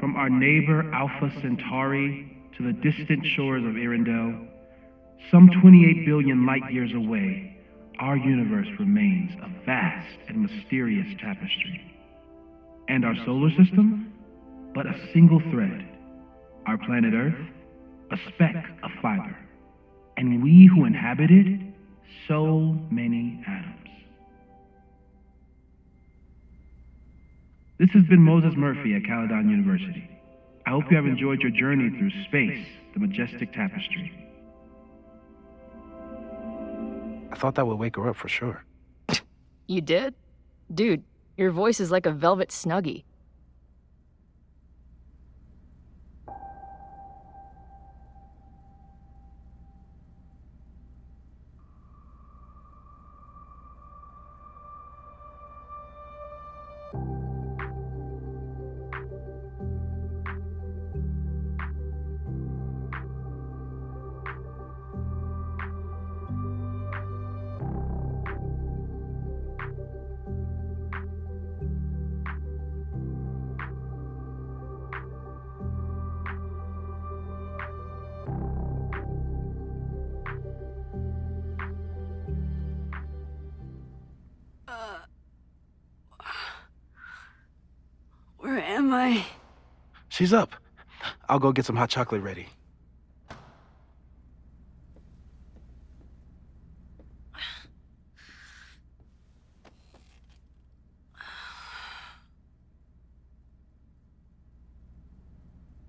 From our neighbor Alpha Centauri to the distant shores of Arendelle, some 28 billion light years away, our universe remains a vast and mysterious tapestry. And our solar system? But a single thread. Our planet Earth? A speck of fiber. And we who inhabit it? So many atoms. This has been Moses Murphy at Caledon University. I hope you have enjoyed your journey through space, the Majestic Tapestry. I thought that would wake her up for sure. You did? Dude, your voice is like a velvet snuggie. Where am I? She's up. I'll go get some hot chocolate ready.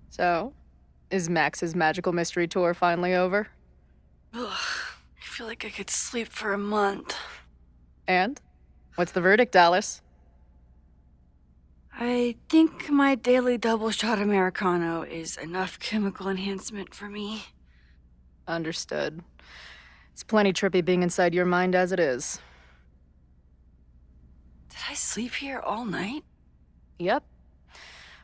So, is Max's magical mystery tour finally over? Ugh, I feel like I could sleep for a month. And? What's the verdict, Alice? I think my daily double shot Americano is enough chemical enhancement for me. Understood. It's plenty trippy being inside your mind as it is. Did I sleep here all night? Yep.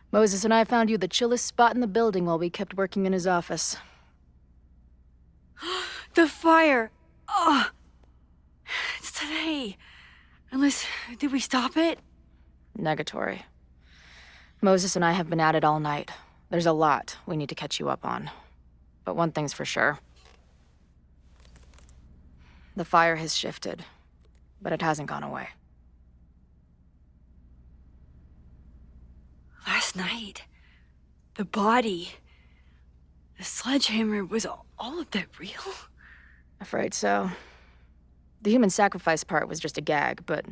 Moses and I found you the chillest spot in the building while we kept working in his office. The fire! Ugh! It's today. Unless, did we stop it? Negatory. Moses and I have been at it all night. There's a lot we need to catch you up on. But one thing's for sure. The fire has shifted, but it hasn't gone away. Last night, the body, the sledgehammer, was all of that real? Afraid so. The human sacrifice part was just a gag, but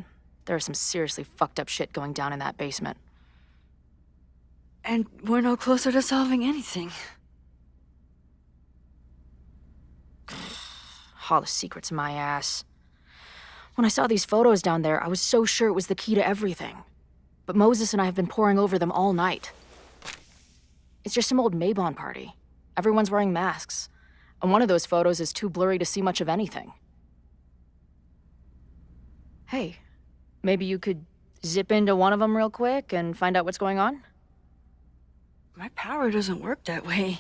there's some seriously fucked up shit going down in that basement. And we're no closer to solving anything. All the secrets in my ass. When I saw these photos down there, I was so sure it was the key to everything. But Moses and I have been poring over them all night. It's just some old Mabon party. Everyone's wearing masks. And one of those photos is too blurry to see much of anything. Hey, maybe you could zip into one of them real quick and find out what's going on? My power doesn't work that way.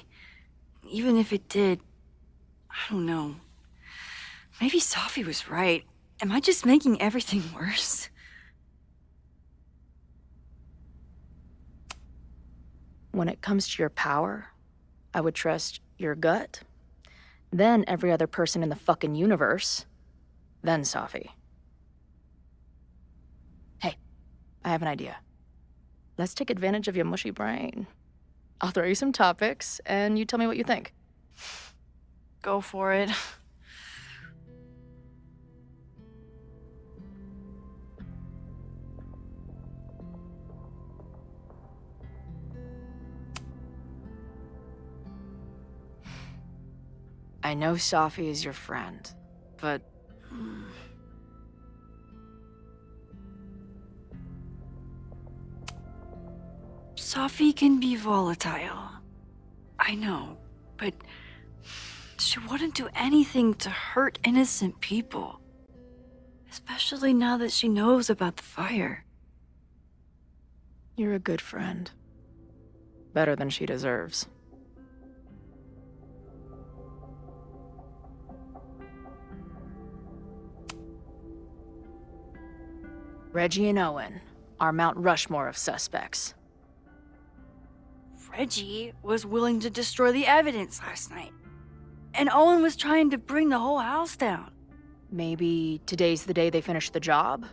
Even if it did, I don't know. Maybe Sophie was right. Am I just making everything worse? When it comes to your power, I would trust your gut, then every other person in the fucking universe, then Sophie. Hey, I have an idea. Let's take advantage of your mushy brain. I'll throw you some topics, and you tell me what you think. Go for it. I know Sophie is your friend, but... Sophie can be volatile. I know, but she wouldn't do anything to hurt innocent people. Especially now that she knows about the fire. You're a good friend. Better than she deserves. Reggie and Owen, our Mount Rushmore of suspects. Reggie was willing to destroy the evidence last night. And Owen was trying to bring the whole house down. Maybe today's the day they finish the job?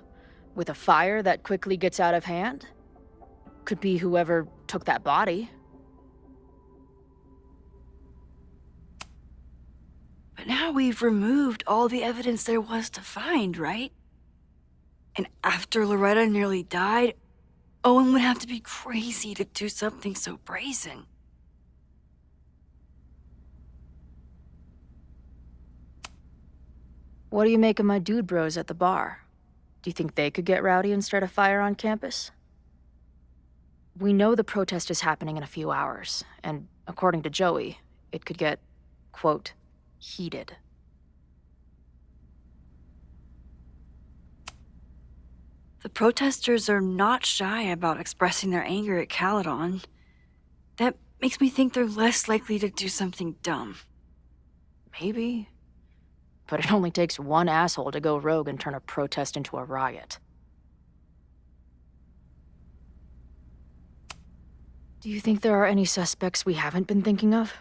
With a fire that quickly gets out of hand? Could be whoever took that body. But now we've removed all the evidence there was to find, right? And after Loretta nearly died, Owen would have to be crazy to do something so brazen. What do you make of my dude bros at the bar? Do you think they could get rowdy and start a fire on campus? We know the protest is happening in a few hours, and according to Joey, it could get, quote, heated. The protesters are not shy about expressing their anger at Caledon. That makes me think they're less likely to do something dumb. Maybe. But it only takes one asshole to go rogue and turn a protest into a riot. Do you think there are any suspects we haven't been thinking of?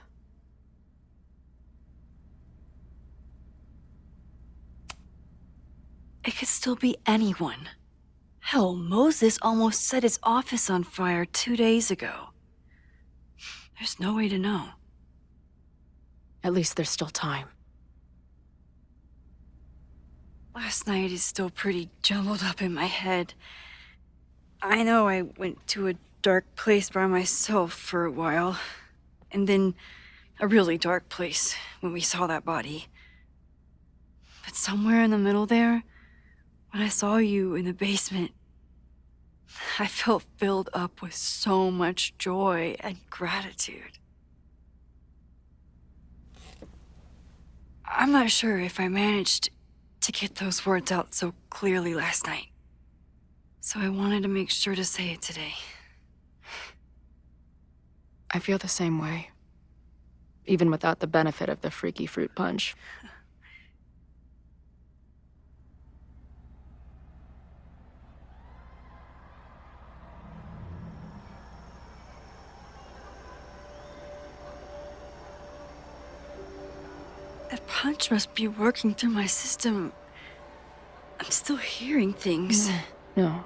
It could still be anyone. Hell, Moses almost set his office on fire 2 days ago. There's no way to know. At least there's still time. Last night is still pretty jumbled up in my head. I know I went to a dark place by myself for a while, and then a really dark place when we saw that body. But somewhere in the middle there, when I saw you in the basement, I felt filled up with so much joy and gratitude. I'm not sure if I managed to get those words out so clearly last night, so I wanted to make sure to say it today. I feel the same way. Even without the benefit of the freaky fruit punch. That punch must be working through my system. I'm still hearing things. No.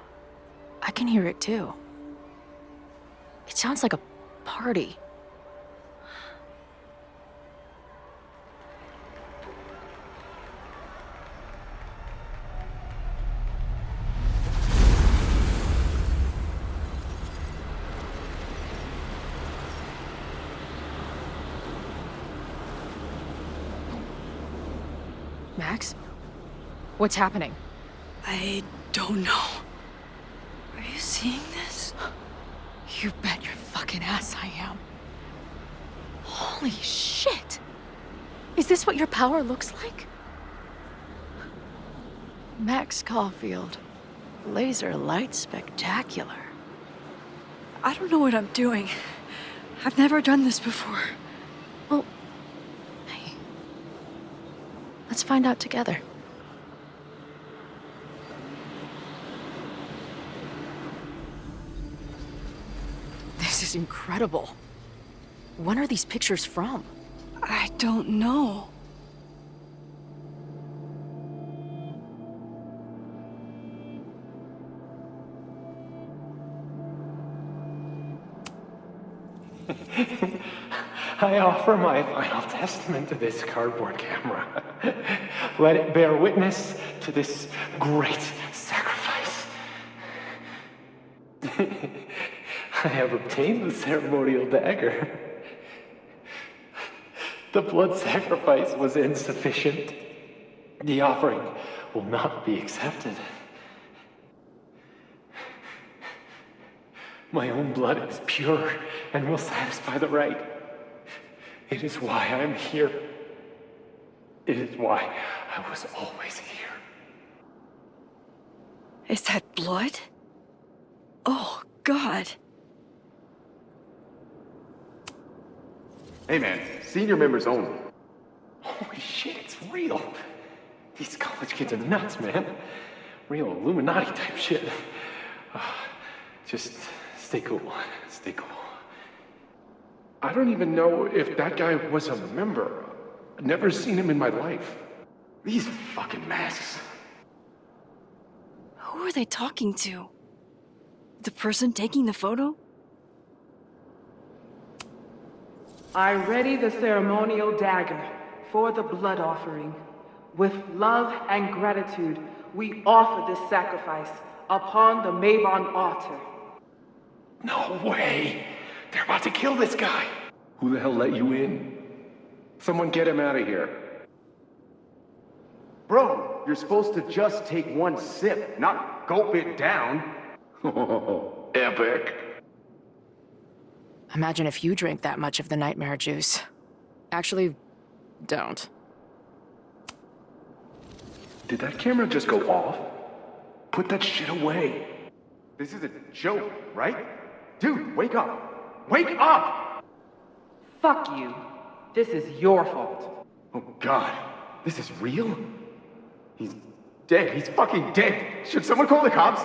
I can hear it too. It sounds like a party. Max? What's happening? I don't know. Are you seeing this? You bet your fucking ass I am. Holy shit! Is this what your power looks like? Max Caulfield. Laser light spectacular. I don't know what I'm doing. I've never done this before. Well, hey. Let's find out together. This is incredible. When are these pictures from? I don't know. I offer my final testament to this cardboard camera. Let it bear witness to this great sacrifice. I have obtained the ceremonial dagger. The blood sacrifice was insufficient. The offering will not be accepted. My own blood is pure and will satisfy the rite. It is why I'm here. It is why I was always here. Is that blood? Oh, God. Hey man, senior members only. Holy shit, it's real. These college kids are nuts, man. Real Illuminati type shit. Just stay cool. Stay cool. I don't even know if that guy was a member. I've never seen him in my life. These fucking masks. Who are they talking to? The person taking the photo? I ready the ceremonial dagger for the blood offering. With love and gratitude, we offer this sacrifice upon the Mabon altar. No way! They're about to kill this guy! Who the hell let you in? Someone get him out of here. Bro, you're supposed to just take one sip, not gulp it down. Oh, epic. Imagine if you drank that much of the nightmare juice. Actually, don't. Did that camera just go off? Put that shit away. This is a joke, right? Dude, wake up! Wake up! Fuck you. This is your fault. Oh god, this is real? He's dead. He's fucking dead. Should someone call the cops?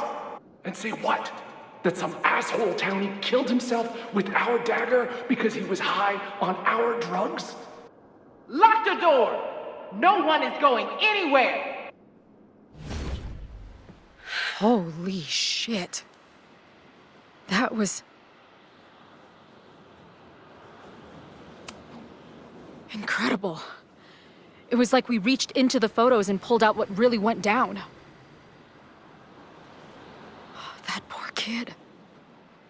And say what? That some asshole townie killed himself with our dagger because he was high on our drugs? Lock the door! No one is going anywhere! Holy shit. That was... incredible. It was like we reached into the photos and pulled out what really went down. That poor kid.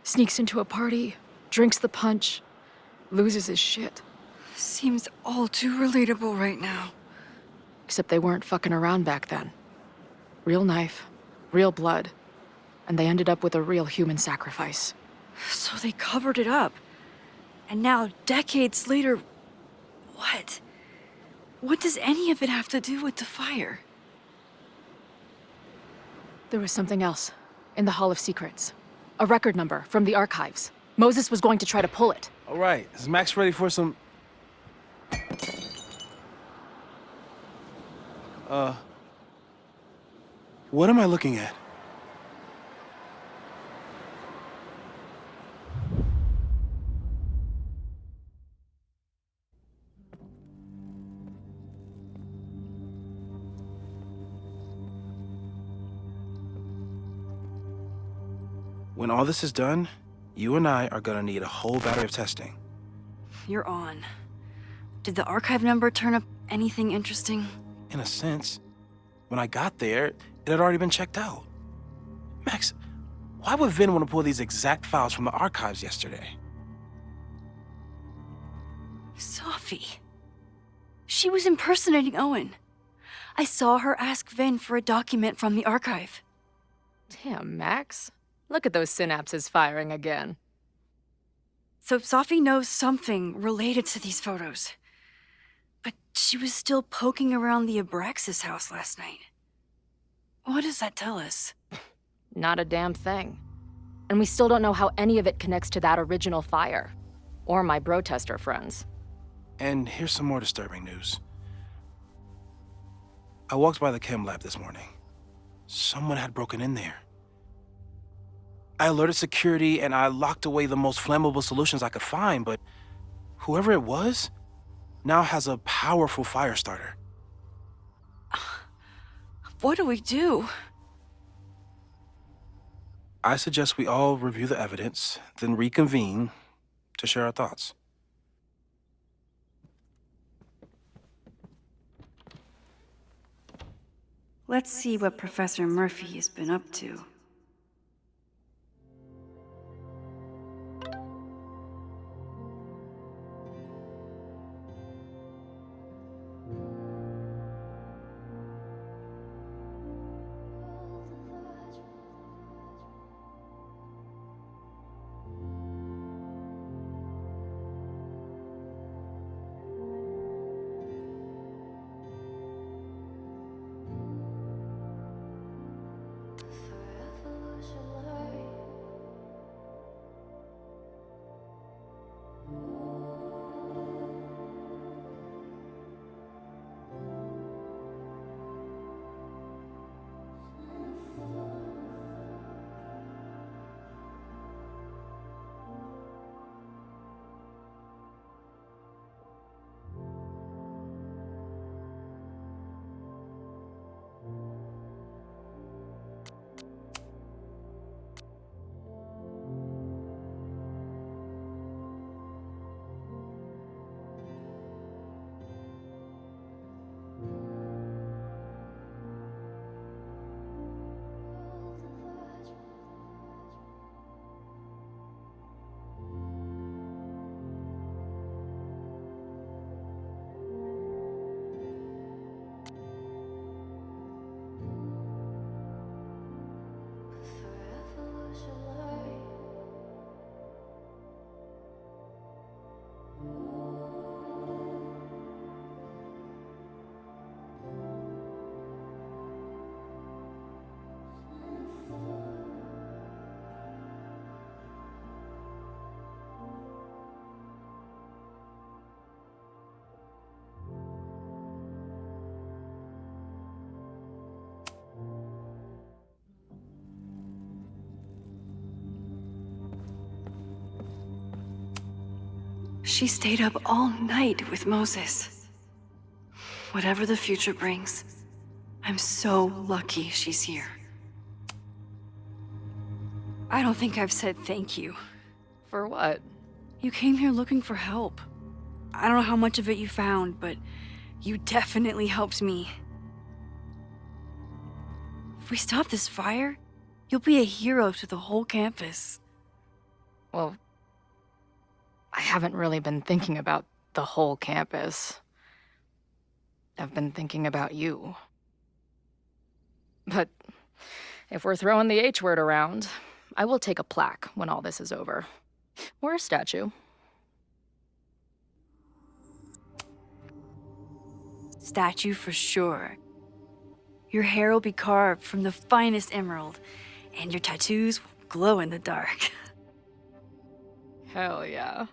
Sneaks into a party, drinks the punch, loses his shit. Seems all too relatable right now. Except they weren't fucking around back then. Real knife, real blood, and they ended up with a real human sacrifice. So they covered it up. And now, decades later, what? What does any of it have to do with the fire? There was something else in the Hall of Secrets. A record number from the archives. Moses was going to try to pull it. All right, is Max ready for some... What am I looking at? When all this is done, you and I are gonna need a whole battery of testing. You're on. Did the archive number turn up anything interesting? In a sense, when I got there, it had already been checked out. Max, why would Vin want to pull these exact files from the archives yesterday? Sophie. She was impersonating Owen. I saw her ask Vin for a document from the archive. Damn, Max. Look at those synapses firing again. So Sophie knows something related to these photos. But she was still poking around the Abraxas house last night. What does that tell us? Not a damn thing. And we still don't know how any of it connects to that original fire. Or my bro-tester friends. And here's some more disturbing news. I walked by the chem lab this morning. Someone had broken in there. I alerted security and I locked away the most flammable solutions I could find, but whoever it was now has a powerful fire starter. What do we do? I suggest we all review the evidence, then reconvene to share our thoughts. Let's see what Professor Murphy has been up to. She stayed up all night with Moses. Whatever the future brings, I'm so lucky she's here. I don't think I've said thank you. For what? You came here looking for help. I don't know how much of it you found, but you definitely helped me. If we stop this fire, you'll be a hero to the whole campus. Well, I haven't really been thinking about the whole campus. I've been thinking about you. But if we're throwing the H word around, I will take a plaque when all this is over. Or a statue. Statue for sure. Your hair will be carved from the finest emerald, and your tattoos will glow in the dark. Hell yeah.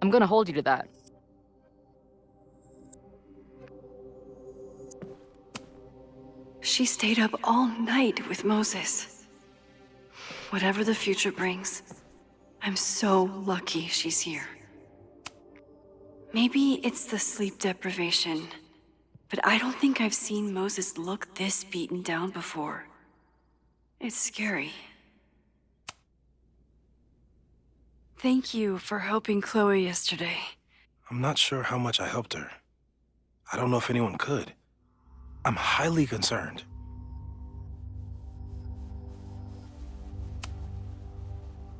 I'm gonna hold you to that. She stayed up all night with Moses. Whatever the future brings, I'm so lucky she's here. Maybe it's the sleep deprivation, but I don't think I've seen Moses look this beaten down before. It's scary. Thank you for helping Chloe yesterday. I'm not sure how much I helped her. I don't know if anyone could. I'm highly concerned.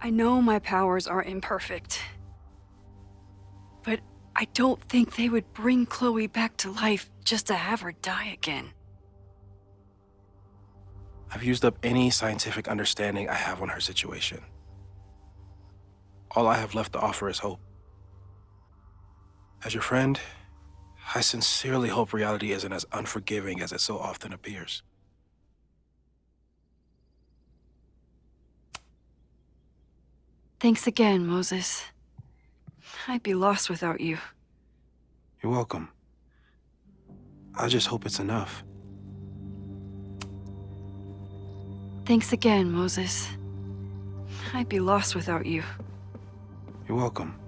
I know my powers are imperfect, but I don't think they would bring Chloe back to life just to have her die again. I've used up any scientific understanding I have on her situation. All I have left to offer is hope. As your friend, I sincerely hope reality isn't as unforgiving as it so often appears. Thanks again, Moses. I'd be lost without you. You're welcome. I just hope it's enough. Thanks again, Moses. I'd be lost without you. You're welcome.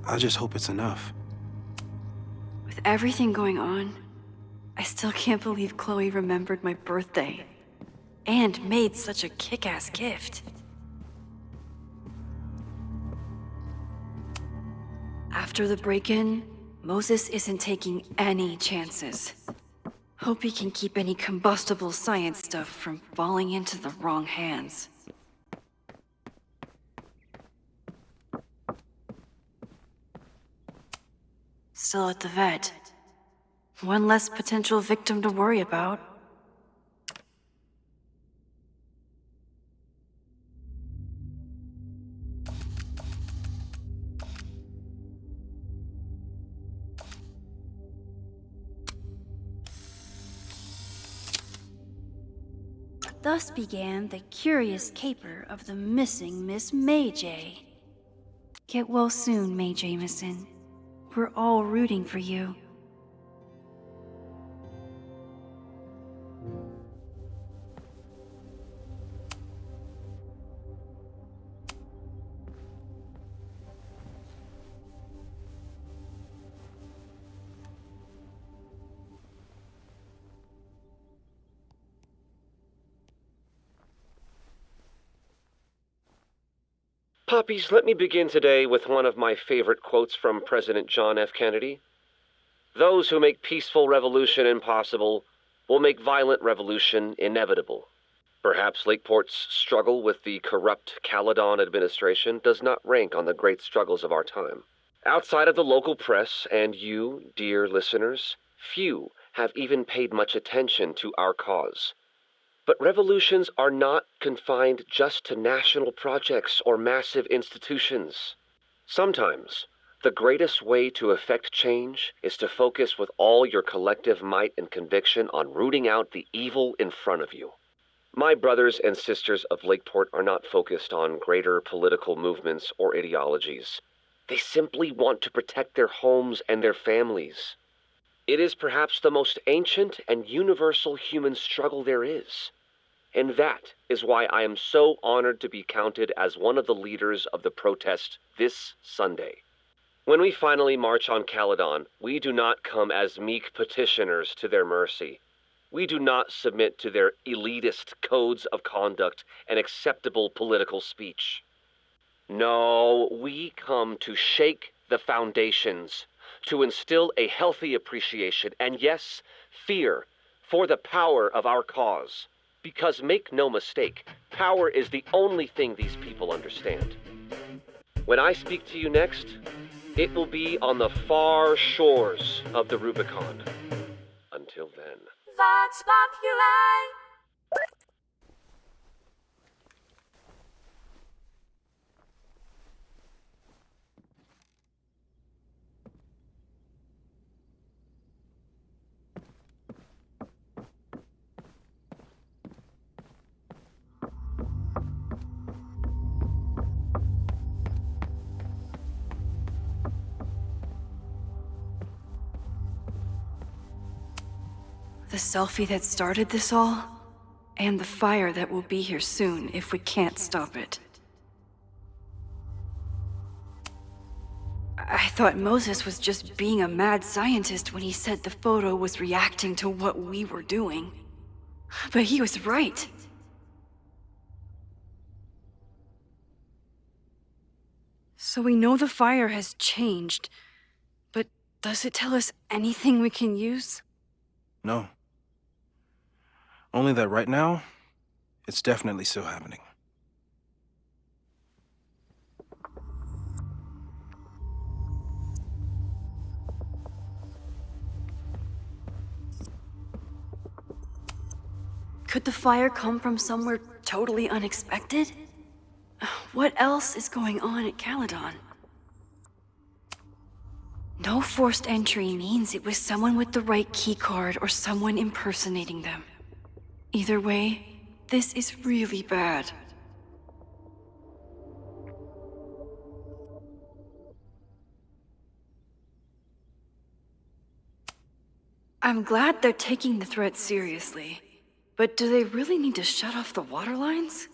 I just hope it's enough. With everything going on, I still can't believe Chloe remembered my birthday and made such a kick-ass gift. After the break-in, Moses isn't taking any chances. Hope he can keep any combustible science stuff from falling into the wrong hands. Still at the vet. One less potential victim to worry about. Thus began the curious caper of the missing Miss May J. Get well soon, May Jameson. We're all rooting for you. Puppies, let me begin today with one of my favorite quotes from President John F. Kennedy. Those who make peaceful revolution impossible will make violent revolution inevitable. Perhaps Lakeport's struggle with the corrupt Caledon administration does not rank on the great struggles of our time. Outside of the local press and you, dear listeners, few have even paid much attention to our cause. But revolutions are not confined just to national projects or massive institutions. Sometimes, the greatest way to effect change is to focus with all your collective might and conviction on rooting out the evil in front of you. My brothers and sisters of Lakeport are not focused on greater political movements or ideologies. They simply want to protect their homes and their families. It is perhaps the most ancient and universal human struggle there is. And that is why I am so honored to be counted as one of the leaders of the protest this Sunday. When we finally march on Caledon, we do not come as meek petitioners to their mercy. We do not submit to their elitist codes of conduct and acceptable political speech. No, we come to shake the foundations, to instill a healthy appreciation and, yes, fear for the power of our cause. Because make no mistake, power is the only thing these people understand. When I speak to you next, it will be on the far shores of the Rubicon. Until then. Vox Populi! The selfie that started this all, and the fire that will be here soon if we can't stop it. I thought Moses was just being a mad scientist when he said the photo was reacting to what we were doing. But he was right. So we know the fire has changed, but does it tell us anything we can use? No. Only that right now, it's definitely still happening. Could the fire come from somewhere totally unexpected? What else is going on at Caledon? No forced entry means it was someone with the right keycard or someone impersonating them. Either way, this is really bad. I'm glad they're taking the threat seriously, but do they really need to shut off the water lines?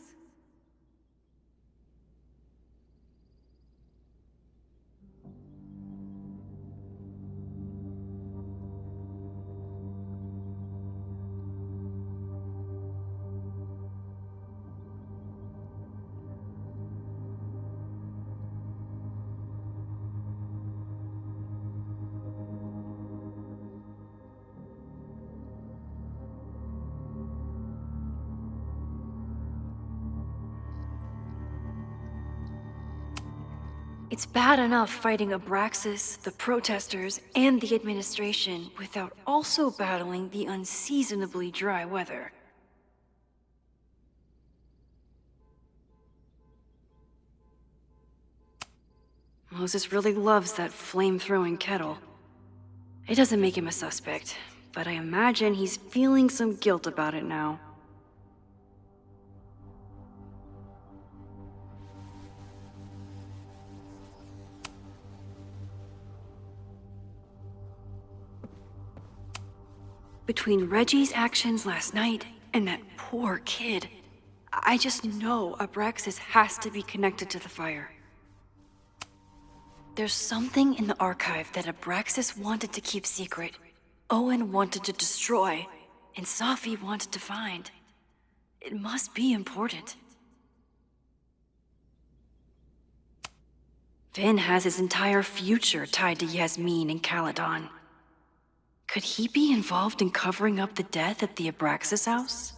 It's bad enough fighting Abraxas, the protesters, and the administration without also battling the unseasonably dry weather. Moses really loves that flame-throwing kettle. It doesn't make him a suspect, but I imagine he's feeling some guilt about it now. Between Reggie's actions last night and that poor kid, I just know Abraxas has to be connected to the fire. There's something in the archive that Abraxas wanted to keep secret, Owen wanted to destroy, and Safi wanted to find. It must be important. Finn has his entire future tied to Yasmin and Caledon. Could he be involved in covering up the death at the Abraxas house?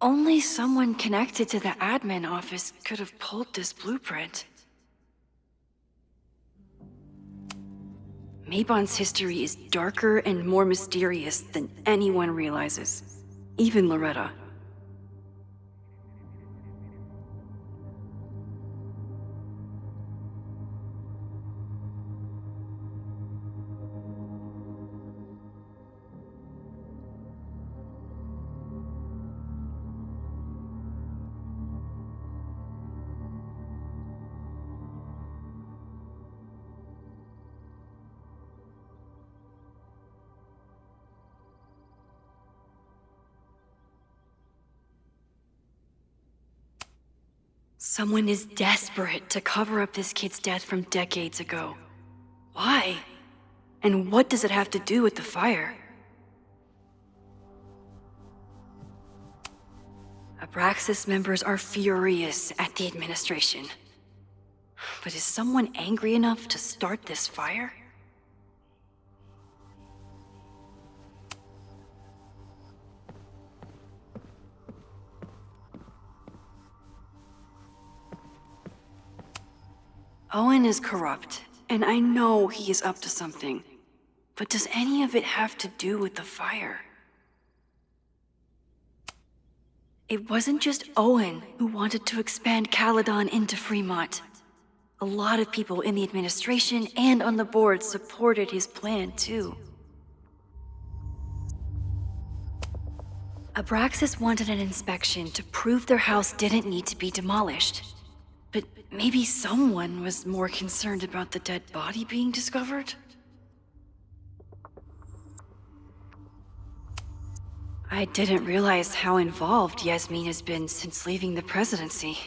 Only someone connected to the admin office could have pulled this blueprint. Mabon's history is darker and more mysterious than anyone realizes. Even Loretta. Someone is desperate to cover up this kid's death from decades ago. Why? And what does it have to do with the fire? Abraxas members are furious at the administration. But is someone angry enough to start this fire? Owen is corrupt, and I know he is up to something. But does any of it have to do with the fire? It wasn't just Owen who wanted to expand Caledon into Fremont. A lot of people in the administration and on the board supported his plan, too. Abraxas wanted an inspection to prove their house didn't need to be demolished. But maybe someone was more concerned about the dead body being discovered? I didn't realize how involved Yasmin has been since leaving the presidency.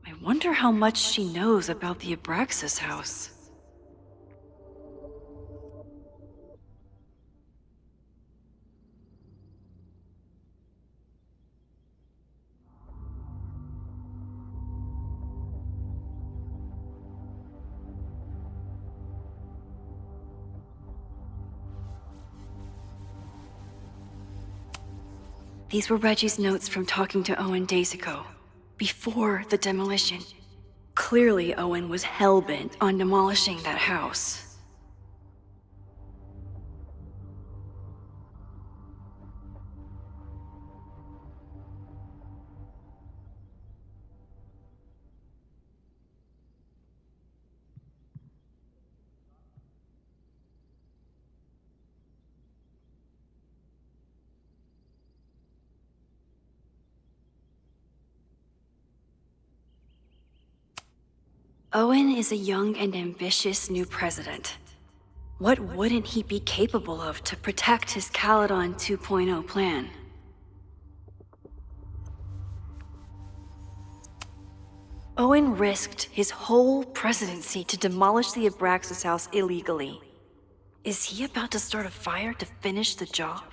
I wonder how much she knows about the Abraxas house. These were Reggie's notes from talking to Owen days ago, before the demolition. Clearly, Owen was hell-bent on demolishing that house. Owen is a young and ambitious new president. What wouldn't he be capable of to protect his Caledon 2.0 plan? Owen risked his whole presidency to demolish the Abraxas house illegally. Is he about to start a fire to finish the job?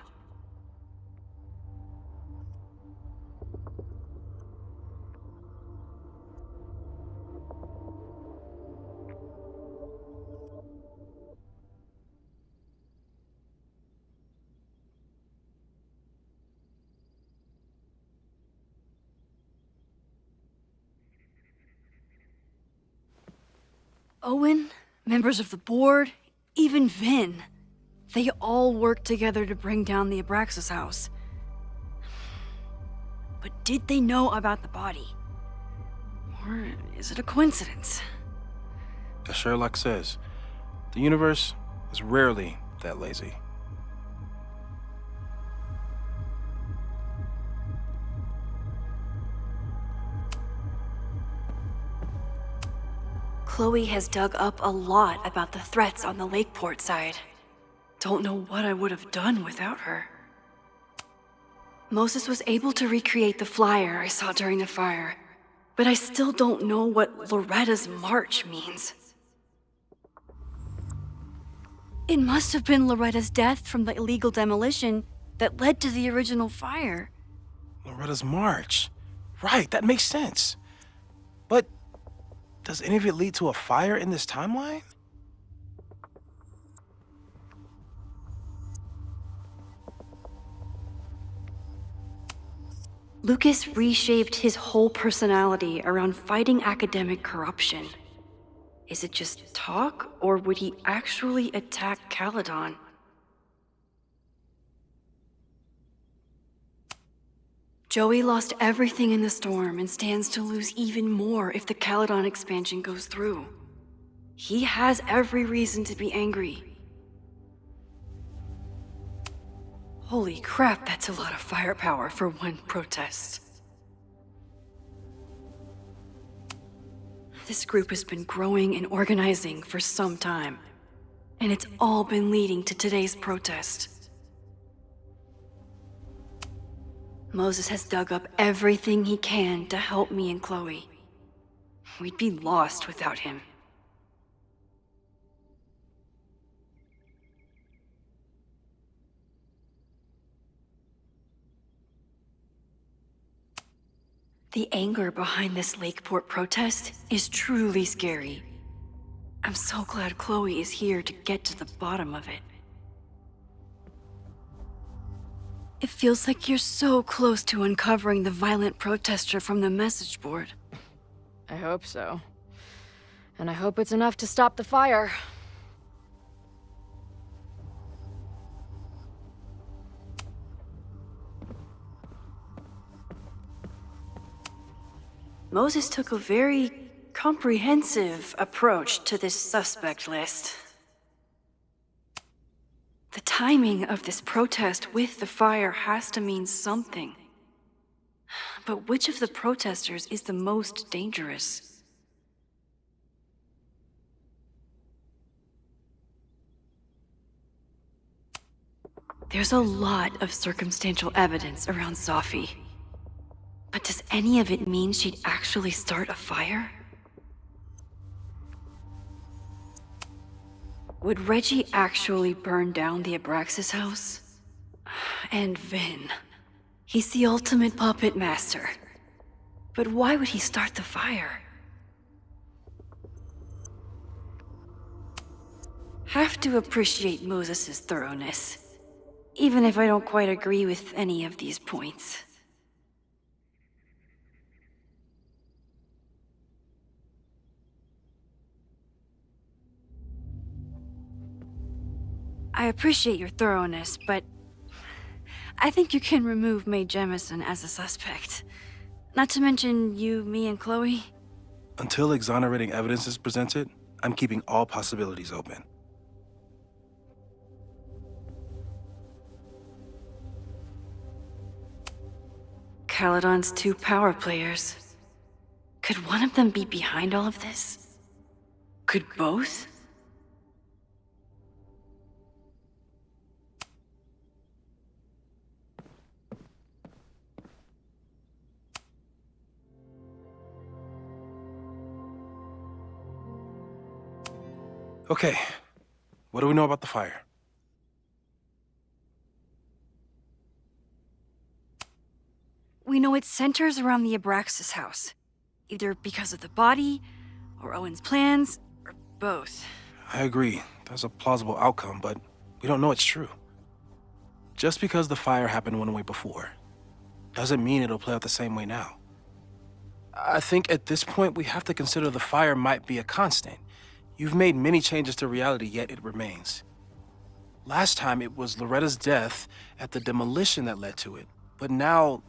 Owen, members of the board, even Vin. They all worked together to bring down the Abraxas house. But did they know about the body? Or is it a coincidence? As Sherlock says, the universe is rarely that lazy. Chloe has dug up a lot about the threats on the Lakeport side. Don't know what I would have done without her. Moses was able to recreate the flyer I saw during the fire, but I still don't know what Loretta's march means. It must have been Loretta's death from the illegal demolition that led to the original fire. Loretta's march. Right, that makes sense. But does any of it lead to a fire in this timeline? Lucas reshaped his whole personality around fighting academic corruption. Is it just talk, or would he actually attack Caledon? Joey lost everything in the storm and stands to lose even more if the Caledon expansion goes through. He has every reason to be angry. Holy crap, that's a lot of firepower for one protest. This group has been growing and organizing for some time, and it's all been leading to today's protest. Moses has dug up everything he can to help me and Chloe. We'd be lost without him. The anger behind this Lakeport protest is truly scary. I'm so glad Chloe is here to get to the bottom of it. It feels like you're so close to uncovering the violent protester from the message board. I hope so. And I hope it's enough to stop the fire. Moses took a very comprehensive approach to this suspect list. The timing of this protest with the fire has to mean something. But which of the protesters is the most dangerous? There's a lot of circumstantial evidence around Safi. But does any of it mean she'd actually start a fire? Would Reggie actually burn down the Abraxas house? And Vin. He's the ultimate puppet master. But why would he start the fire? Have to appreciate Moses' thoroughness, even if I don't quite agree with any of these points. I appreciate your thoroughness, but I think you can remove Mae Jemison as a suspect. Not to mention you, me, and Chloe. Until exonerating evidence is presented, I'm keeping all possibilities open. Caledon's 2 power players. Could one of them be behind all of this? Could both? Okay, what do we know about the fire? We know it centers around the Abraxas house. Either because of the body, or Owen's plans, or both. I agree. That's a plausible outcome, but we don't know it's true. Just because the fire happened one way before, doesn't mean it'll play out the same way now. I think at this point we have to consider the fire might be a constant. You've made many changes to reality, yet it remains. Last time it was Loretta's death at the demolition that led to it, but now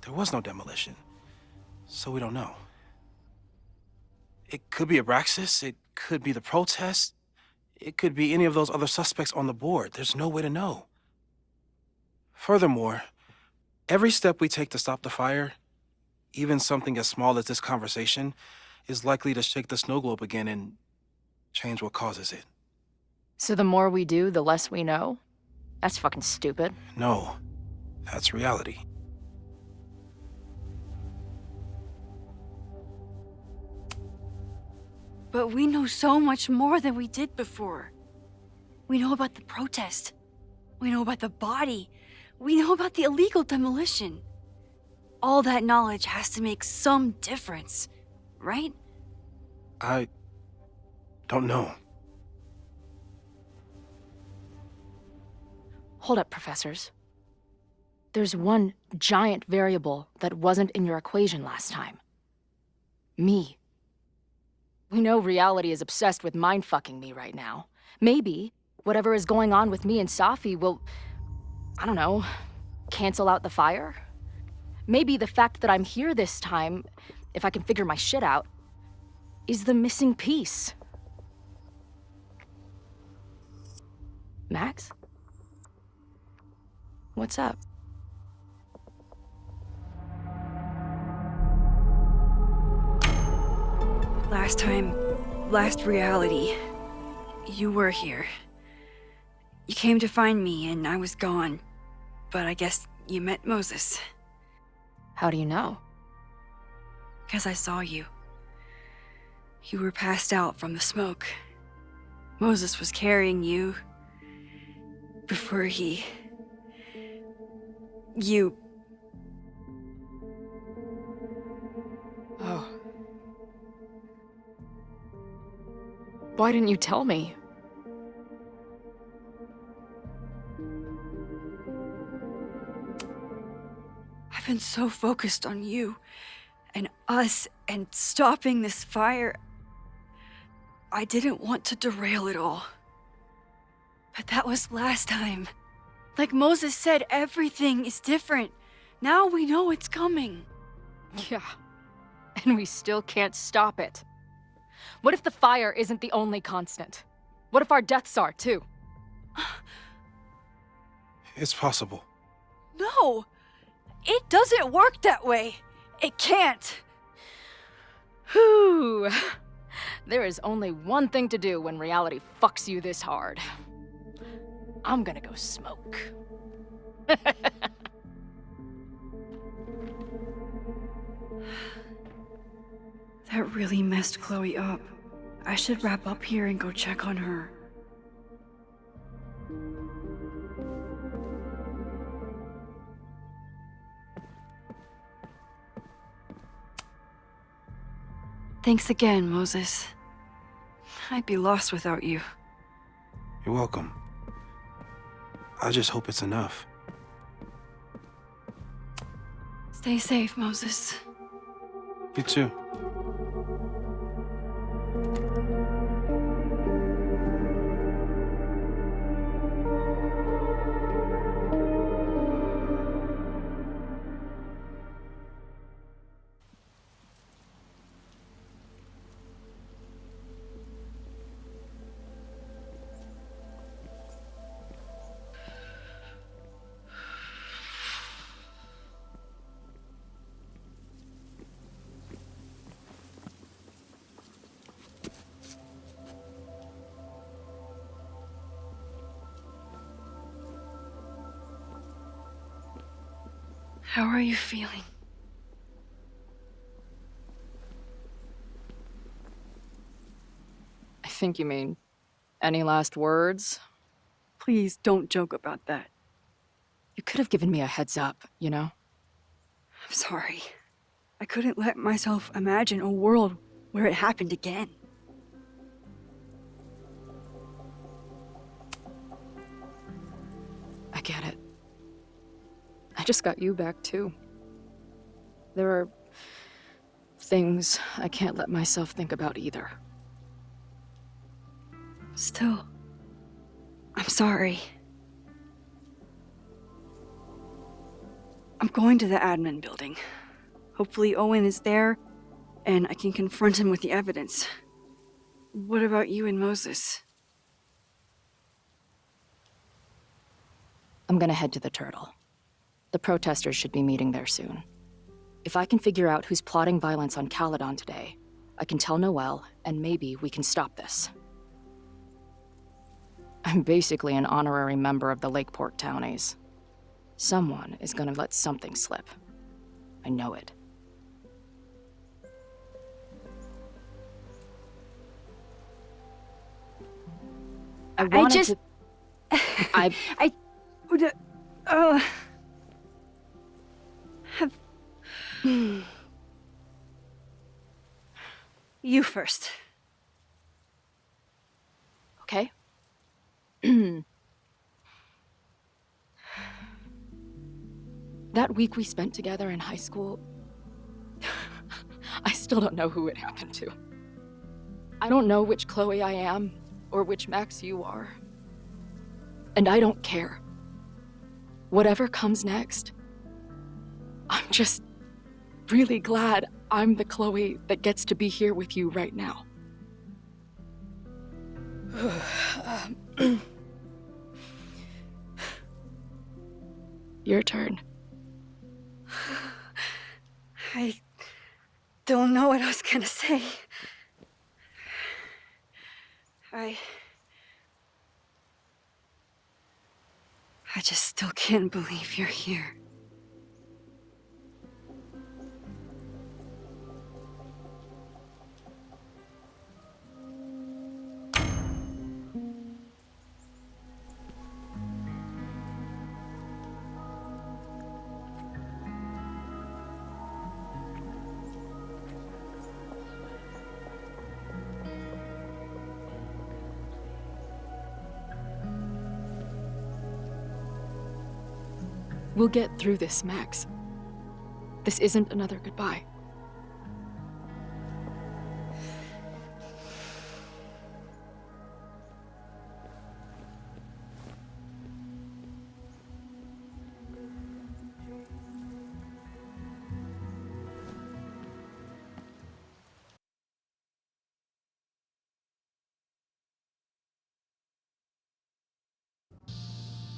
there was no demolition, so we don't know. It could be Abraxas, it could be the protest, it could be any of those other suspects on the board. There's no way to know. Furthermore, every step we take to stop the fire, even something as small as this conversation, is likely to shake the snow globe again and change what causes it. So the more we do, the less we know? That's fucking stupid. No, that's reality. But we know so much more than we did before. We know about the protest. We know about the body. We know about the illegal demolition. All that knowledge has to make some difference, right? I don't know. Hold up, professors. There's one giant variable that wasn't in your equation last time. Me. We know reality is obsessed with mind-fucking me right now. Maybe whatever is going on with me and Safi will, I don't know, cancel out the fire? Maybe the fact that I'm here this time, if I can figure my shit out, is the missing piece. Max? What's up? Last reality, you were here. You came to find me and I was gone, but I guess you met Moses. How do you know? 'Cause I saw you. You were passed out from the smoke. Moses was carrying you before you... Oh. Why didn't you tell me? I've been so focused on you and us and stopping this fire. I didn't want to derail it all. But that was last time. Like Moses said, everything is different. Now we know it's coming. Yeah. And we still can't stop it. What if the fire isn't the only constant? What if our deaths are, too? It's possible. No! It doesn't work that way. It can't. Whew. There is only one thing to do when reality fucks you this hard. I'm gonna go smoke. That really messed Chloe up. I should wrap up here and go check on her. Thanks again, Moses. I'd be lost without you. You're welcome. I just hope it's enough. Stay safe, Moses. You too. How are you feeling? I think you mean, any last words? Please don't joke about that. You could have given me a heads up, you know? I'm sorry. I couldn't let myself imagine a world where it happened again. I get it. I just got you back, too. There are things I can't let myself think about either. Still, I'm sorry. I'm going to the admin building. Hopefully Owen is there, and I can confront him with the evidence. What about you and Moses? I'm gonna head to the Turtle. The protesters should be meeting there soon. If I can figure out who's plotting violence on Caledon today, I can tell Noelle, and maybe we can stop this. I'm basically an honorary member of the Lakeport Townies. Someone is gonna let something slip. I know it. You first. Okay. That week we spent together in high school, I still don't know who it happened to. I don't know which Chloe I am, or which Max you are. And I don't care. Whatever comes next, I'm just really glad I'm the Chloe that gets to be here with you right now. Your turn. I don't know what I was gonna say. I just still can't believe you're here. We'll get through this, Max. This isn't another goodbye.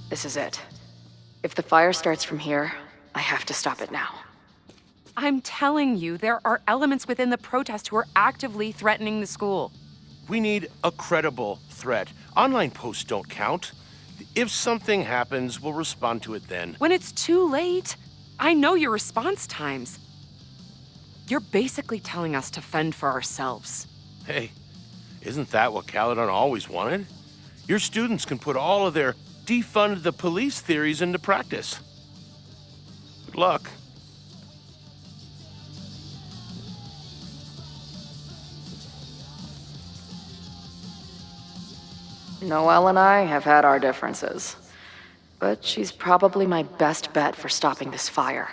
This is it. If the fire starts from here, I have to stop it now. I'm telling you, there are elements within the protest who are actively threatening the school. We need a credible threat. Online posts don't count. If something happens, we'll respond to it then. When it's too late, I know your response times. You're basically telling us to fend for ourselves. Hey, isn't that what Caledon always wanted? Your students can put all of their defund the police theories into practice. Good luck. Noelle and I have had our differences, but she's probably my best bet for stopping this fire.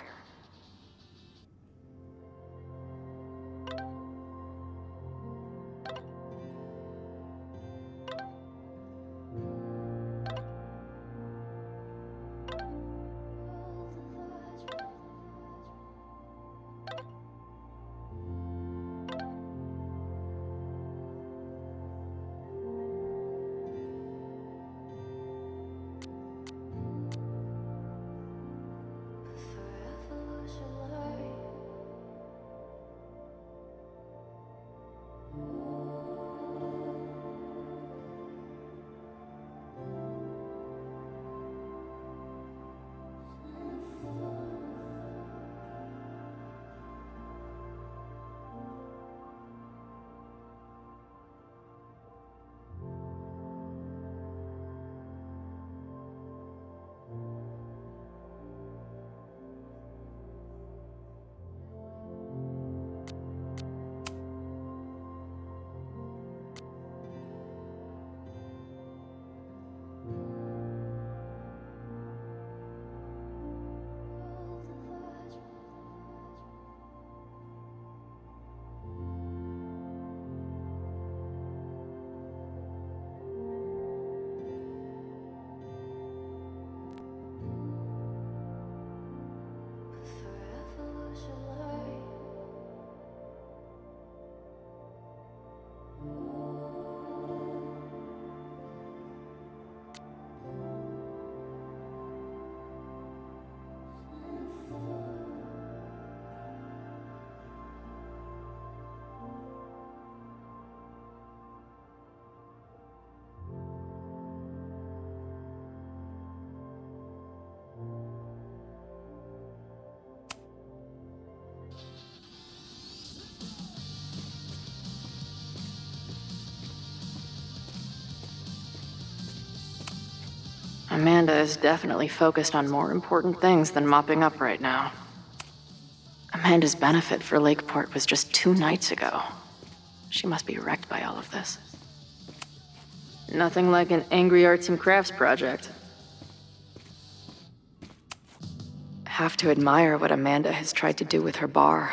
Amanda is definitely focused on more important things than mopping up right now. Amanda's benefit for Lakeport was just 2 nights ago. She must be wrecked by all of this. Nothing like an angry arts and crafts project. Have to admire what Amanda has tried to do with her bar.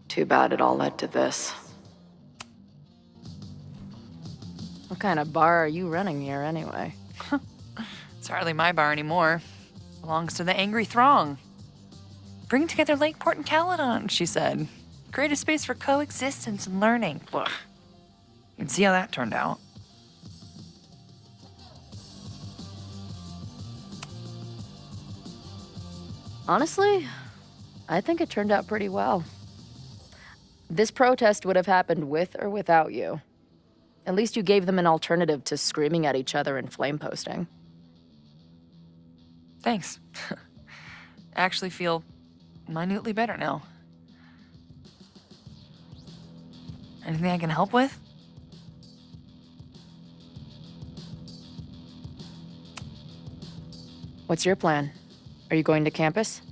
Too bad it all led to this. What kind of bar are you running here, anyway? It's hardly my bar anymore. Belongs to the angry throng. Bring together Lakeport and Caledon, she said. Create a space for coexistence and learning. Ugh. You can see how that turned out. Honestly, I think it turned out pretty well. This protest would have happened with or without you. At least you gave them an alternative to screaming at each other and flame posting. Thanks. I actually feel minutely better now. Anything I can help with? What's your plan? Are you going to campus?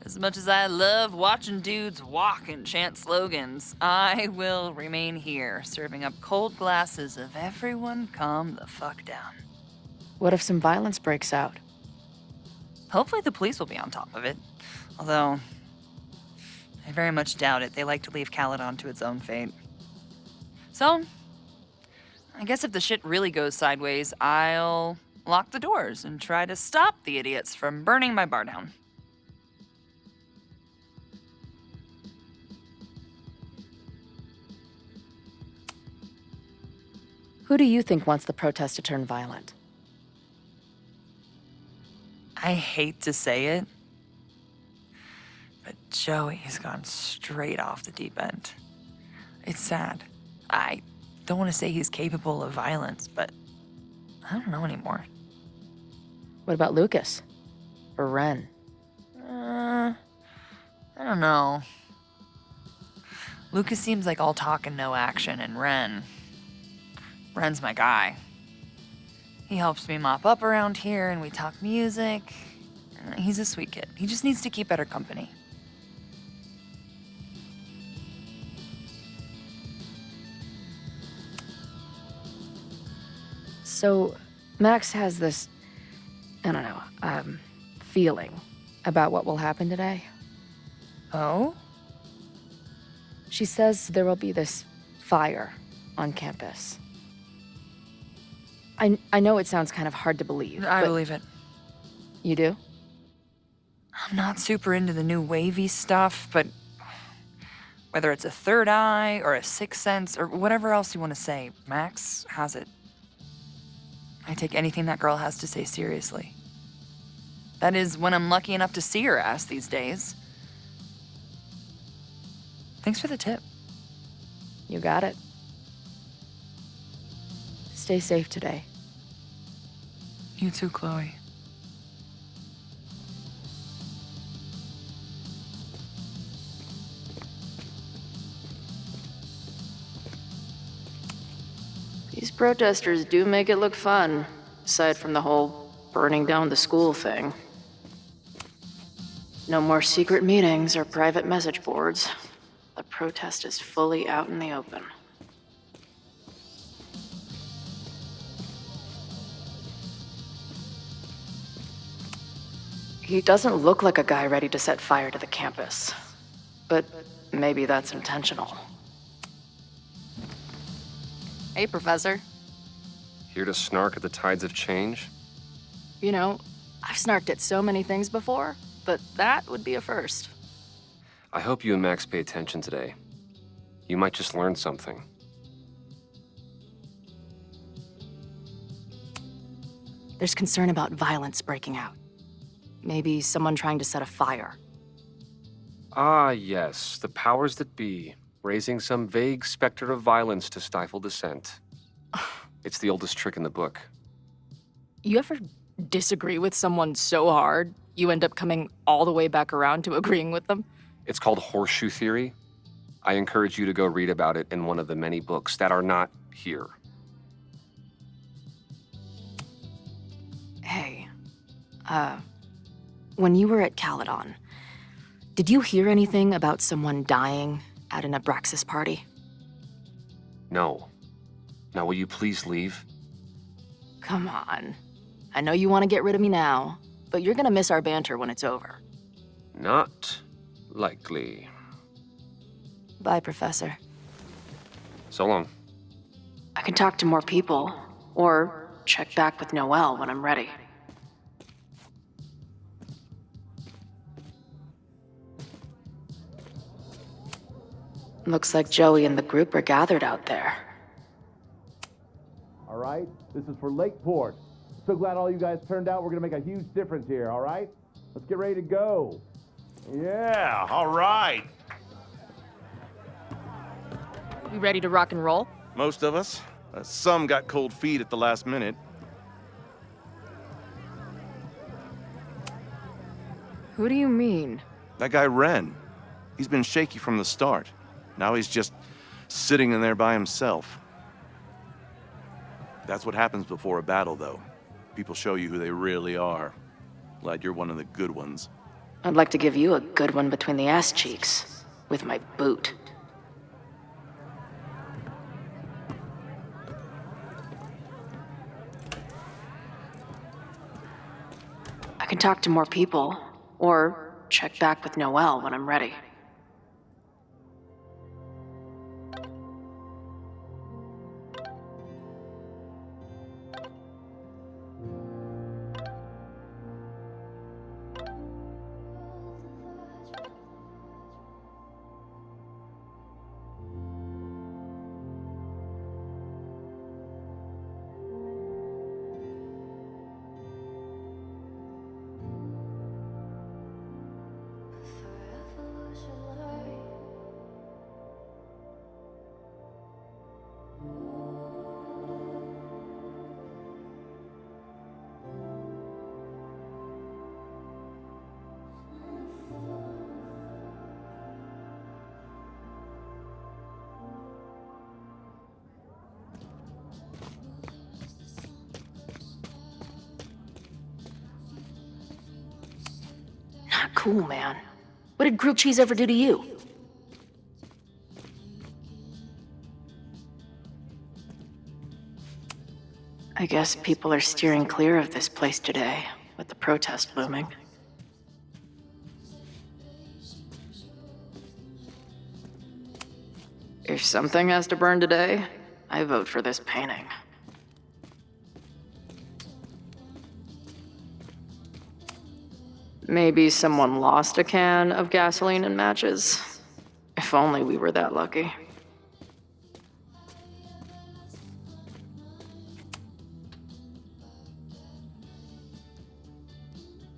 As much as I love watching dudes walk and chant slogans, I will remain here, serving up cold glasses of everyone calm the fuck down. What if some violence breaks out? Hopefully the police will be on top of it. Although, I very much doubt it. They like to leave Caledon to its own fate. So, I guess if the shit really goes sideways, I'll lock the doors and try to stop the idiots from burning my bar down. Who do you think wants the protest to turn violent? I hate to say it, but Joey's gone straight off the deep end. It's sad. I don't want to say he's capable of violence, but I don't know anymore. What about Lucas? Or Ren? I don't know. Lucas seems like all talk and no action, and Ren's my guy. He helps me mop up around here, and we talk music. He's a sweet kid. He just needs to keep better company. So, Max has this, I don't know, feeling about what will happen today. Oh? She says there will be this fire on campus. I know it sounds kind of hard to believe. I believe it. You do? I'm not super into the new wavy stuff, but whether it's a third eye or a sixth sense or whatever else you want to say, Max has it. I take anything that girl has to say seriously. That is, when I'm lucky enough to see her ass these days. Thanks for the tip. You got it. Stay safe today. You too, Chloe. These protesters do make it look fun, aside from the whole burning down the school thing. No more secret meetings or private message boards. The protest is fully out in the open. He doesn't look like a guy ready to set fire to the campus. But maybe that's intentional. Hey, Professor. Here to snark at the tides of change? You know, I've snarked at so many things before, but that would be a first. I hope you and Max pay attention today. You might just learn something. There's concern about violence breaking out. Maybe someone trying to set a fire. Ah, yes, the powers that be, raising some vague specter of violence to stifle dissent. It's the oldest trick in the book. You ever disagree with someone so hard, you end up coming all the way back around to agreeing with them? It's called horseshoe theory. I encourage you to go read about it in one of the many books that are not here. Hey, when you were at Caledon, did you hear anything about someone dying at an Abraxas party? No. Now will you please leave? Come on. I know you want to get rid of me now, but you're gonna miss our banter when it's over. Not likely. Bye, Professor. So long. I can talk to more people, or check back with Noelle when I'm ready. Looks like Joey and the group are gathered out there. All right, this is for Lakeport. So glad all you guys turned out. We're gonna make a huge difference here, all right? Let's get ready to go. Yeah, all right. We ready to rock and roll? Most of us. Some got cold feet at the last minute. Who do you mean? That guy Ren. He's been shaky from the start. Now he's just sitting in there by himself. That's what happens before a battle, though. People show you who they really are. Glad you're one of the good ones. I'd like to give you a good one between the ass cheeks. With my boot. I can talk to more people, or check back with Noelle when I'm ready. Not cool, man. What did grilled cheese ever do to you? I guess people are steering clear of this place today, with the protest looming. If something has to burn today, I vote for this painting. Maybe someone lost a can of gasoline and matches. If only we were that lucky.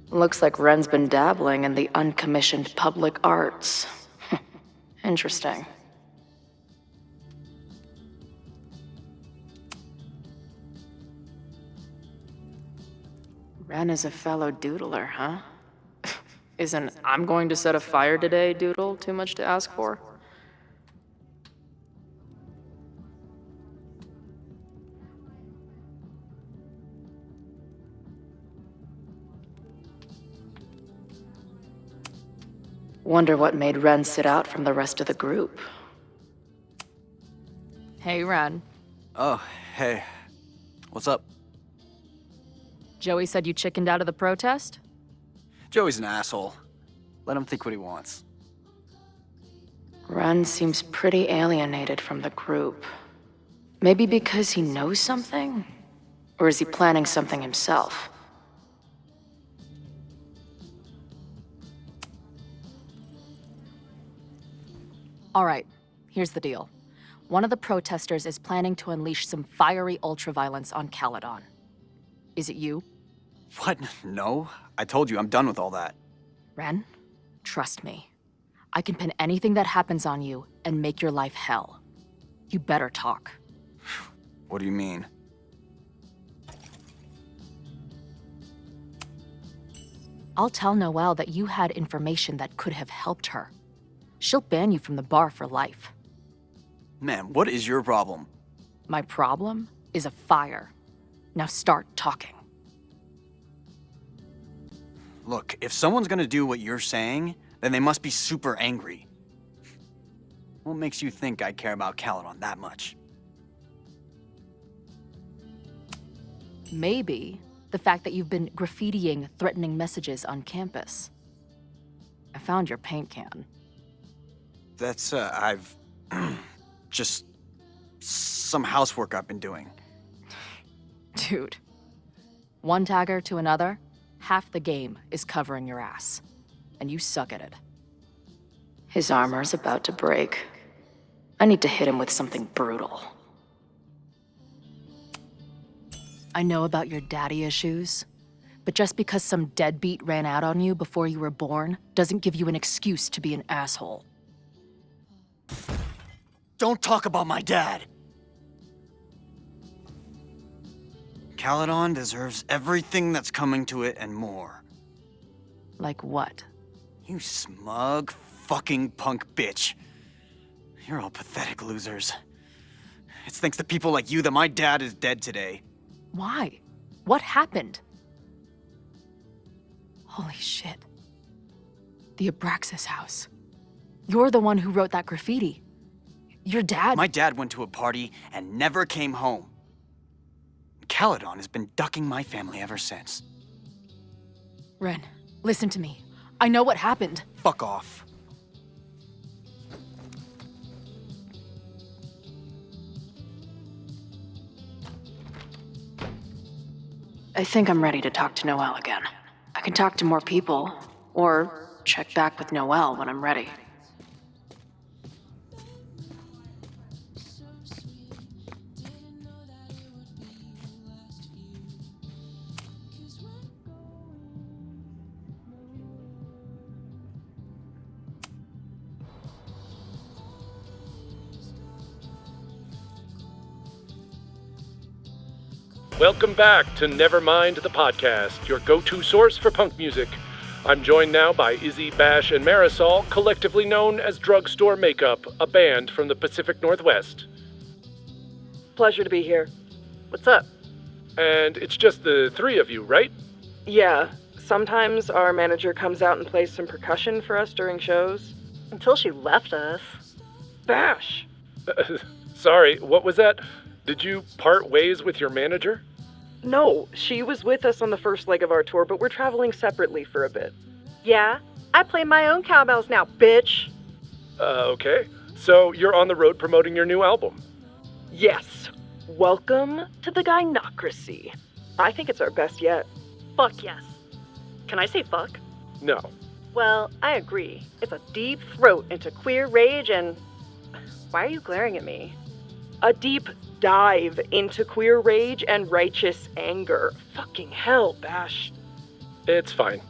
Looks like Ren's been dabbling in the uncommissioned public arts. Interesting. Ren is a fellow doodler, huh? Isn't "I'm going to set a fire today" doodle too much to ask for? Wonder what made Ren sit out from the rest of the group. Hey, Ren. Oh, hey. What's up? Joey said you chickened out of the protest? Joey's an asshole. Let him think what he wants. Ren seems pretty alienated from the group. Maybe because he knows something? Or is he planning something himself? All right, here's the deal. One of the protesters is planning to unleash some fiery ultraviolence on Caledon. Is it you? What? No. I told you, I'm done with all that. Ren, trust me. I can pin anything that happens on you and make your life hell. You better talk. What do you mean? I'll tell Noelle that you had information that could have helped her. She'll ban you from the bar for life. Man, what is your problem? My problem is a fire. Now start talking. Look, if someone's gonna do what you're saying, then they must be super angry. What makes you think I care about Caledon that much? Maybe the fact that you've been graffitiing threatening messages on campus. I found your paint can. That's, I've just some housework I've been doing. Dude. One tagger to another, half the game is covering your ass. And you suck at it. His armor's about to break. I need to hit him with something brutal. I know about your daddy issues, but just because some deadbeat ran out on you before you were born doesn't give you an excuse to be an asshole. Don't talk about my dad! Caledon deserves everything that's coming to it and more. Like what? You smug, fucking punk bitch. You're all pathetic losers. It's thanks to people like you that my dad is dead today. Why? What happened? Holy shit. The Abraxas house. You're the one who wrote that graffiti. Your dad— My dad went to a party and never came home. Caledon has been ducking my family ever since. Ren, listen to me. I know what happened. Fuck off. I think I'm ready to talk to Noelle again. I can talk to more people, or check back with Noelle when I'm ready. Welcome back to Nevermind the Podcast, your go-to source for punk music. I'm joined now by Izzy, Bash, and Marisol, collectively known as Drugstore Makeup, a band from the Pacific Northwest. Pleasure to be here. What's up? And it's just the three of you, right? Yeah, sometimes our manager comes out and plays some percussion for us during shows. Until she left us. Bash! Sorry, what was that? Did you part ways with your manager? No, she was with us on the first leg of our tour, but we're traveling separately for a bit. Yeah, I play my own cowbells now, bitch! Okay. So you're on the road promoting your new album? Yes. Welcome to the Gynocracy. I think it's our best yet. Fuck yes. Can I say fuck? No. Well, I agree. It's a deep throat into queer rage and... Why are you glaring at me? A deep dive into queer rage and righteous anger. Fucking hell, Bash. It's fine.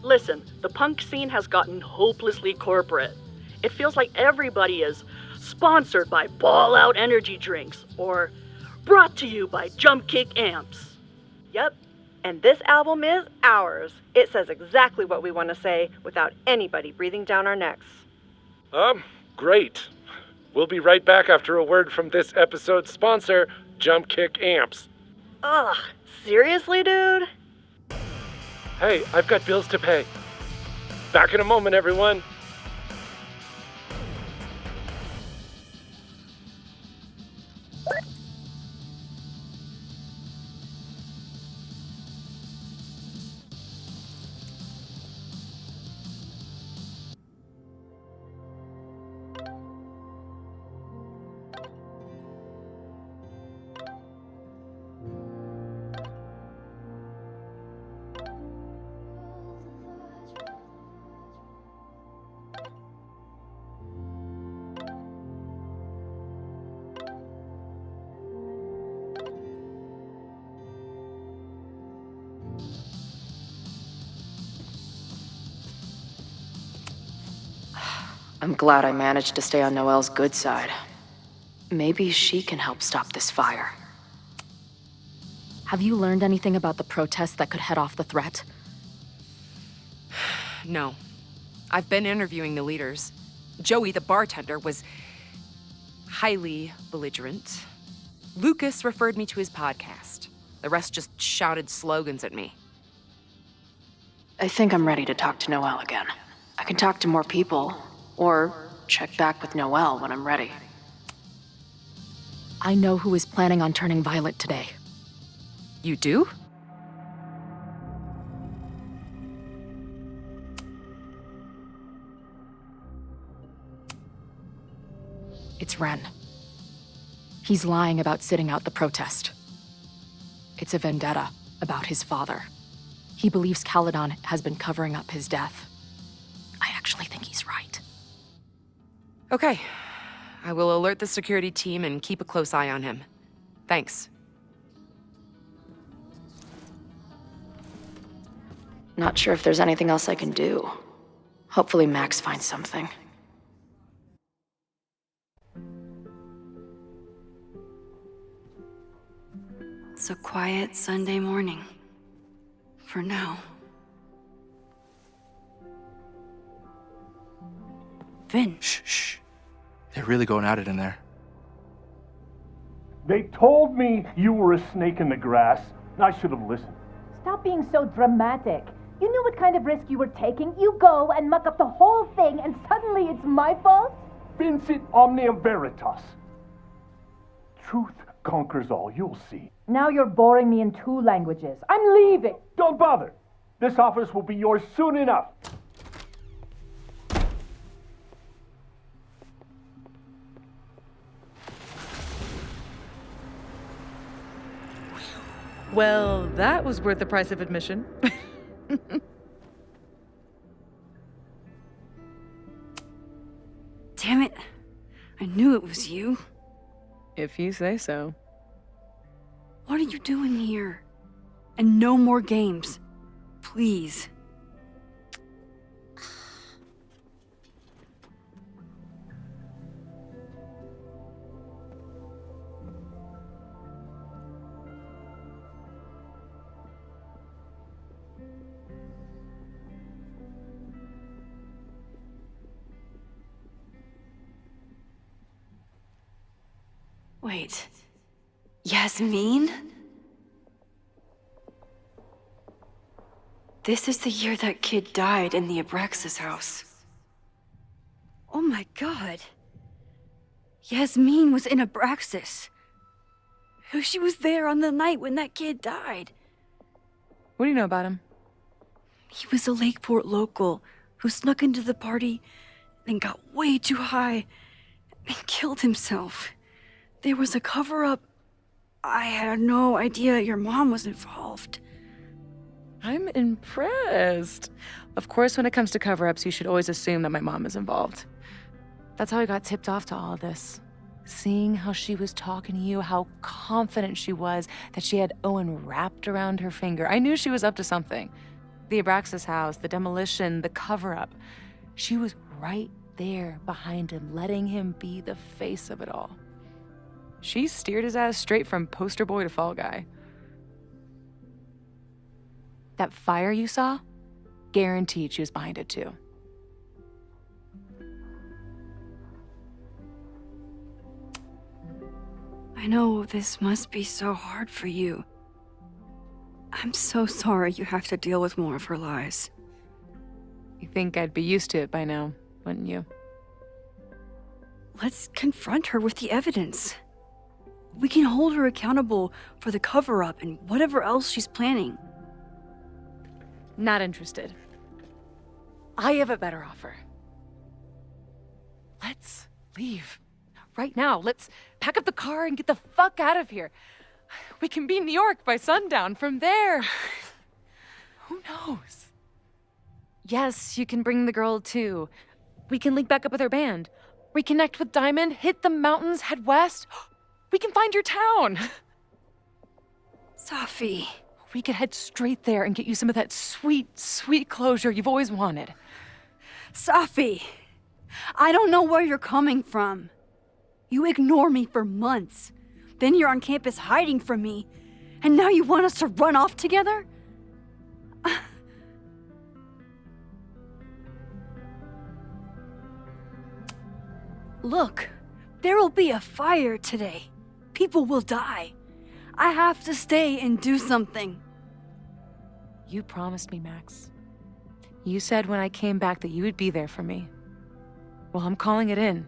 Listen, the punk scene has gotten hopelessly corporate. It feels like everybody is sponsored by Ball Out energy drinks or brought to you by Jump Kick amps. Yep, and this album is ours. It says exactly what we want to say without anybody breathing down our necks. Great. We'll be right back after a word from this episode's sponsor, Jump Kick Amps. Ugh, seriously, dude? Hey, I've got bills to pay. Back in a moment, everyone. I'm glad I managed to stay on Noelle's good side. Maybe she can help stop this fire. Have you learned anything about the protests that could head off the threat? No. I've been interviewing the leaders. Joey, the bartender, was highly belligerent. Lucas referred me to his podcast. The rest just shouted slogans at me. I think I'm ready to talk to Noelle again. I can talk to more people, or check back with Noelle when I'm ready. I know who is planning on turning violent today. You do? It's Ren. He's lying about sitting out the protest. It's a vendetta about his father. He believes Caledon has been covering up his death. I actually think he's right. Okay. I will alert the security team and keep a close eye on him. Thanks. Not sure if there's anything else I can do. Hopefully Max finds something. It's a quiet Sunday morning. For now. Vin. Shh. They're really going at it in there. They told me you were a snake in the grass. I should have listened. Stop being so dramatic. You knew what kind of risk you were taking. You go and muck up the whole thing, and suddenly it's my fault? Vincit omnia veritas. Truth conquers all, you'll see. Now you're boring me in 2 languages. I'm leaving. Don't bother. This office will be yours soon enough. Well, that was worth the price of admission. Damn it. I knew it was you. If you say so. What are you doing here? And no more games. Please. Wait. Yasmin? This is the year that kid died in the Abraxas house. Oh my god. Yasmin was in Abraxas. She was there on the night when that kid died. What do you know about him? He was a Lakeport local who snuck into the party and got way too high and killed himself. There was a cover-up. I had no idea your mom was involved. I'm impressed. Of course, when it comes to cover-ups, you should always assume that my mom is involved. That's how I got tipped off to all of this. Seeing how she was talking to you, how confident she was that she had Owen wrapped around her finger. I knew she was up to something. The Abraxas house, the demolition, the cover-up. She was right there behind him, letting him be the face of it all. She steered his ass straight from poster boy to fall guy. That fire you saw? Guaranteed she was behind it too. I know this must be so hard for you. I'm so sorry you have to deal with more of her lies. You think I'd be used to it by now, wouldn't you? Let's confront her with the evidence. We can hold her accountable for the cover-up and whatever else she's planning. Not interested. I have a better offer. Let's leave. Right now, let's pack up the car and get the fuck out of here. We can be in New York by sundown. From there, who knows? Yes, you can bring the girl too. We can link back up with our band. Reconnect with Diamond, hit the mountains, head west. We can find your town. Safi. We could head straight there and get you some of that sweet, sweet closure you've always wanted. Safi, I don't know where you're coming from. You ignore me for months. Then you're on campus hiding from me. And now you want us to run off together? Look, there will be a fire today. People will die. I have to stay and do something. You promised me, Max. You said when I came back that you would be there for me. Well, I'm calling it in.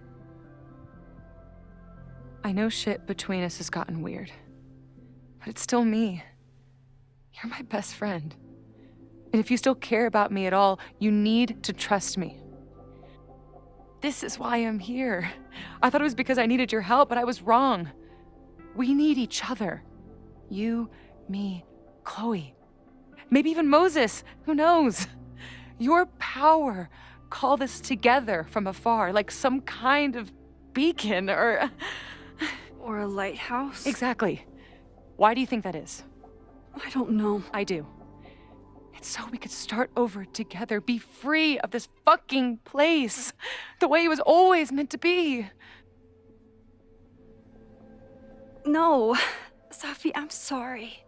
I know shit between us has gotten weird, but it's still me. You're my best friend. And if you still care about me at all, you need to trust me. This is why I'm here. I thought it was because I needed your help, but I was wrong. We need each other. You, me, Chloe. Maybe even Moses. Who knows? Your power called us together from afar, like some kind of beacon or a lighthouse? Exactly. Why do you think that is? I don't know. I do. It's so we could start over together, be free of this fucking place, the way it was always meant to be. No, Safi, I'm sorry.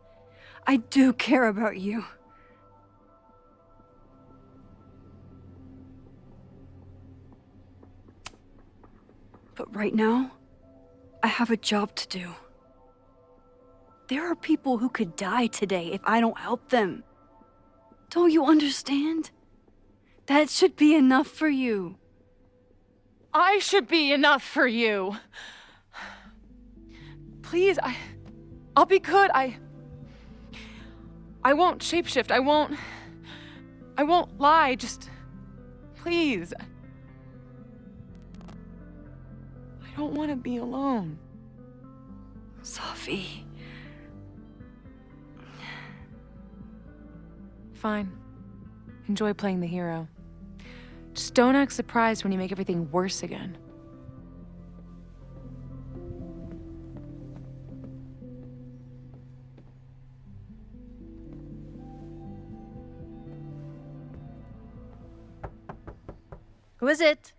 I do care about you. But right now, I have a job to do. There are people who could die today if I don't help them. Don't you understand? That should be enough for you. I should be enough for you. Please, I'll be good. I won't shapeshift. I won't lie. Just, please. I don't want to be alone. Safi. Fine. Enjoy playing the hero. Just don't act surprised when you make everything worse again. Who is it?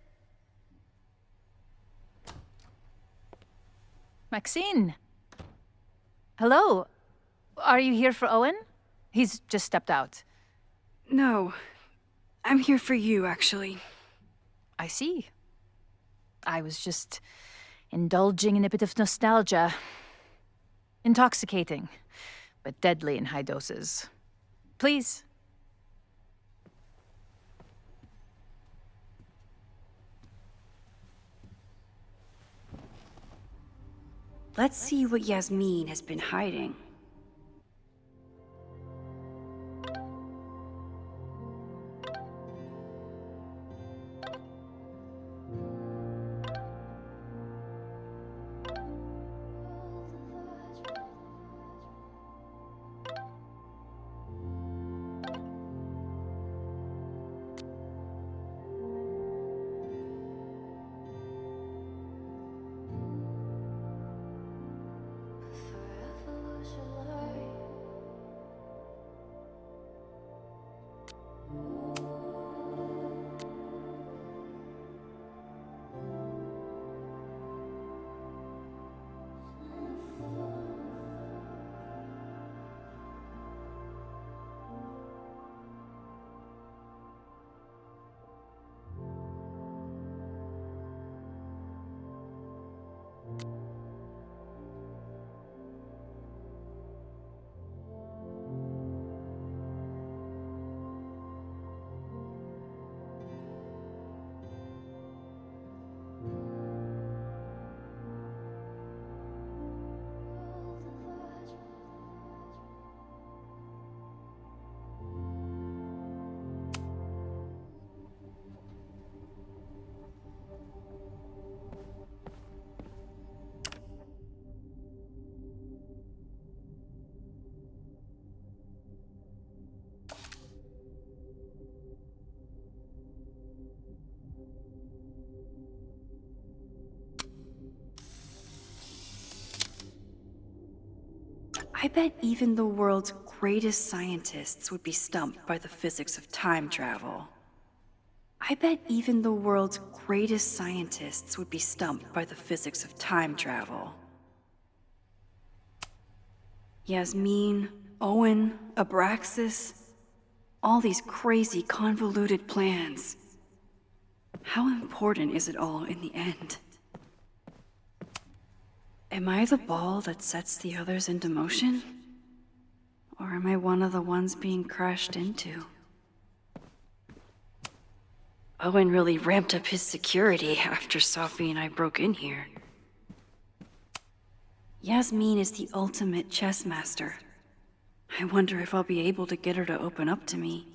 Maxine. Hello. Are you here for Owen? He's just stepped out. No. I'm here for you, actually. I see. I was just indulging in a bit of nostalgia. Intoxicating, but deadly in high doses. Please. Let's see what Yasmin has been hiding. I bet even the world's greatest scientists would be stumped by the physics of time travel. I bet even the world's greatest scientists would be stumped by the physics of time travel. Yasmin, Owen, Abraxas, all these crazy, convoluted plans. How important is it all in the end? Am I the ball that sets the others into motion? Or am I one of the ones being crashed into? Owen really ramped up his security after Safi and I broke in here. Yasmin is the ultimate chess master. I wonder if I'll be able to get her to open up to me.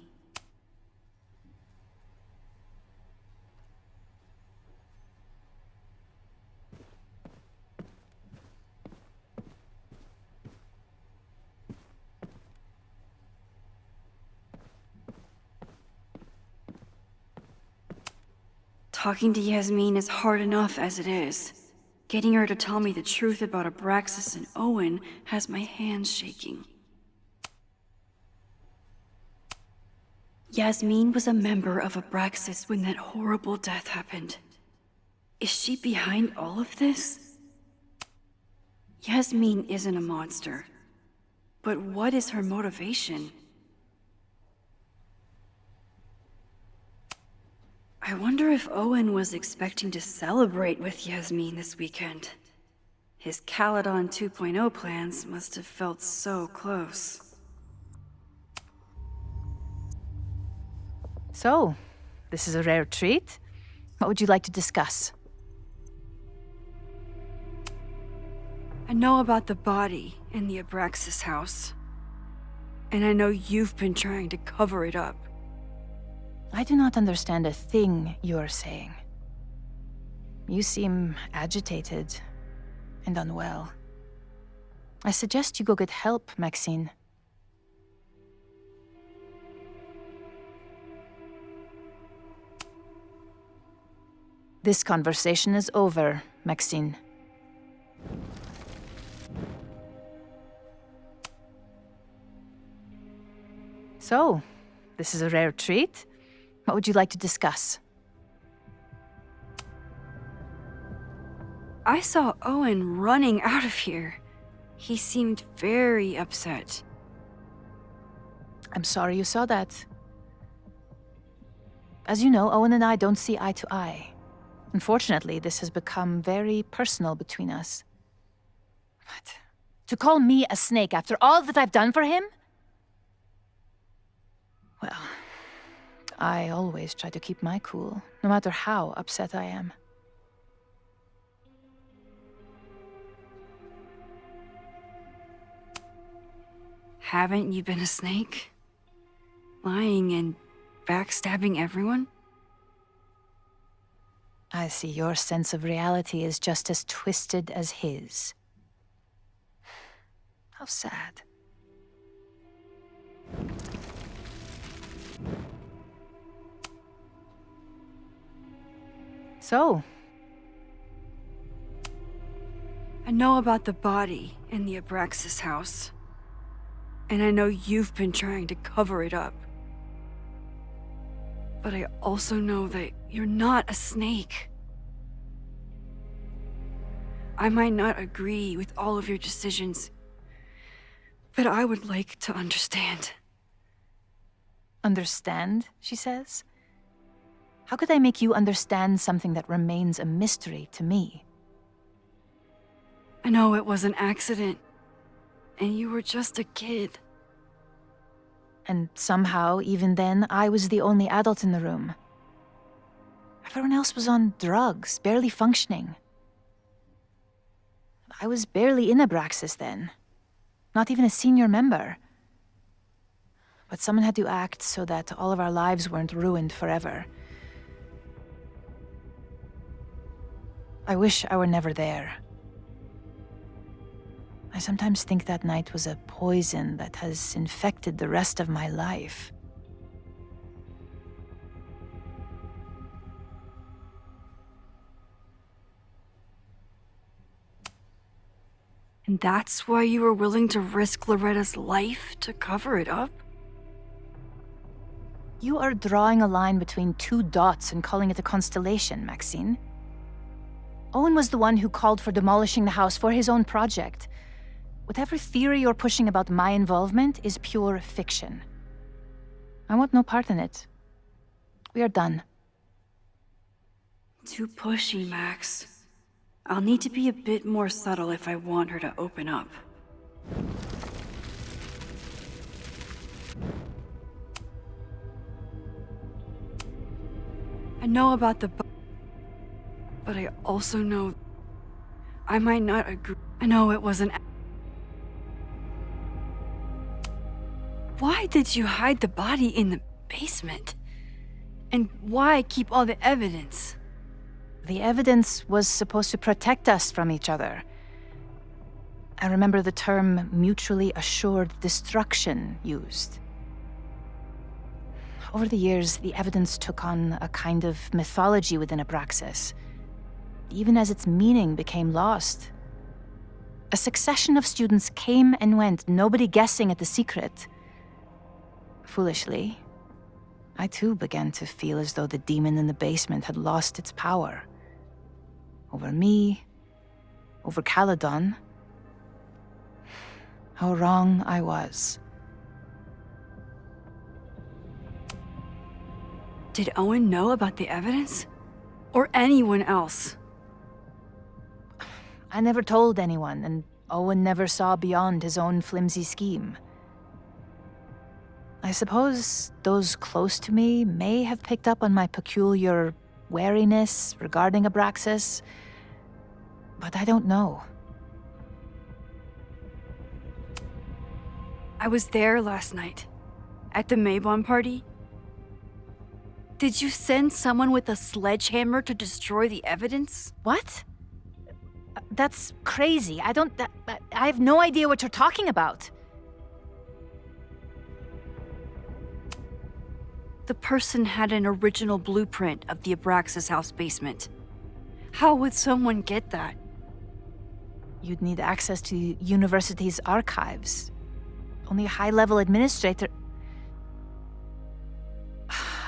Talking to Yasmin is hard enough as it is. Getting her to tell me the truth about Abraxas and Owen has my hands shaking. Yasmin was a member of Abraxas when that horrible death happened. Is she behind all of this? Yasmin isn't a monster. But what is her motivation? I wonder if Owen was expecting to celebrate with Yasmin this weekend. His Caledon 2.0 plans must have felt so close. So, this is a rare treat. What would you like to discuss? I know about the body in the Abraxas house. And I know you've been trying to cover it up. I do not understand a thing you are saying. You seem agitated and unwell. I suggest you go get help, Maxine. This conversation is over, Maxine. So, this is a rare treat. What would you like to discuss? I saw Owen running out of here. He seemed very upset. I'm sorry you saw that. As you know, Owen and I don't see eye to eye. Unfortunately, this has become very personal between us. But to call me a snake after all that I've done for him? Well, I always try to keep my cool, no matter how upset I am. Haven't you been a snake? Lying and backstabbing everyone? I see your sense of reality is just as twisted as his. How sad. So? I know about the body in the Abraxas house. And I know you've been trying to cover it up. But I also know that you're not a snake. I might not agree with all of your decisions, but I would like to understand. Understand, she says? How could I make you understand something that remains a mystery to me? I know it was an accident, and you were just a kid. And somehow, even then, I was the only adult in the room. Everyone else was on drugs, barely functioning. I was barely in Abraxas then. Not even a senior member. But someone had to act so that all of our lives weren't ruined forever. I wish I were never there. I sometimes think that night was a poison that has infected the rest of my life. And that's why you were willing to risk Loretta's life to cover it up? You are drawing a line between two dots and calling it a constellation, Maxine. Owen was the one who called for demolishing the house for his own project. Whatever theory you're pushing about my involvement is pure fiction. I want no part in it. We are done. Too pushy, Max. I'll need to be a bit more subtle if I want her to open up. I know about the but I also know I might not agree. I know it was an. Why did you hide the body in the basement? And why keep all the evidence? The evidence was supposed to protect us from each other. I remember the term mutually assured destruction used. Over the years, the evidence took on a kind of mythology within Abraxas, even as its meaning became lost. A succession of students came and went, nobody guessing at the secret. Foolishly, I too began to feel as though the demon in the basement had lost its power. Over me, over Caledon. How wrong I was. Did Owen know about the evidence? Or anyone else? I never told anyone, and Owen never saw beyond his own flimsy scheme. I suppose those close to me may have picked up on my peculiar wariness regarding Abraxas, but I don't know. I was there last night, at the Maybon party. Did you send someone with a sledgehammer to destroy the evidence? What? That's crazy. I have no idea what you're talking about. The person had an original blueprint of the Abraxas house basement. How would someone get that? You'd need access to the university's archives. Only a high-level administrator...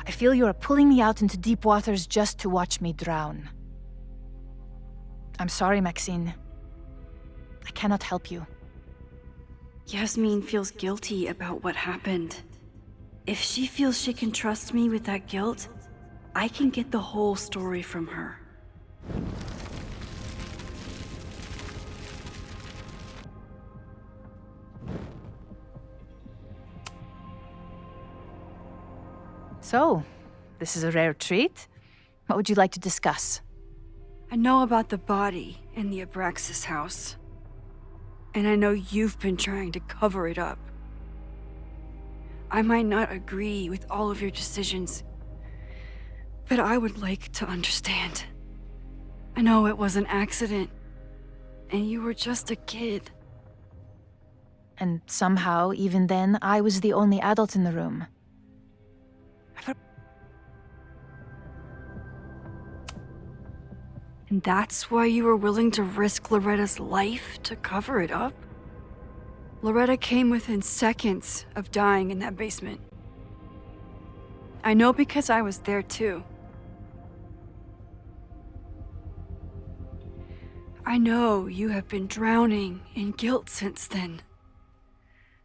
I feel you are pulling me out into deep waters just to watch me drown. I'm sorry, Maxine. I cannot help you. Yasmin feels guilty about what happened. If she feels she can trust me with that guilt, I can get the whole story from her. So, this is a rare treat. What would you like to discuss? I know about the body in the Abraxas house. And I know you've been trying to cover it up. I might not agree with all of your decisions, but I would like to understand. I know it was an accident, and you were just a kid. And somehow, even then, I was the only adult in the room. And that's why you were willing to risk Loretta's life to cover it up? Loretta came within seconds of dying in that basement. I know because I was there too. I know you have been drowning in guilt since then.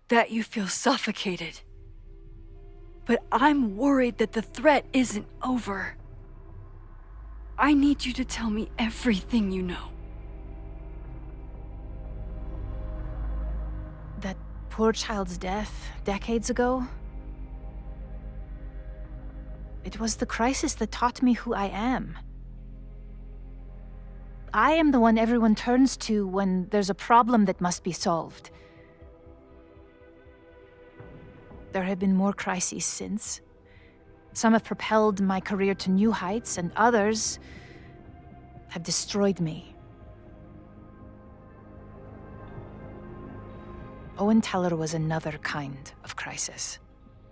That you feel suffocated. But I'm worried that the threat isn't over. I need you to tell me everything you know. That poor child's death decades ago? It was the crisis that taught me who I am. I am the one everyone turns to when there's a problem that must be solved. There have been more crises since. Some have propelled my career to new heights, and others have destroyed me. Owen Teller was another kind of crisis.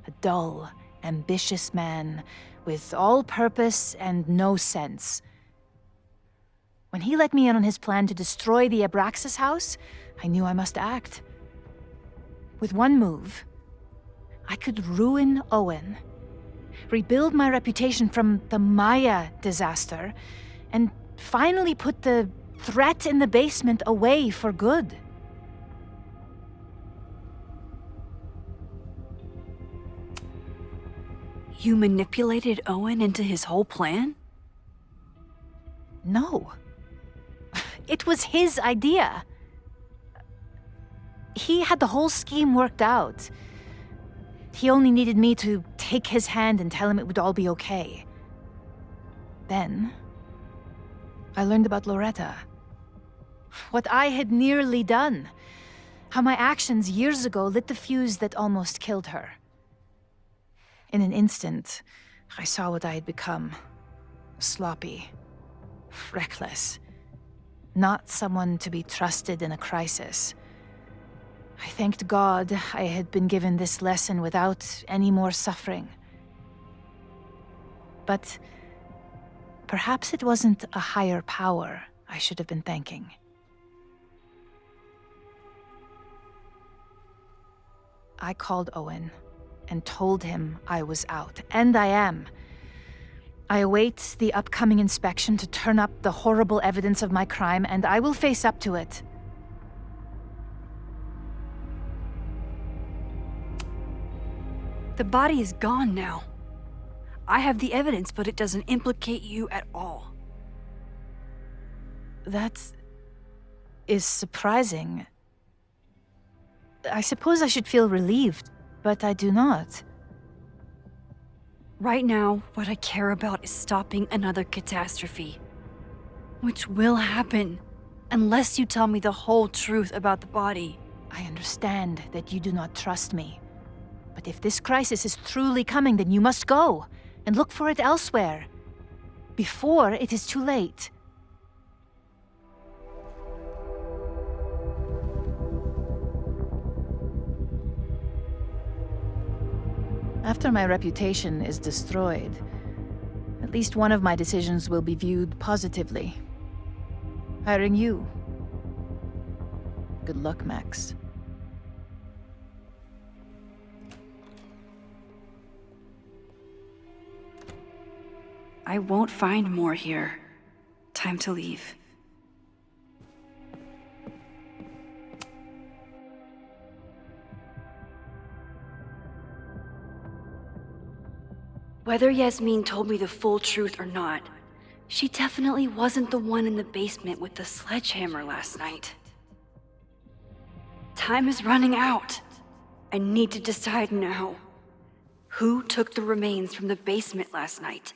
A dull, ambitious man with all purpose and no sense. When he let me in on his plan to destroy the Abraxas house, I knew I must act. With one move, I could ruin Owen, rebuild my reputation from the Maya disaster, and finally put the threat in the basement away for good. You manipulated Owen into his whole plan? No. It was his idea. He had the whole scheme worked out. He only needed me to take his hand and tell him it would all be okay. Then, I learned about Loretta. What I had nearly done. How my actions years ago lit the fuse that almost killed her. In an instant, I saw what I had become. Sloppy. Reckless. Not someone to be trusted in a crisis. I thanked God I had been given this lesson without any more suffering. But perhaps it wasn't a higher power I should have been thanking. I called Owen and told him I was out, and I am. I await the upcoming inspection to turn up the horrible evidence of my crime, and I will face up to it. The body is gone now. I have the evidence, but it doesn't implicate you at all. That is surprising. I suppose I should feel relieved, but I do not. Right now, what I care about is stopping another catastrophe. Which will happen, unless you tell me the whole truth about the body. I understand that you do not trust me. But if this crisis is truly coming, then you must go and look for it elsewhere, before it is too late. After my reputation is destroyed, at least one of my decisions will be viewed positively. Hiring you. Good luck, Max. I won't find more here. Time to leave. Whether Yasmin told me the full truth or not, she definitely wasn't the one in the basement with the sledgehammer last night. Time is running out. I need to decide now. Who took the remains from the basement last night?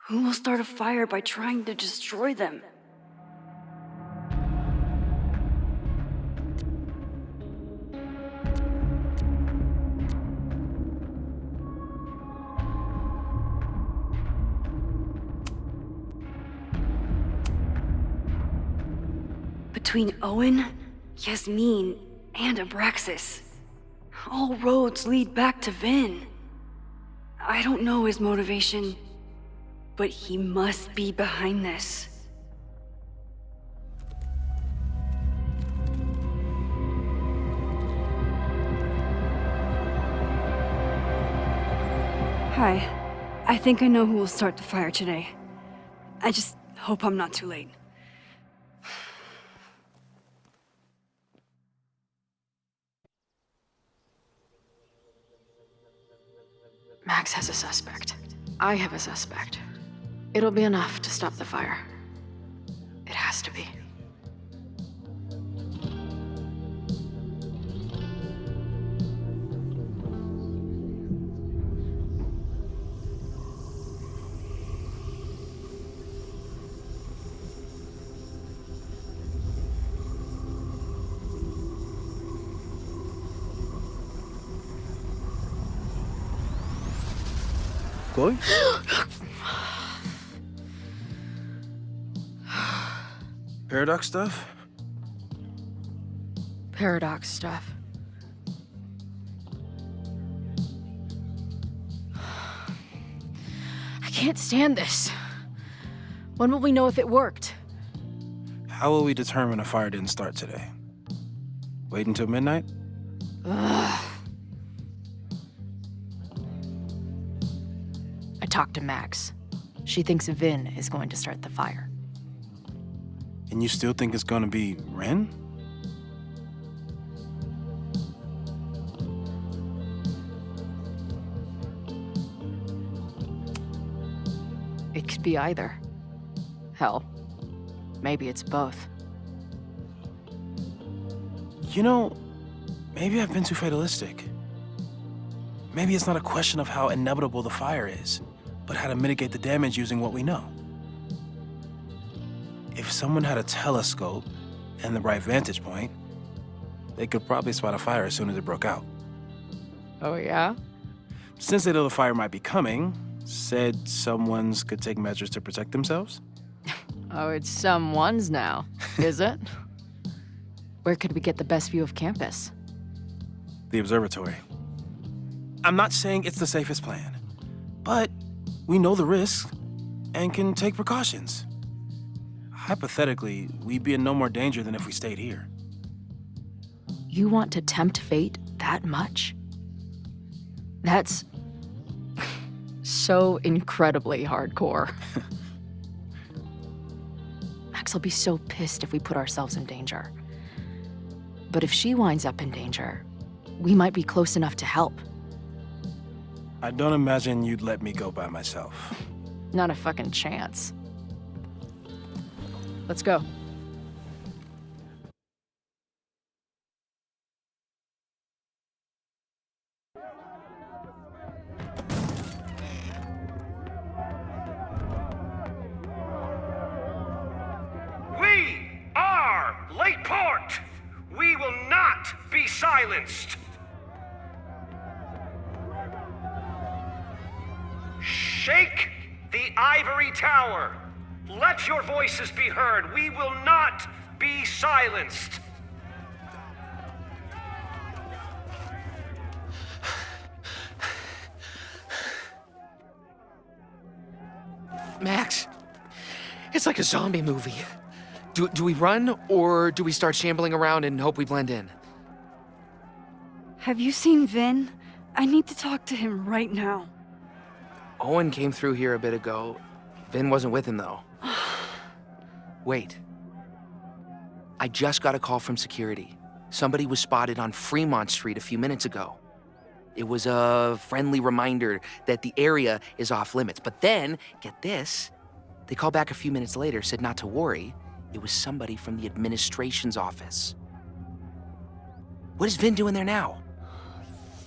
Who will start a fire by trying to destroy them? Between Owen, Yasmin, and Abraxas, all roads lead back to Vin. I don't know his motivation, but he must be behind this. Hi. I think I know who will start the fire today. I just hope I'm not too late. Max has a suspect. I have a suspect. It'll be enough to stop the fire. It has to be. Chloe? Paradox stuff? Paradox stuff. I can't stand this. When will we know if it worked? How will we determine a fire didn't start today? Wait until midnight? Ugh. I talked to Max. She thinks Vin is going to start the fire. And you still think it's gonna be Ren? It could be either. Hell, maybe it's both. You know, maybe I've been too fatalistic. Maybe it's not a question of how inevitable the fire is, but how to mitigate the damage using what we know. If someone had a telescope and the right vantage point, they could probably spot a fire as soon as it broke out. Oh, yeah? Since they know the fire might be coming, said someone's could take measures to protect themselves? Oh, it's someone's now, is it? Where could we get the best view of campus? The observatory. I'm not saying it's the safest plan, but we know the risks and can take precautions. Hypothetically, we'd be in no more danger than if we stayed here. You want to tempt fate that much? That's so incredibly hardcore. Max will be so pissed if we put ourselves in danger. But if she winds up in danger, we might be close enough to help. I don't imagine you'd let me go by myself. Not a fucking chance. Let's go. We are Lakeport! We will not be silenced! Shake the ivory tower! Let your voices be heard! We will not be silenced! Max, it's like a zombie movie. Do we run, or do we start shambling around and hope we blend in? Have you seen Vin? I need to talk to him right now. Owen came through here a bit ago. Vin wasn't with him, though. Wait. I just got a call from security. Somebody was spotted on Fremont Street a few minutes ago. It was a friendly reminder that the area is off limits. But then, get this, they called back a few minutes later, said not to worry. It was somebody from the administration's office. What is Vin doing there now?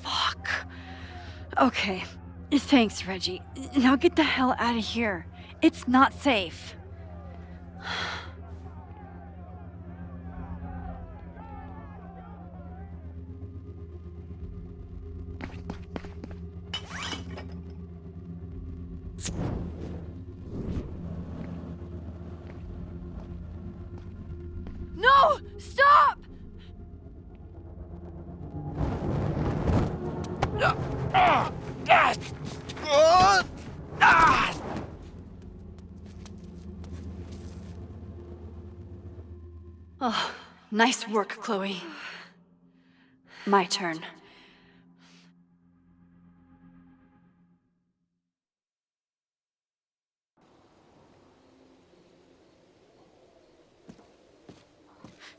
Fuck. Okay. Thanks, Reggie. Now get the hell out of here. It's not safe. No! Stop! Oh, nice work, Chloe. My turn.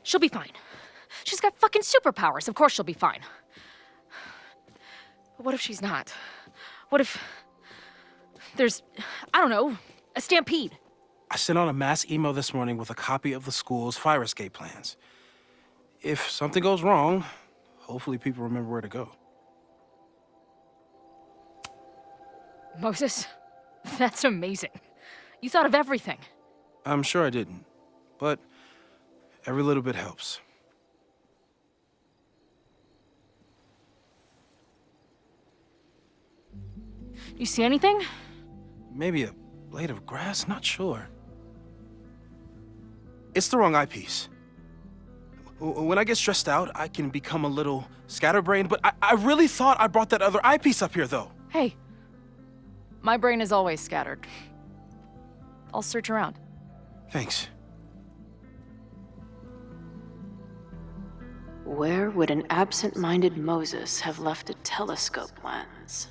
She'll be fine. She's got fucking superpowers. Of course she'll be fine. But what if she's not? What if there's, I don't know, a stampede? I sent out a mass email this morning with a copy of the school's fire escape plans. If something goes wrong, hopefully people remember where to go. Moses, that's amazing. You thought of everything. I'm sure I didn't, but every little bit helps. You see anything? Maybe a blade of grass, not sure. It's the wrong eyepiece. When I get stressed out, I can become a little scatterbrained, but I really thought I brought that other eyepiece up here, though. Hey, my brain is always scattered. I'll search around. Thanks. Where would an absent-minded Moses have left a telescope lens?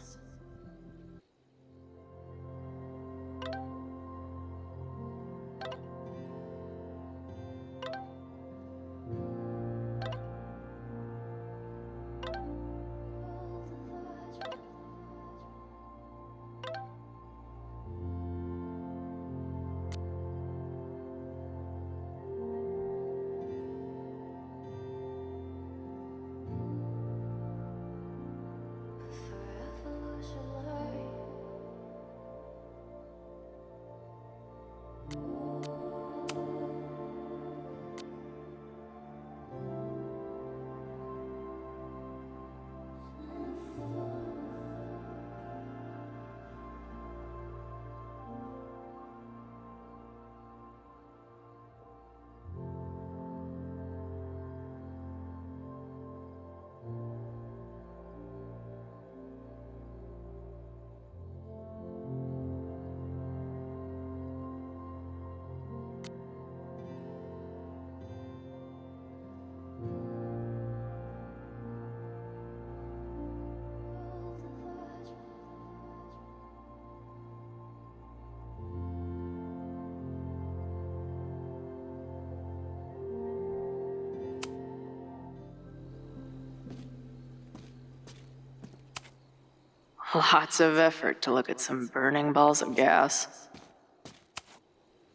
Lots of effort to look at some burning balls of gas.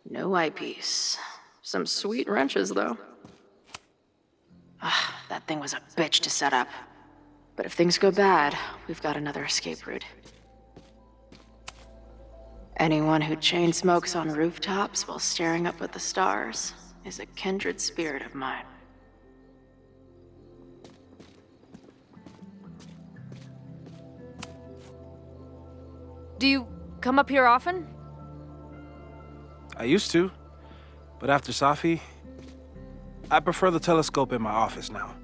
No eyepiece. Some sweet wrenches, though. That thing was a bitch to set up. But if things go bad, we've got another escape route. Anyone who chain smokes on rooftops while staring up at the stars is a kindred spirit of mine. Do you come up here often? I used to, but after Safi, I prefer the telescope in my office now.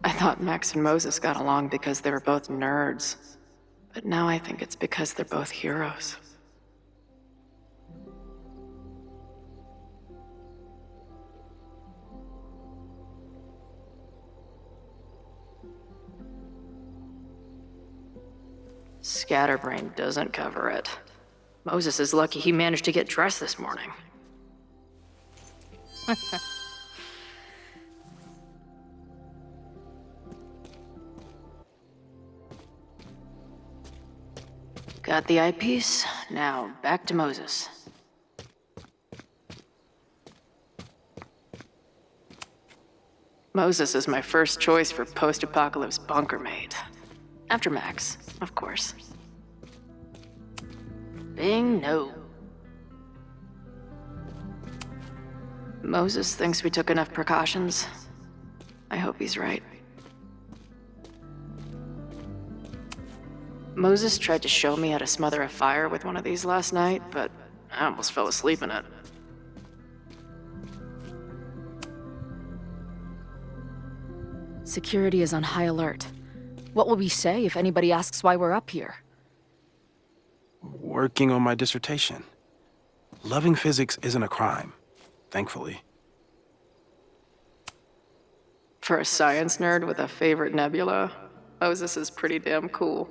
I thought Max and Moses got along because they were both nerds. But now I think it's because they're both heroes. Scatterbrain doesn't cover it. Moses is lucky he managed to get dressed this morning. Got the eyepiece? Now, back to Moses. Moses is my first choice for post-apocalypse bunker mate. After Max, of course. Bing, no. Moses thinks we took enough precautions. I hope he's right. Moses tried to show me how to smother a fire with one of these last night, but I almost fell asleep in it. Security is on high alert. What will we say if anybody asks why we're up here? Working on my dissertation. Loving physics isn't a crime, thankfully. For a science nerd with a favorite nebula, Moses is pretty damn cool.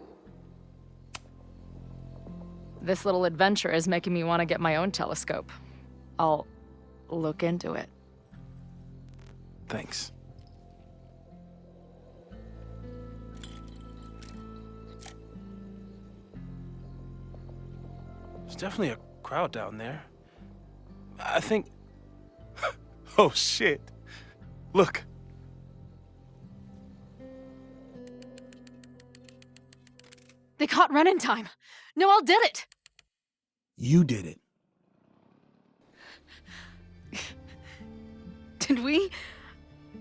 This little adventure is making me want to get my own telescope. I'll look into it. Thanks. There's definitely a crowd down there. I think... Oh, shit. Look. They caught Ren in time. Noel did it. You did it. Did we?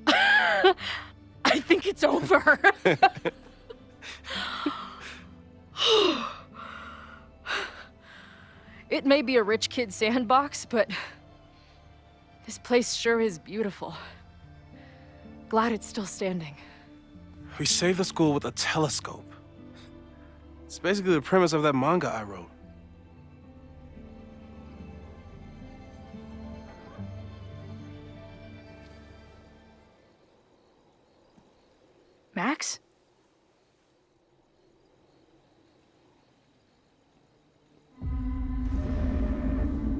I think it's over. It may be a rich kid sandbox, but this place sure is beautiful. Glad it's still standing. We saved the school with a telescope. It's basically the premise of that manga I wrote. Max?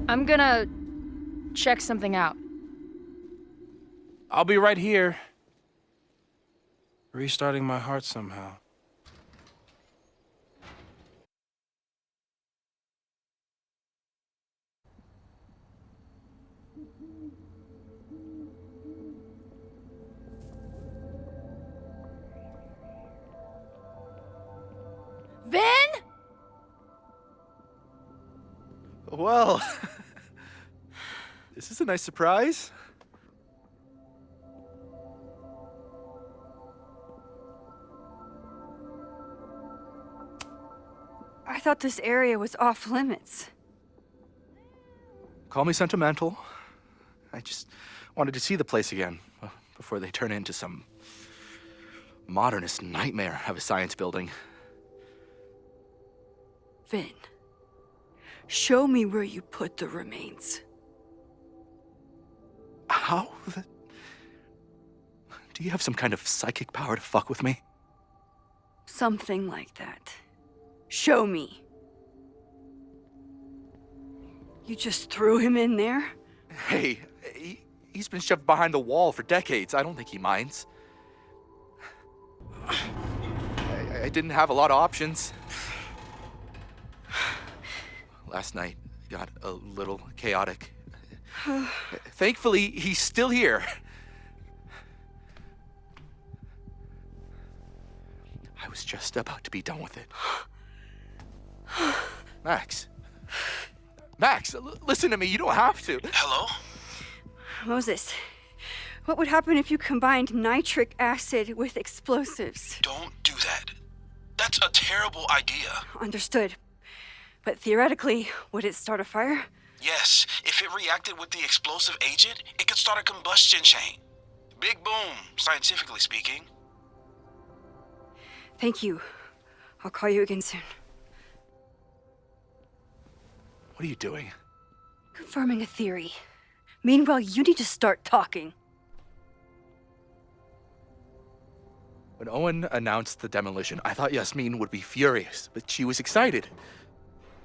I'm gonna check something out. I'll be right here. Restarting my heart somehow. Vin? Well, is this a nice surprise? I thought this area was off limits. Call me sentimental. I just wanted to see the place again before they turn into some modernist nightmare of a science building. Vin, show me where you put the remains. How? Do you have some kind of psychic power to fuck with me? Something like that. Show me. You just threw him in there? Hey, He's been shoved behind the wall for decades. I don't think he minds. I didn't have a lot of options. Last night got a little chaotic. Thankfully, he's still here. I was just about to be done with it. Max. Max, listen to me. You don't have to. Hello? Moses, what would happen if you combined nitric acid with explosives? Don't do that. That's a terrible idea. Understood. But theoretically, would it start a fire? Yes, if it reacted with the explosive agent, it could start a combustion chain. Big boom, scientifically speaking. Thank you. I'll call you again soon. What are you doing? Confirming a theory. Meanwhile, you need to start talking. When Owen announced the demolition, I thought Yasmin would be furious, but she was excited.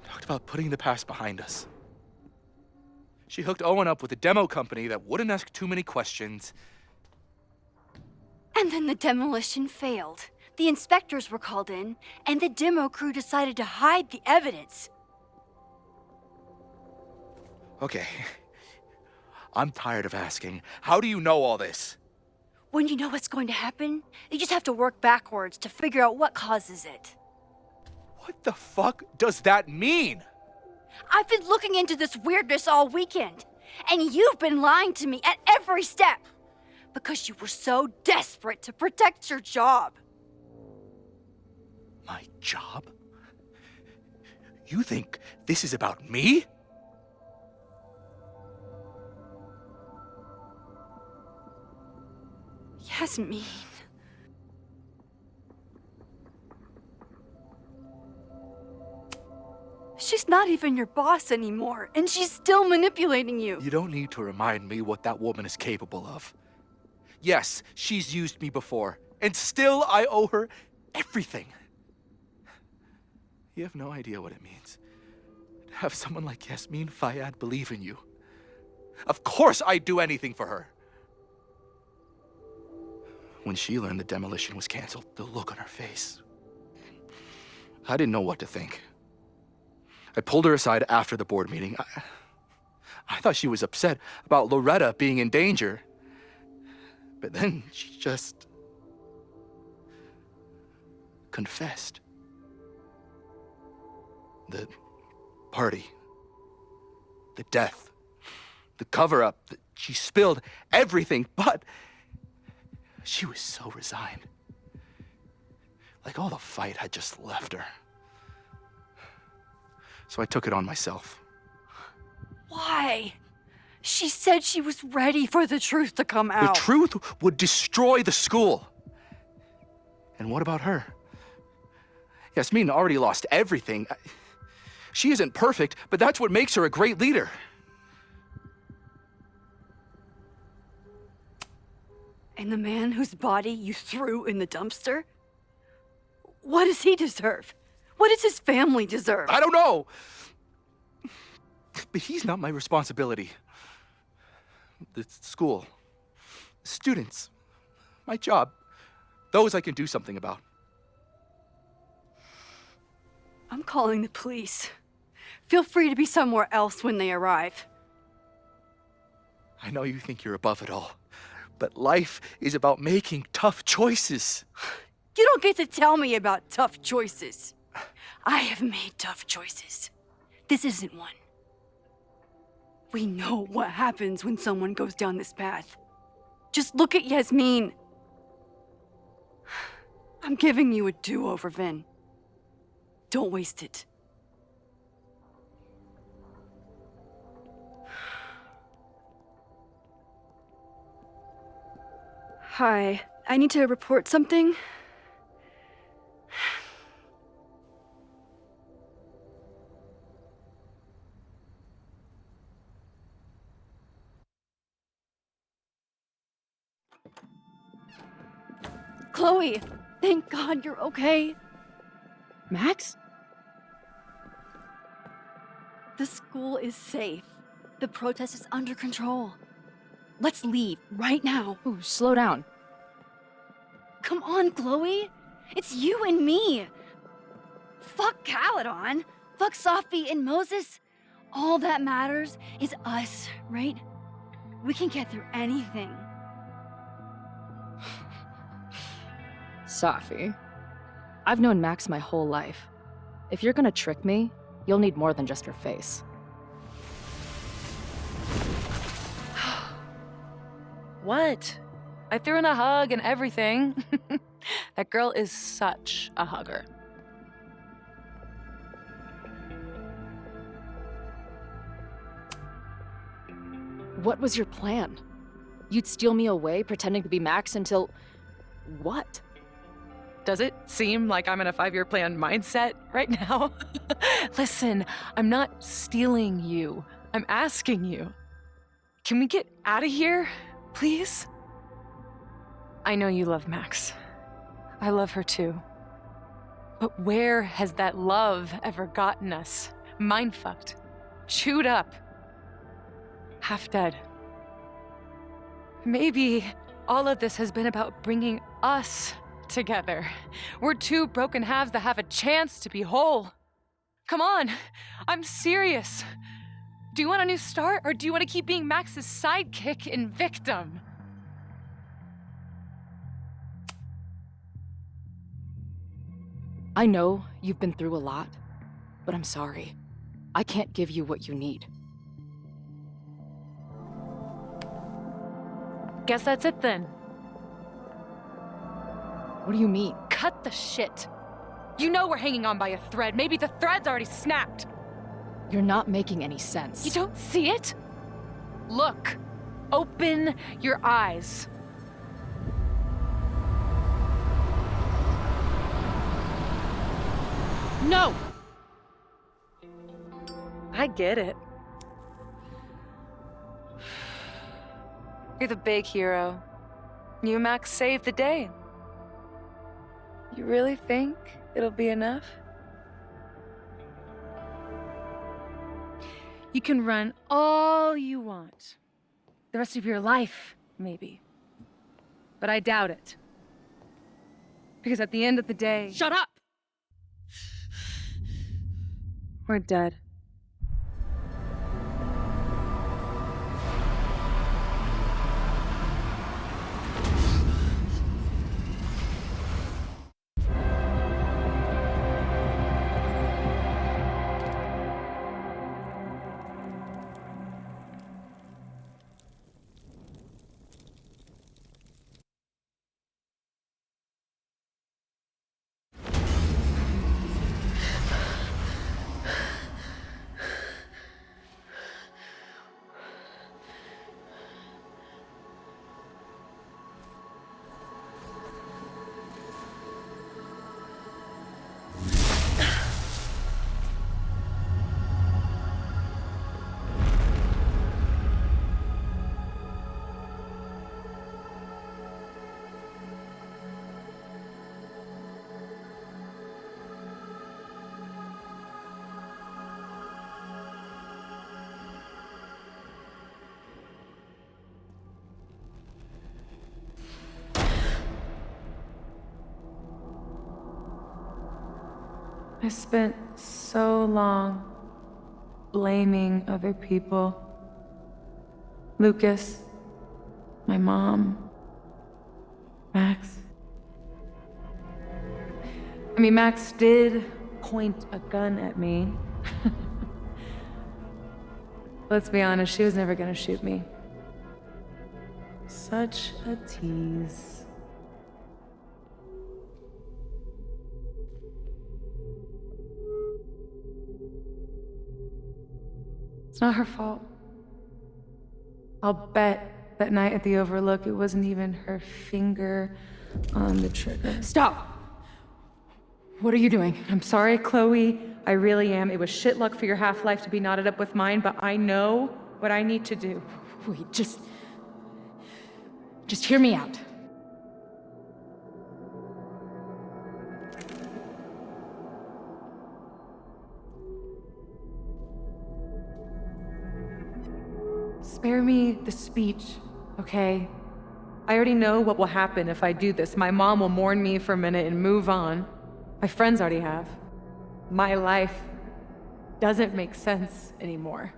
Talked about putting the past behind us. She hooked Owen up with a demo company that wouldn't ask too many questions. And then the demolition failed. The inspectors were called in, and the demo crew decided to hide the evidence. Okay. I'm tired of asking. How do you know all this? When you know what's going to happen, you just have to work backwards to figure out what causes it. What the fuck does that mean? I've been looking into this weirdness all weekend, and you've been lying to me at every step because you were so desperate to protect your job. My job? You think this is about me? Yasmin. She's not even your boss anymore, and she's still manipulating you. You don't need to remind me what that woman is capable of. Yes, she's used me before, and still I owe her everything. You have no idea what it means to have someone like Yasmin Fayyad believe in you. Of course I'd do anything for her. When she learned the demolition was canceled, the look on her face. I didn't know what to think. I pulled her aside after the board meeting. I thought she was upset about Loretta being in danger. But then she just confessed. The party, the death, the cover-up, she spilled everything, but she was so resigned. Like all the fight had just left her. So I took it on myself. Why? She said she was ready for the truth to come out. The truth would destroy the school. And what about her? Yasmin already lost everything. She isn't perfect, but that's what makes her a great leader. And the man whose body you threw in the dumpster? What does he deserve? What does his family deserve? I don't know. But he's not my responsibility. The school, students, my job, those I can do something about. I'm calling the police. Feel free to be somewhere else when they arrive. I know you think you're above it all, but life is about making tough choices. You don't get to tell me about tough choices. I have made tough choices. This isn't one. We know what happens when someone goes down this path. Just look at Yasmin. I'm giving you a do-over, Vin. Don't waste it. Hi, I need to report something. Chloe, thank God you're okay. Max? The school is safe. The protest is under control. Let's leave right now. Ooh, slow down. Come on, Chloe. It's you and me. Fuck Caledon. Fuck Sophie and Moses. All that matters is us, right? We can get through anything. Sophie, I've known Max my whole life. If you're gonna trick me, you'll need more than just her face. What? I threw in a hug and everything. That girl is such a hugger. What was your plan? You'd steal me away, pretending to be Max until... what? Does it seem like I'm in a 5-year plan mindset right now? Listen, I'm not stealing you. I'm asking you. Can we get out of here, please? I know you love Max. I love her too. But where has that love ever gotten us? Mind-fucked. Chewed up. Half dead. Maybe all of this has been about bringing us together. We're two broken halves that have a chance to be whole. Come on, I'm serious. Do you want a new start, or do you want to keep being Max's sidekick and victim? I know you've been through a lot, but I'm sorry. I can't give you what you need. Guess that's it then. What do you mean? Cut the shit. You know we're hanging on by a thread. Maybe the thread's already snapped. You're not making any sense. You don't see it? Look. Open your eyes. No! I get it. You're the big hero. You and Max saved the day. You really think it'll be enough? You can run all you want. The rest of your life, maybe. But I doubt it. Because at the end of the day... Shut up! We're dead. I spent so long blaming other people. Lucas, my mom, Max. I mean, Max did point a gun at me. Let's be honest, she was never gonna shoot me. Such a tease. It's not her fault. I'll bet that night at the Overlook it wasn't even her finger on the trigger. Stop! What are you doing? I'm sorry, Chloe. I really am. It was shit luck for your half-life to be knotted up with mine, but I know what I need to do. Wait, just hear me out. Spare me the speech okay? I already know what will happen if I do this. My mom will mourn me for a minute and move on. My friends already have. My life doesn't make sense anymore.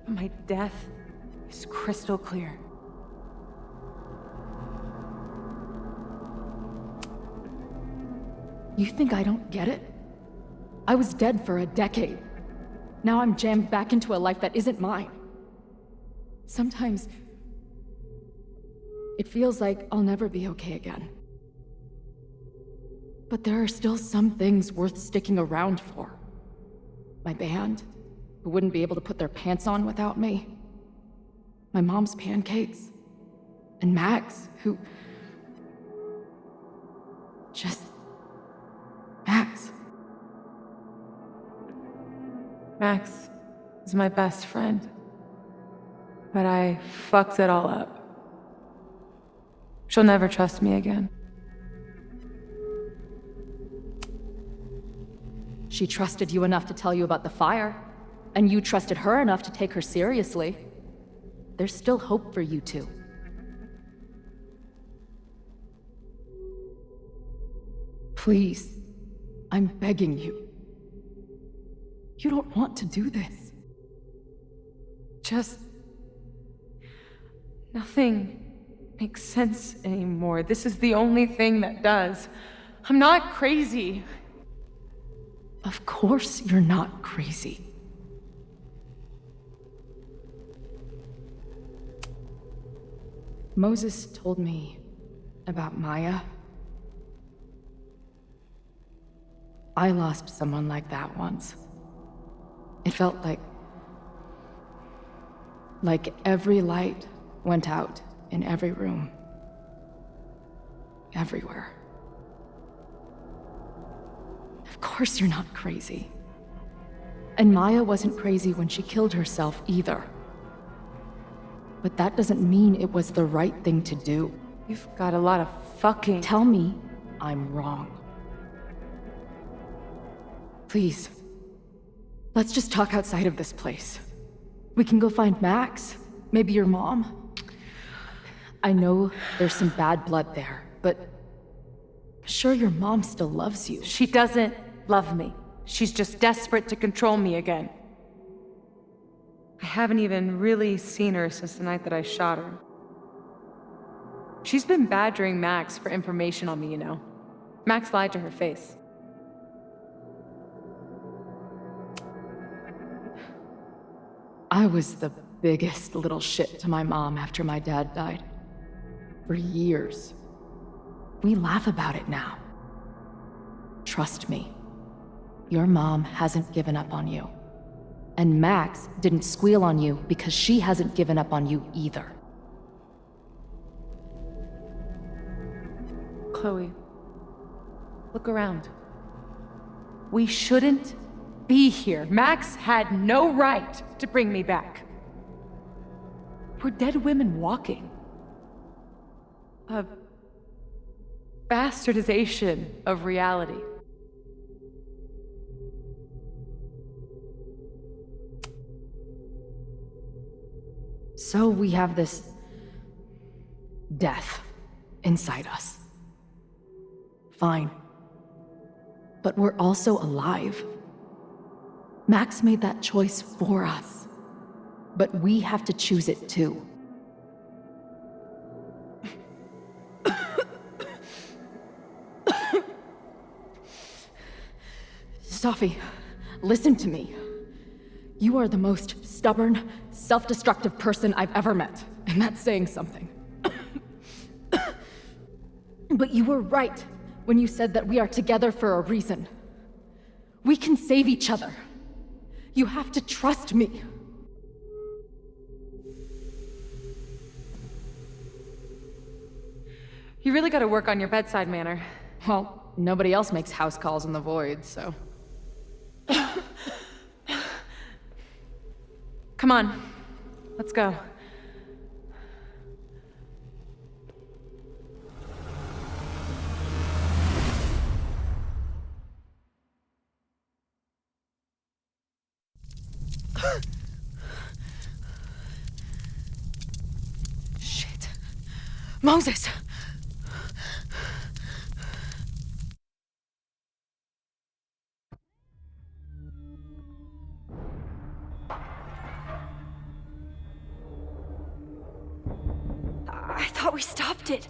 My death is crystal clear. You think I don't get it? I was dead for a decade. Now I'm jammed back into a life that isn't mine. Sometimes it feels like I'll never be okay again. But there are still some things worth sticking around for. My band, who wouldn't be able to put their pants on without me. My mom's pancakes. And Max, who... just... Max. Max is my best friend. But I fucked it all up. She'll never trust me again. She trusted you enough to tell you about the fire, and you trusted her enough to take her seriously. There's still hope for you two. Please, I'm begging you. You don't want to do this. Just... nothing makes sense anymore. This is the only thing that does. I'm not crazy. Of course you're not crazy. Moses told me about Maya. I lost someone like that once. It felt like every light went out in every room. Everywhere. Of course you're not crazy. And Maya wasn't crazy when she killed herself either. But that doesn't mean it was the right thing to do. You've got a lot of fucking... Tell me I'm wrong. Please. Let's just talk outside of this place. We can go find Max, maybe your mom. I know there's some bad blood there, but sure your mom still loves you. She doesn't love me. She's just desperate to control me again. I haven't even really seen her since the night that I shot her. She's been badgering Max for information on me, you know. Max lied to her face. I was the biggest little shit to my mom after my dad died. For years. We laugh about it now. Trust me. Your mom hasn't given up on you. And Max didn't squeal on you because she hasn't given up on you either. Chloe, look around. We shouldn't be here. Max had no right to bring me back. We're dead women walking. A bastardization of reality. So we have this death inside us. Fine. But we're also alive. Max made that choice for us. But we have to choose it too. Safi, listen to me. You are the most stubborn, self-destructive person I've ever met, and that's saying something. But you were right when you said that we are together for a reason. We can save each other. You have to trust me. You really gotta work on your bedside manner. Well, nobody else makes house calls in the void, so... Come on, let's go. Moses! I thought we stopped it,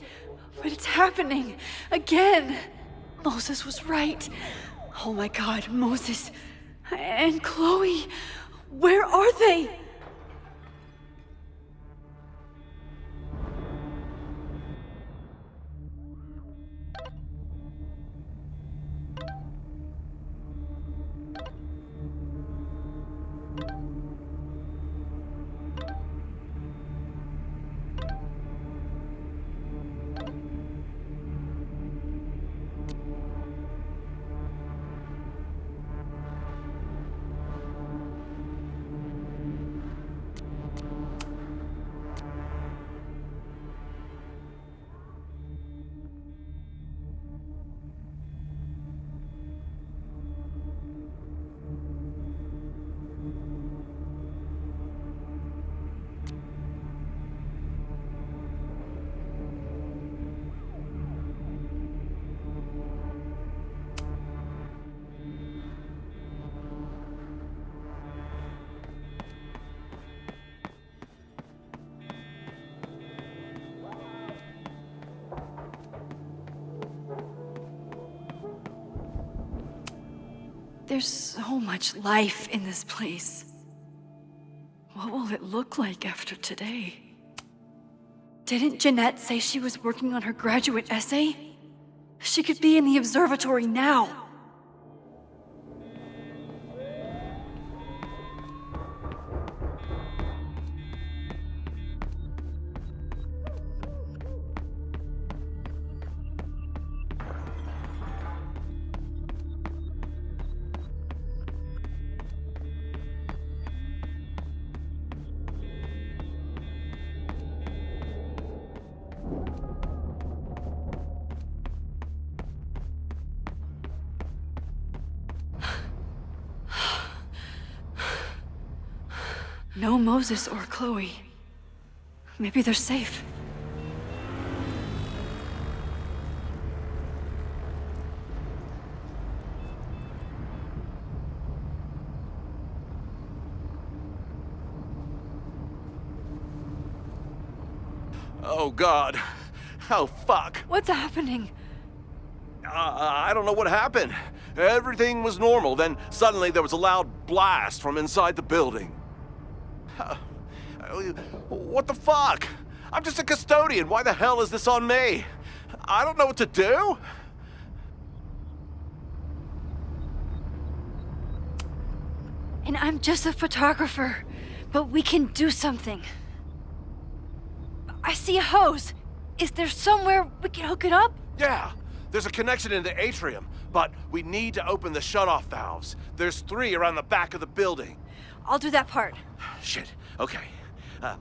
but it's happening again. Moses was right. Oh my God, Moses and Chloe, where are they? There's so much life in this place. What will it look like after today? Didn't Jeanette say she was working on her graduate essay? She could be in the observatory now. No Moses or Chloe. Maybe they're safe. Oh, God. Oh, fuck. What's happening? I don't know what happened. Everything was normal, then suddenly there was a loud blast from inside the building. What the fuck? I'm just a custodian. Why the hell is this on me? I don't know what to do. And I'm just a photographer, but we can do something. I see a hose. Is there somewhere we can hook it up? Yeah, there's a connection in the atrium, but we need to open the shutoff valves. There's 3 around the back of the building. I'll do that part. Shit, okay.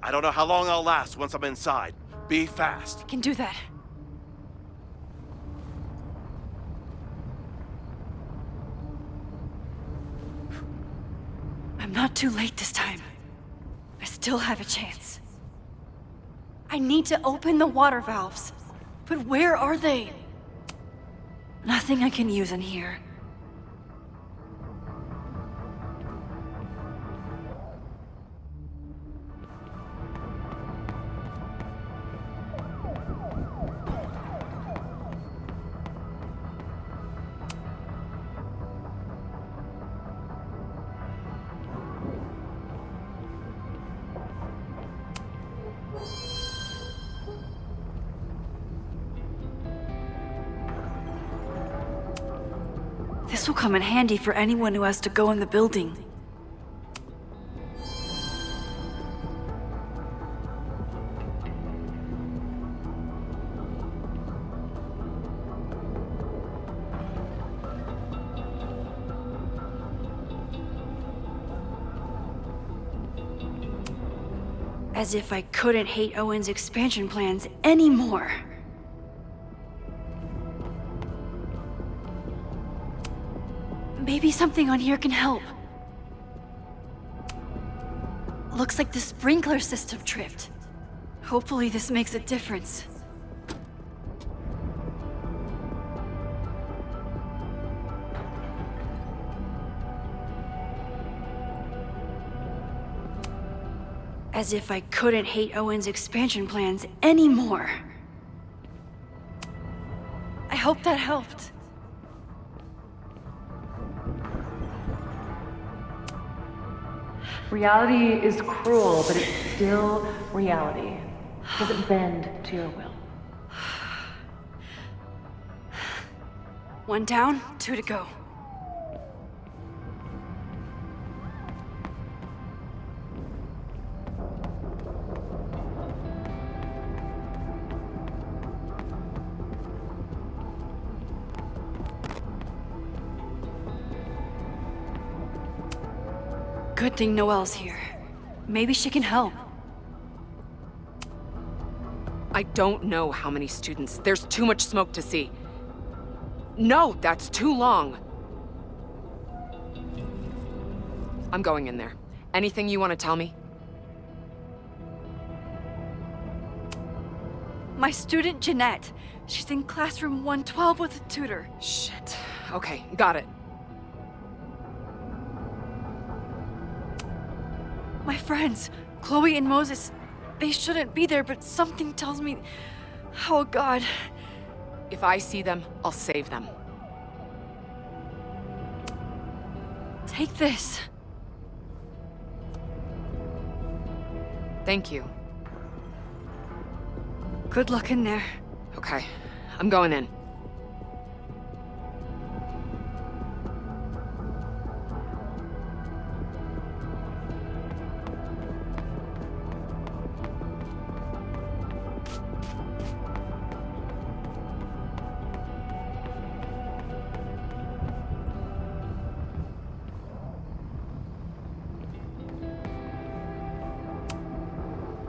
I don't know how long I'll last once I'm inside. Be fast. Can do that. I'm not too late this time. I still have a chance. I need to open the water valves. But where are they? Nothing I can use in here. This will come in handy for anyone who has to go in the building. As if I couldn't hate Owen's expansion plans anymore. Maybe something on here can help. Looks like the sprinkler system tripped. Hopefully this makes a difference. As if I couldn't hate Owen's expansion plans anymore. I hope that helped. Reality is cruel, but it's still reality. Does it bend to your will? One down, 2 to go. Good thing Noelle's here. Maybe she can help. I don't know how many students. There's too much smoke to see. No, that's too long. I'm going in there. Anything you want to tell me? My student Jeanette. She's in classroom 112 with a tutor. Shit. Okay, got it. My friends, Chloe and Moses, they shouldn't be there, but something tells me... Oh, God. If I see them, I'll save them. Take this. Thank you. Good luck in there. Okay, I'm going in.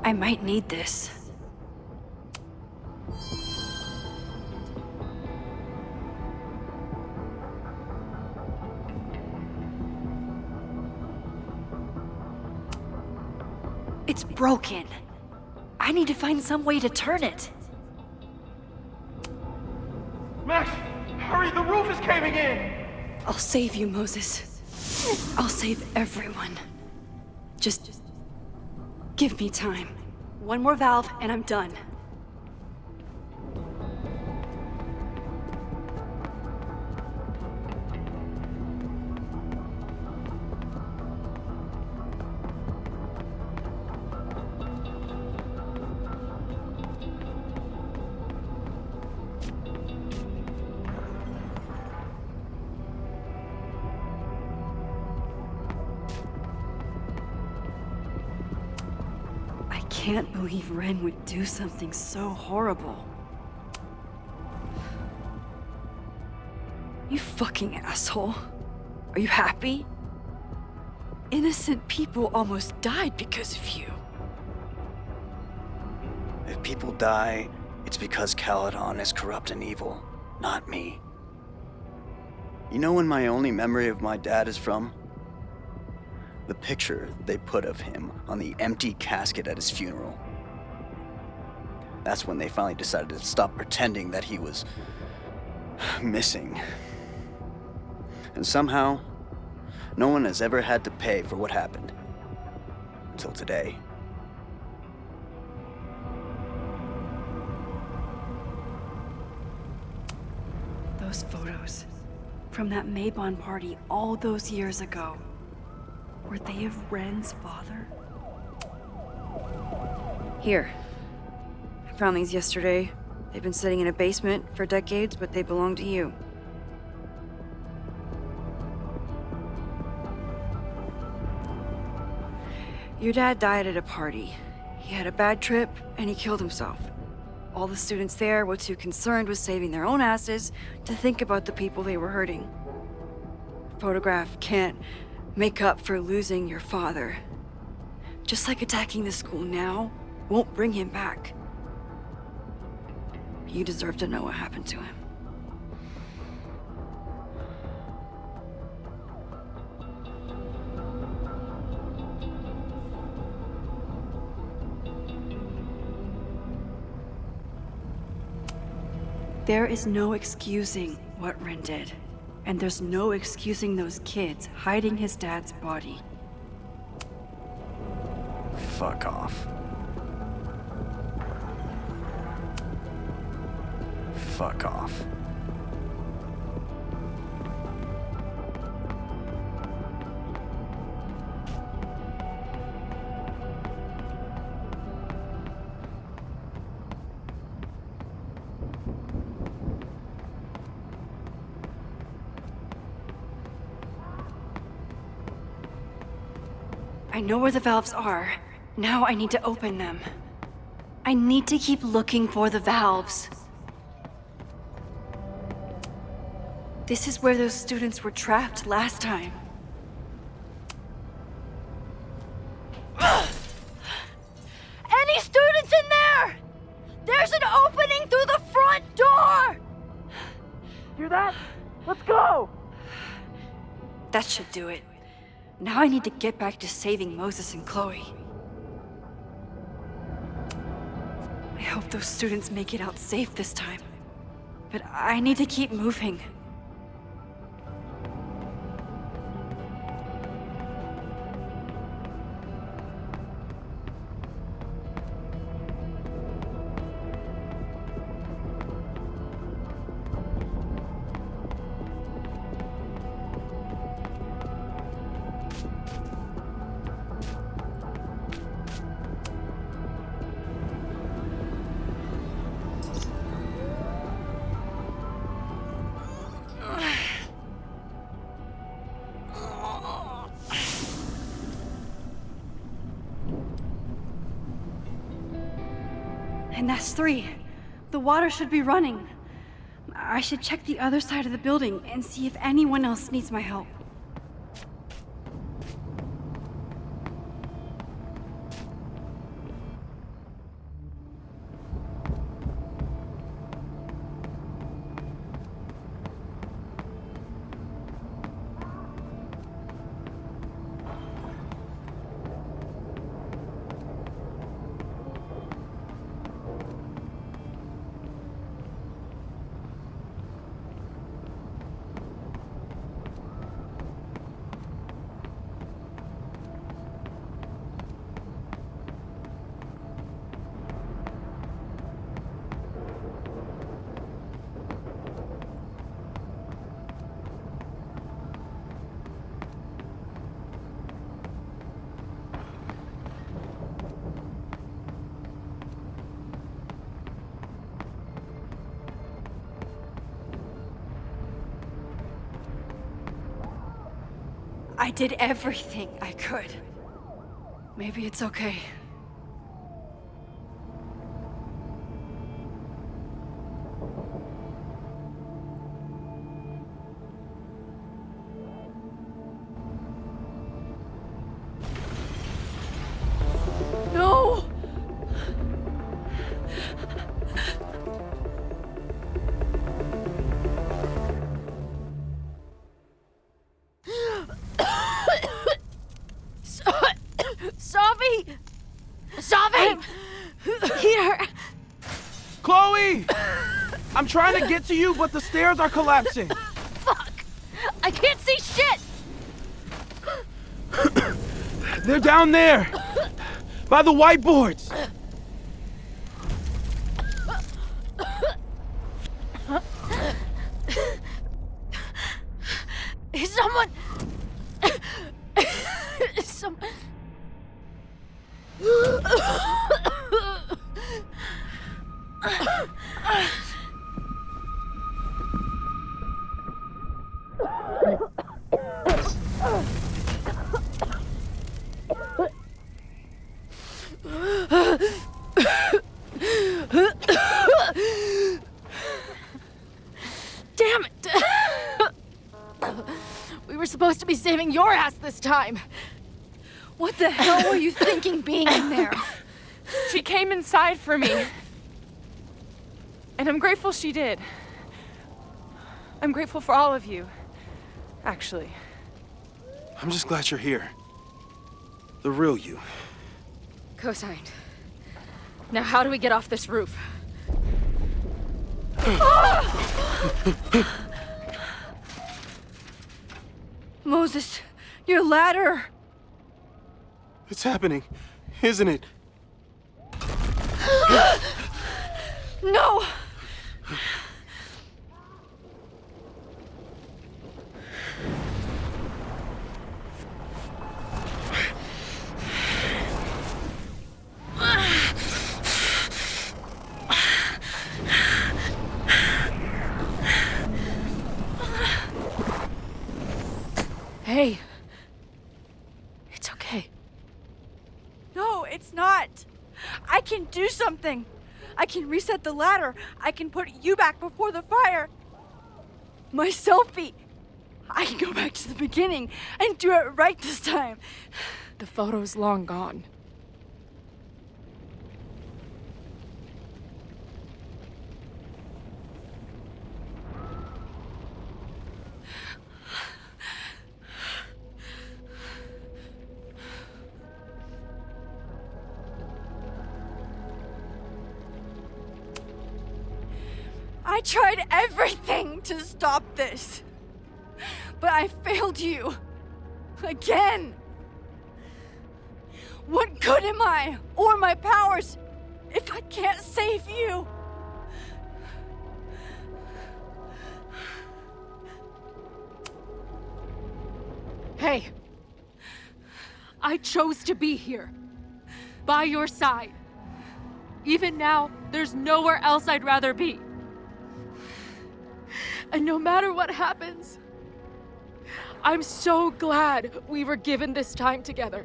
I might need this. It's broken. I need to find some way to turn it. Max, hurry, the roof is caving in! I'll save you, Moses. I'll save everyone. Just give me time. One more valve and I'm done. I can't believe Ren would do something so horrible. You fucking asshole. Are you happy? Innocent people almost died because of you. If people die, it's because Caledon is corrupt and evil, not me. You know when my only memory of my dad is from? The picture they put of him on the empty casket at his funeral. That's when they finally decided to stop pretending that he was missing. And somehow, no one has ever had to pay for what happened. Until today. Those photos from that Mabon party all those years ago. Were they of Ren's father? Here. I found these yesterday. They've been sitting in a basement for decades, but they belong to you. Your dad died at a party. He had a bad trip, and he killed himself. All the students there were too concerned with saving their own asses to think about the people they were hurting. The photograph can't make up for losing your father. Just like attacking the school now won't bring him back. You deserve to know what happened to him. There is no excusing what Ren did. And there's no excusing those kids hiding his dad's body. Fuck off. Fuck off. I know where the valves are. Now I need to open them. I need to keep looking for the valves. This is where those students were trapped last time. Any students in there? There's an opening through the front door! Hear that? Let's go! That should do it. Now I need to get back to saving Moses and Chloe. I hope those students make it out safe this time. But I need to keep moving. And that's 3. The water should be running. I should check the other side of the building and see if anyone else needs my help. I did everything I could. Maybe it's okay. No! Safi! Safi! Here! Chloe! I'm trying to get to you, but the stairs are collapsing. Fuck! I can't see shit! They're down there! By the whiteboards! Is someone... Some... Damn it! We were supposed to be saving your ass this time. What the hell were you thinking being in there? She came inside for me. And I'm grateful she did. I'm grateful for all of you, actually. I'm just glad you're here. The real you. Co-signed. Now how do we get off this roof? Moses, your ladder! It's happening. isn't it? No! Hey. It's okay. No, it's not. I can do something. I can reset the ladder. I can put you back before the fire. My selfie. I can go back to the beginning and do it right this time. The photo's long gone. I tried everything to stop this. But I failed you. Again. What good am I, or my powers, if I can't save you? Hey. I chose to be here. By your side. Even now, there's nowhere else I'd rather be. And no matter what happens, I'm so glad we were given this time together.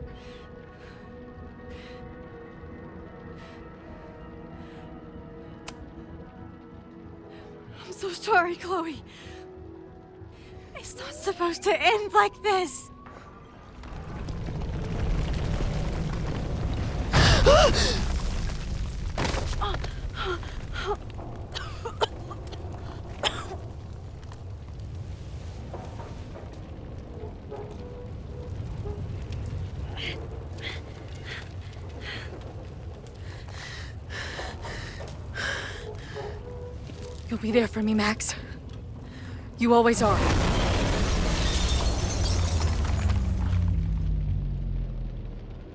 I'm so sorry, Chloe. It's not supposed to end like this. You'll be there for me, Max. You always are.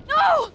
No!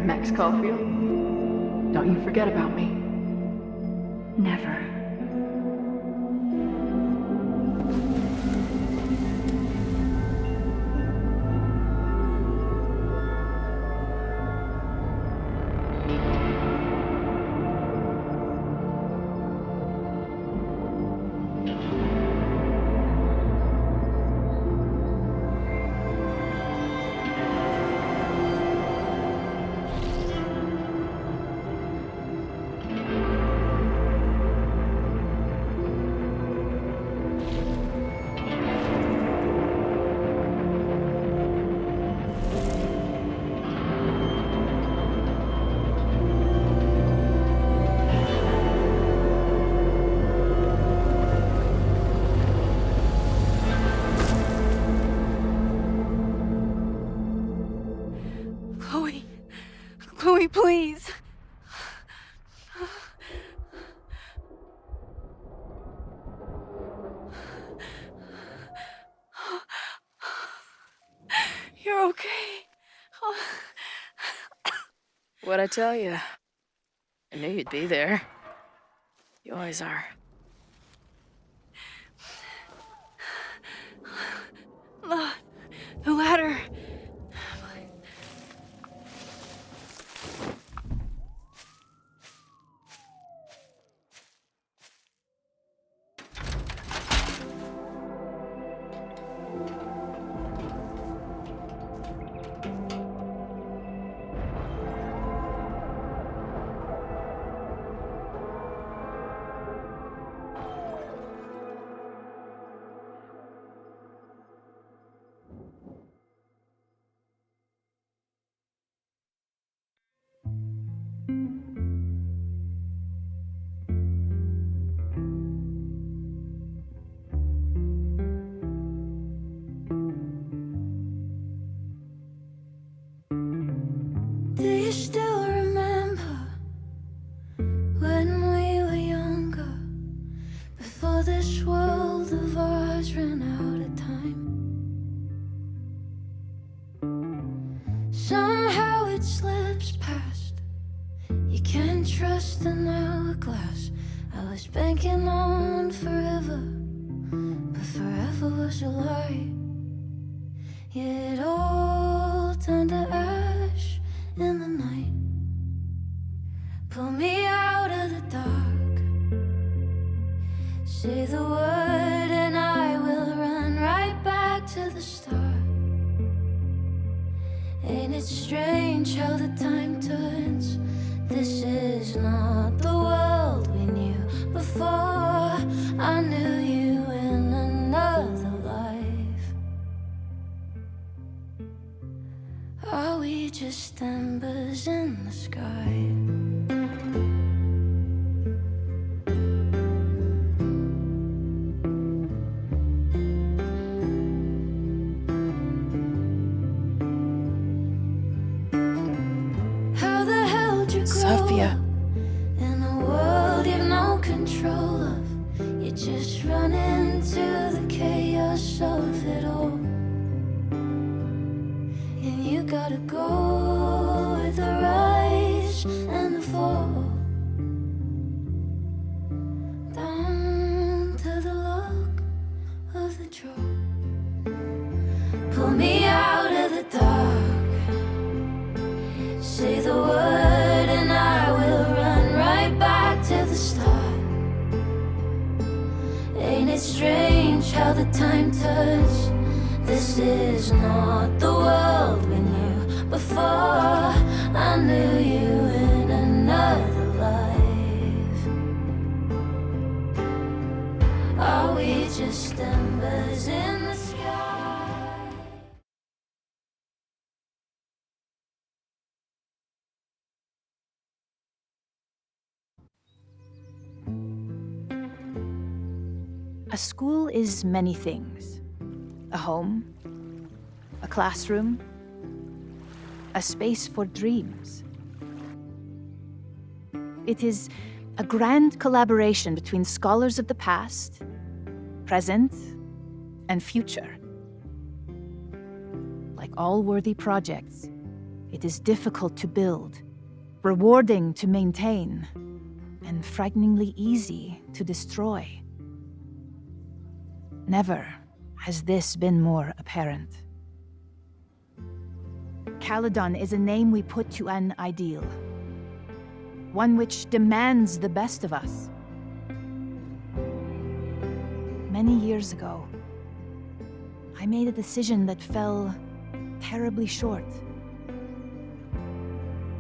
Max Caulfield, don't you forget about me. Never. Chloe, please. You're okay. What'd I tell you? I knew you'd be there. You always are. Do you still remember when we were younger, before this world of ours ran out of time? Somehow it slips past. You can't trust an hourglass. I was banking on forever, but forever was a lie. It all turned to ash in the night. Pull me out of the dark. Say the word and I will run right back to the start. Ain't it strange how the time turns? This is not the world we knew before. I knew you in another life. Are we just embers in the sky? How the hell did you grow Sophia. up in a world you've no control of? You just run into the chaos of it all. And you gotta go with the rise and the fall, down to the luck of the draw. Pull me out of the dark. Say the word and I will run right back to the start. Ain't it strange how the time turns? This is not the world we knew before. I knew you in another life. Are we just embers in the sky? A school is many things. A home, a classroom, a space for dreams. It is a grand collaboration between scholars of the past, present, and future. Like all worthy projects, it is difficult to build, rewarding to maintain, and frighteningly easy to destroy. Never has this been more apparent. Caledon is a name we put to an ideal, one which demands the best of us. Many years ago, I made a decision that fell terribly short.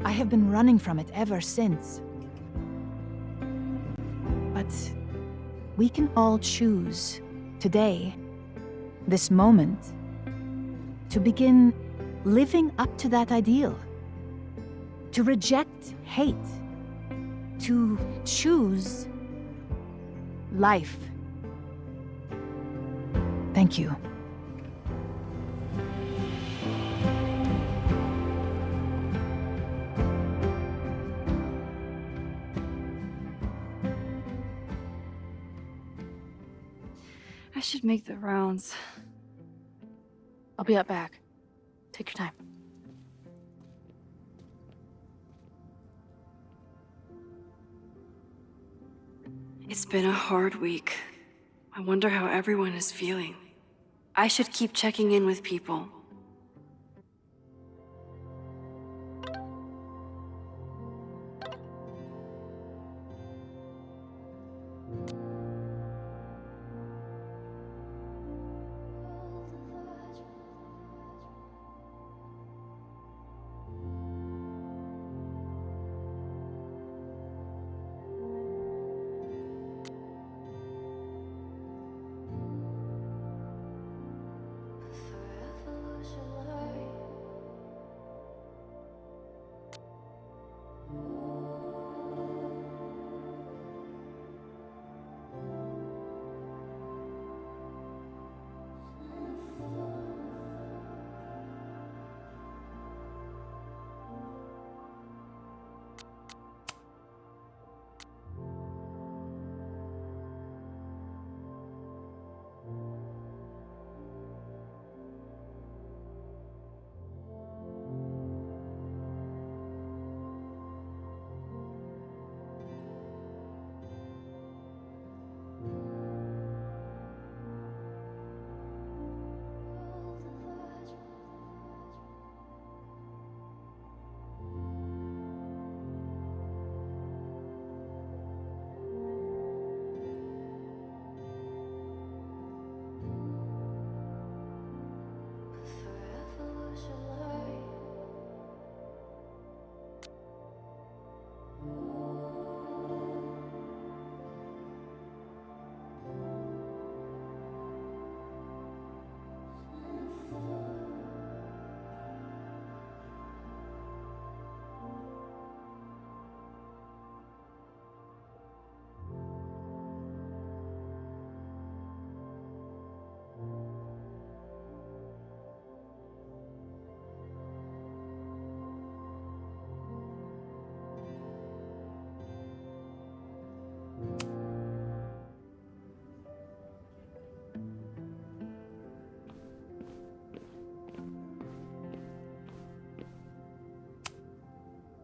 I have been running from it ever since. But we can all choose today, this moment, to begin living up to that ideal, to reject hate, to choose life. Thank you. I should make the rounds. I'll be up back. Take your time. It's been a hard week. I wonder how everyone is feeling. I should keep checking in with people.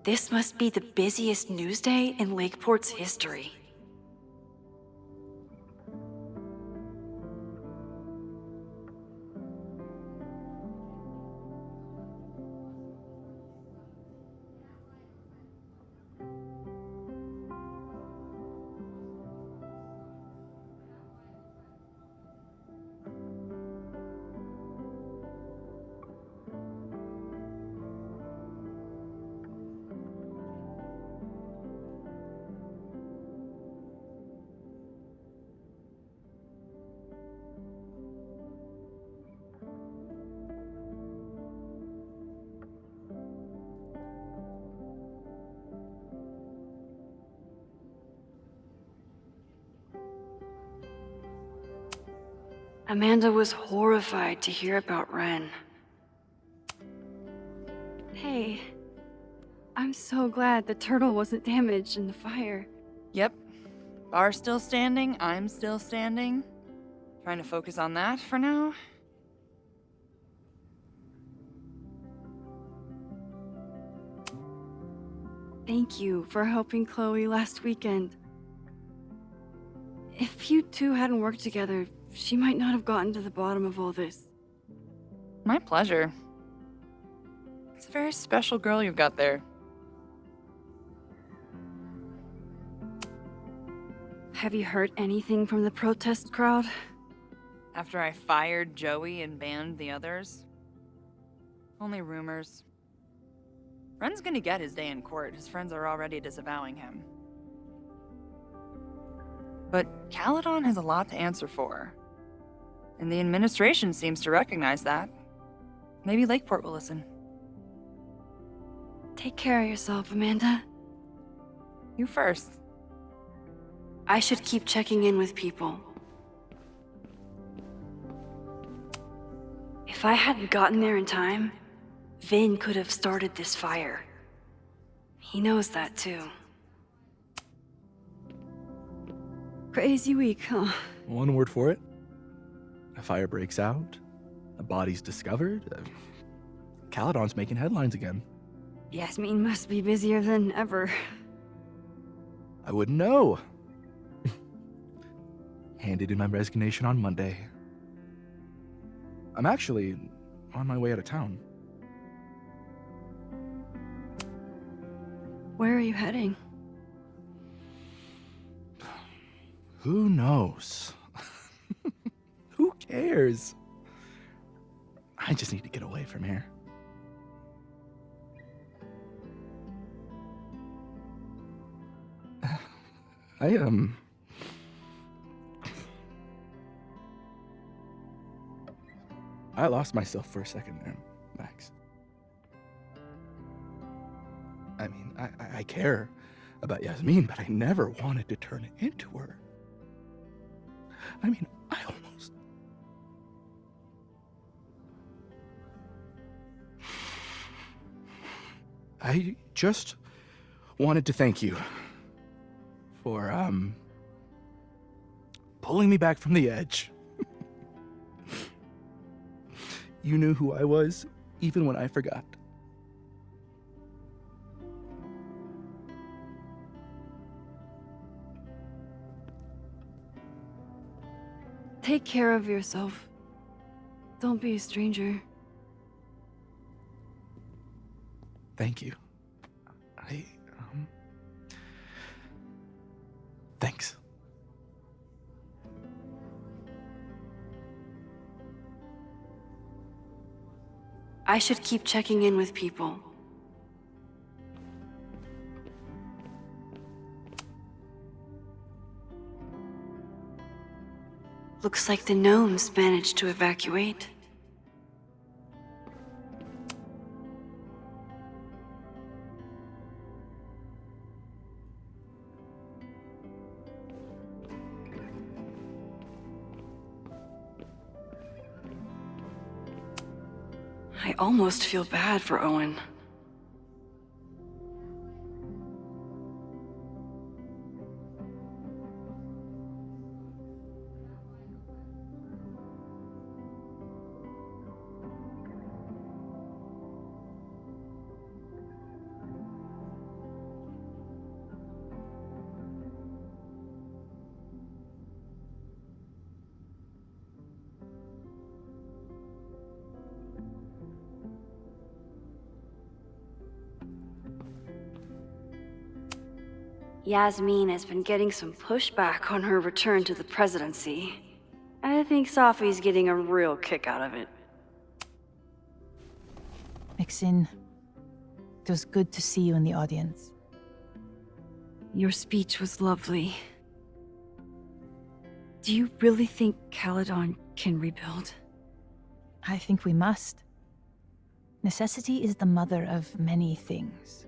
This must be the busiest news day in Lakeport's history. Amanda was horrified to hear about Ren. Hey, I'm so glad the turtle wasn't damaged in the fire. Yep. Bar's still standing, I'm still standing. Trying to focus on that for now. Thank you for helping Chloe last weekend. If you two hadn't worked together, she might not have gotten to the bottom of all this. My pleasure. It's a very special girl you've got there. Have you heard anything from the protest crowd? After I fired Joey and banned the others? Only rumors. Ren's gonna get his day in court. His friends are already disavowing him. But Caledon has a lot to answer for. And the administration seems to recognize that. Maybe Lakeport will listen. Take care of yourself, Amanda. You first. I should keep checking in with people. If I hadn't gotten there in time, Vin could have started this fire. He knows that too. Crazy week, huh? One word for it. A fire breaks out. A body's discovered. Caledon's making headlines again. Yasmin must be busier than ever. I wouldn't know. Handed in my resignation on Monday. I'm actually on my way out of town. Where are you heading? Who knows? Who cares? I just need to get away from here. I lost myself for a second there, Max. I mean, I care about Yasmin, but I never wanted to turn it into her. I mean, I almost... I just wanted to thank you for, pulling me back from the edge. You knew who I was, even when I forgot. Take care of yourself. Don't be a stranger. Thank you. Thanks. I should keep checking in with people. Looks like the gnomes managed to evacuate. I almost feel bad for Owen. Yasmin has been getting some pushback on her return to the presidency. I think Safi's getting a real kick out of it. Maxine, it was good to see you in the audience. Your speech was lovely. Do you really think Caledon can rebuild? I think we must. Necessity is the mother of many things.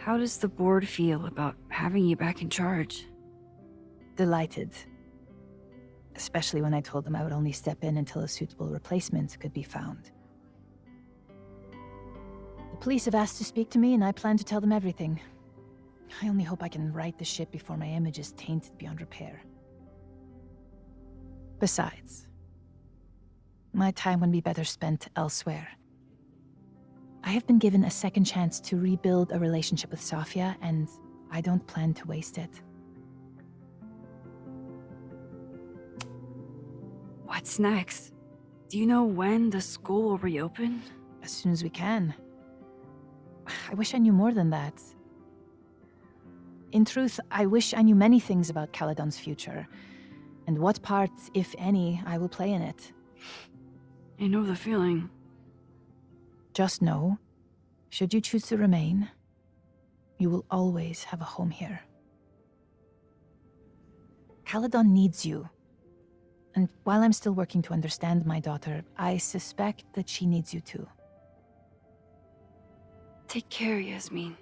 How does the board feel about having you back in charge? Delighted. Especially when I told them I would only step in until a suitable replacement could be found. The police have asked to speak to me, and I plan to tell them everything. I only hope I can right the ship before my image is tainted beyond repair. Besides, my time would be better spent elsewhere. I have been given a second chance to rebuild a relationship with Safia, and I don't plan to waste it. What's next? Do you know when the school will reopen? As soon as we can. I wish I knew more than that. In truth, I wish I knew many things about Caledon's future, and what part, if any, I will play in it. I know the feeling. Just know, should you choose to remain, you will always have a home here. Caledon needs you. And while I'm still working to understand my daughter, I suspect that she needs you too. Take care, Yasmin.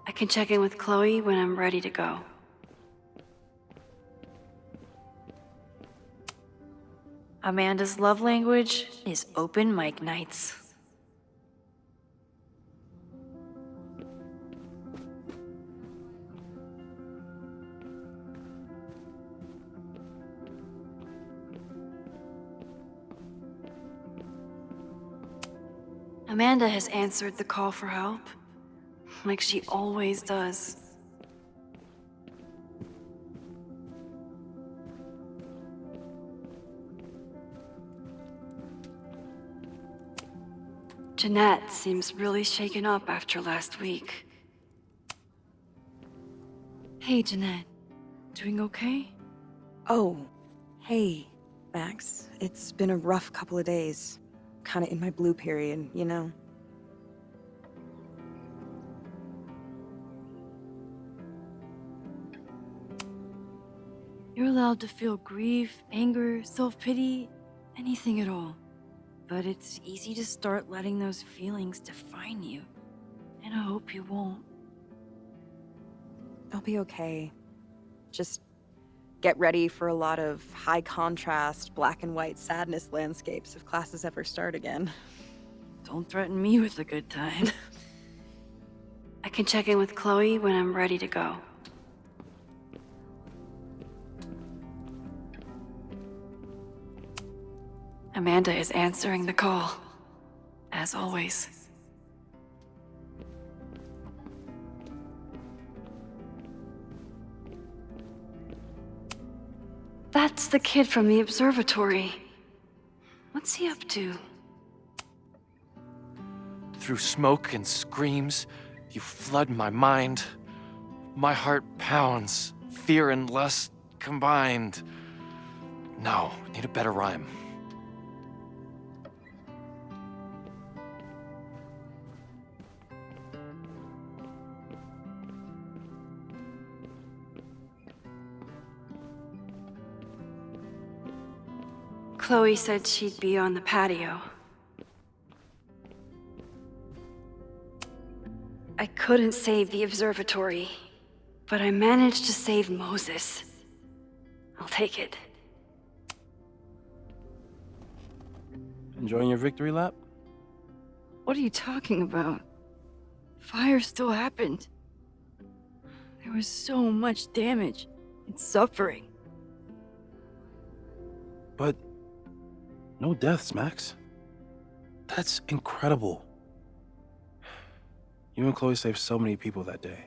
I can check in with Chloe when I'm ready to go. Amanda's love language is open mic nights. Amanda has answered the call for help, like she always does. Jeanette seems really shaken up after last week. Hey, Jeanette. Doing okay? Oh, hey, Max. It's been a rough couple of days. Kinda in my blue period, you know? You're allowed to feel grief, anger, self-pity, anything at all. But it's easy to start letting those feelings define you. And I hope you won't. I'll be okay. Just get ready for a lot of high contrast, black and white sadness landscapes if classes ever start again. Don't threaten me with a good time. I can check in with Chloe when I'm ready to go. Amanda is answering the call, as always. That's the kid from the observatory. What's he up to? Through smoke and screams, you flood my mind. My heart pounds, fear and lust combined. No, need a better rhyme. Chloe said she'd be on the patio. I couldn't save the observatory, but I managed to save Moses. I'll take it. Enjoying your victory lap? What are you talking about? Fire still happened. There was so much damage and suffering. But no deaths, Max. That's incredible. You and Chloe saved so many people that day.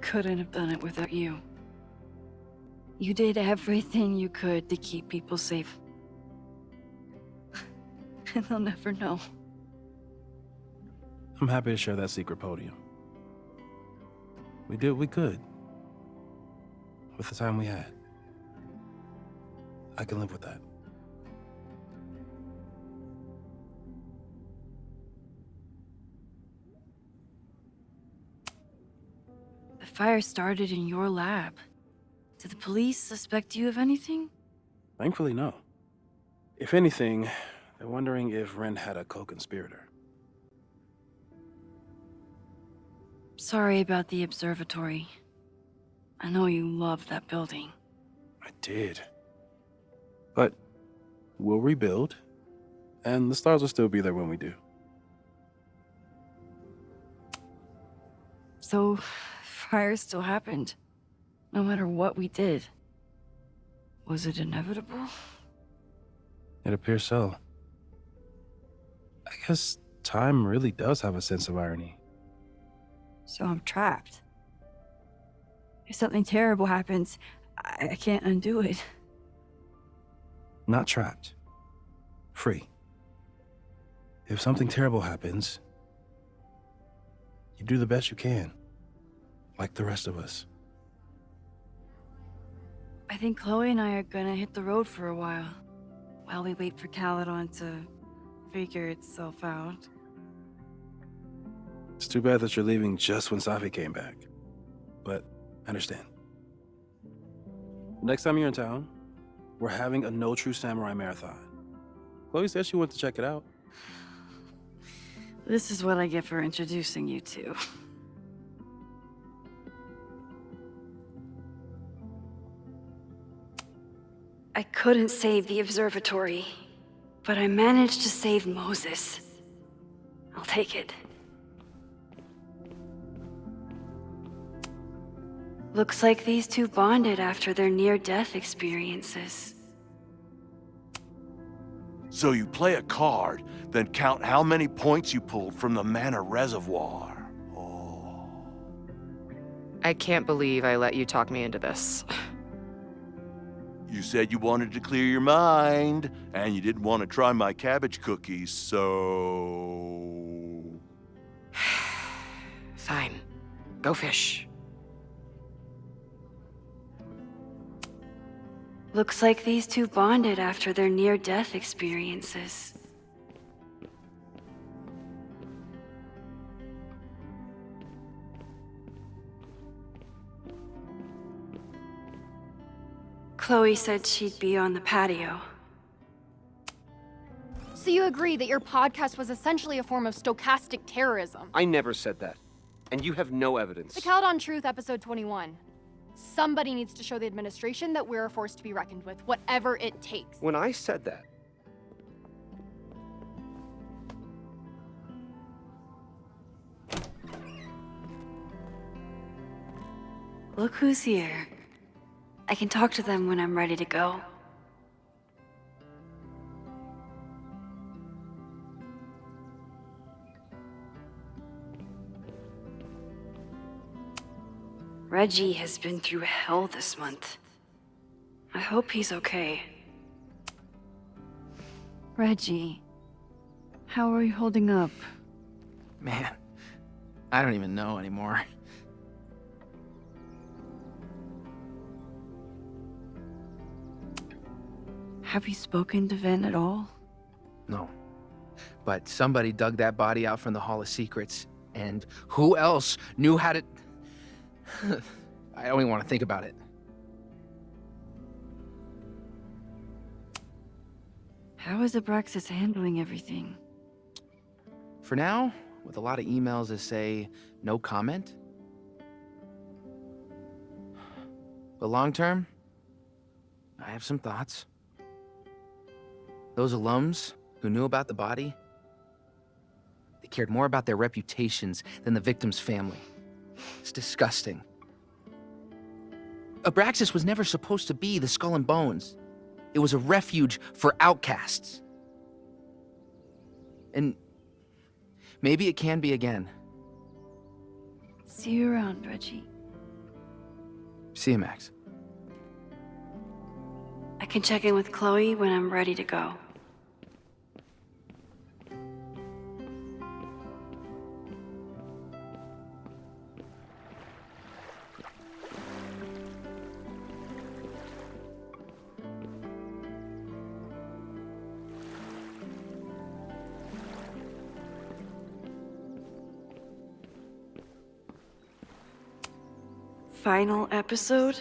couldn't have done it without you. You did everything you could to keep people safe. And they'll never know. I'm happy to share that secret podium. We did what we could with the time we had. I can live with that. The fire started in your lab. Did the police suspect you of anything? Thankfully, no. If anything, they're wondering if Ren had a co-conspirator. Sorry about the observatory. I know you loved that building. I did. But we'll rebuild, and the stars will still be there when we do. So, fire still happened, no matter what we did. Was it inevitable? It appears so. I guess time really does have a sense of irony. So I'm trapped. If something terrible happens, I can't undo it. Not trapped. Free. If something terrible happens, you do the best you can. Like the rest of us. I think Chloe and I are gonna hit the road for a while we wait for Caledon to figure itself out. It's too bad that you're leaving just when Safi came back. But I understand. Next time you're in town, we're having a No True Samurai marathon. Chloe said she wanted to check it out. This is what I get for introducing you to. I couldn't save the observatory, but I managed to save Moses. I'll take it. Looks like these two bonded after their near-death experiences. So you play a card, then count how many points you pulled from the mana reservoir. I can't believe I let you talk me into this. You said you wanted to clear your mind, and you didn't want to try my cabbage cookies, so... Fine. Go fish. Looks like these two bonded after their near-death experiences. Chloe said she'd be on the patio. So you agree that your podcast was essentially a form of stochastic terrorism? I never said that. And you have no evidence. The Caledon Truth, episode 21. Somebody needs to show the administration that we're a force to be reckoned with, whatever it takes. When I said that, Look who's here. I can talk to them when I'm ready to go. Reggie has been through hell this month. I hope he's okay. Reggie, how are you holding up? Man, I don't even know anymore. Have you spoken to Ven at all? No. But somebody dug that body out from the Hall of Secrets, and who else knew how to... I don't even want to think about it. How is Abraxas handling everything? For now, with a lot of emails that say no comment. But long term, I have some thoughts. Those alums who knew about the body, they cared more about their reputations than the victim's family. It's disgusting. Abraxas was never supposed to be the Skull and Bones. It was a refuge for outcasts. And maybe it can be again. See you around, Reggie. See you, Max. I can check in with Chloe when I'm ready to go. Final episode?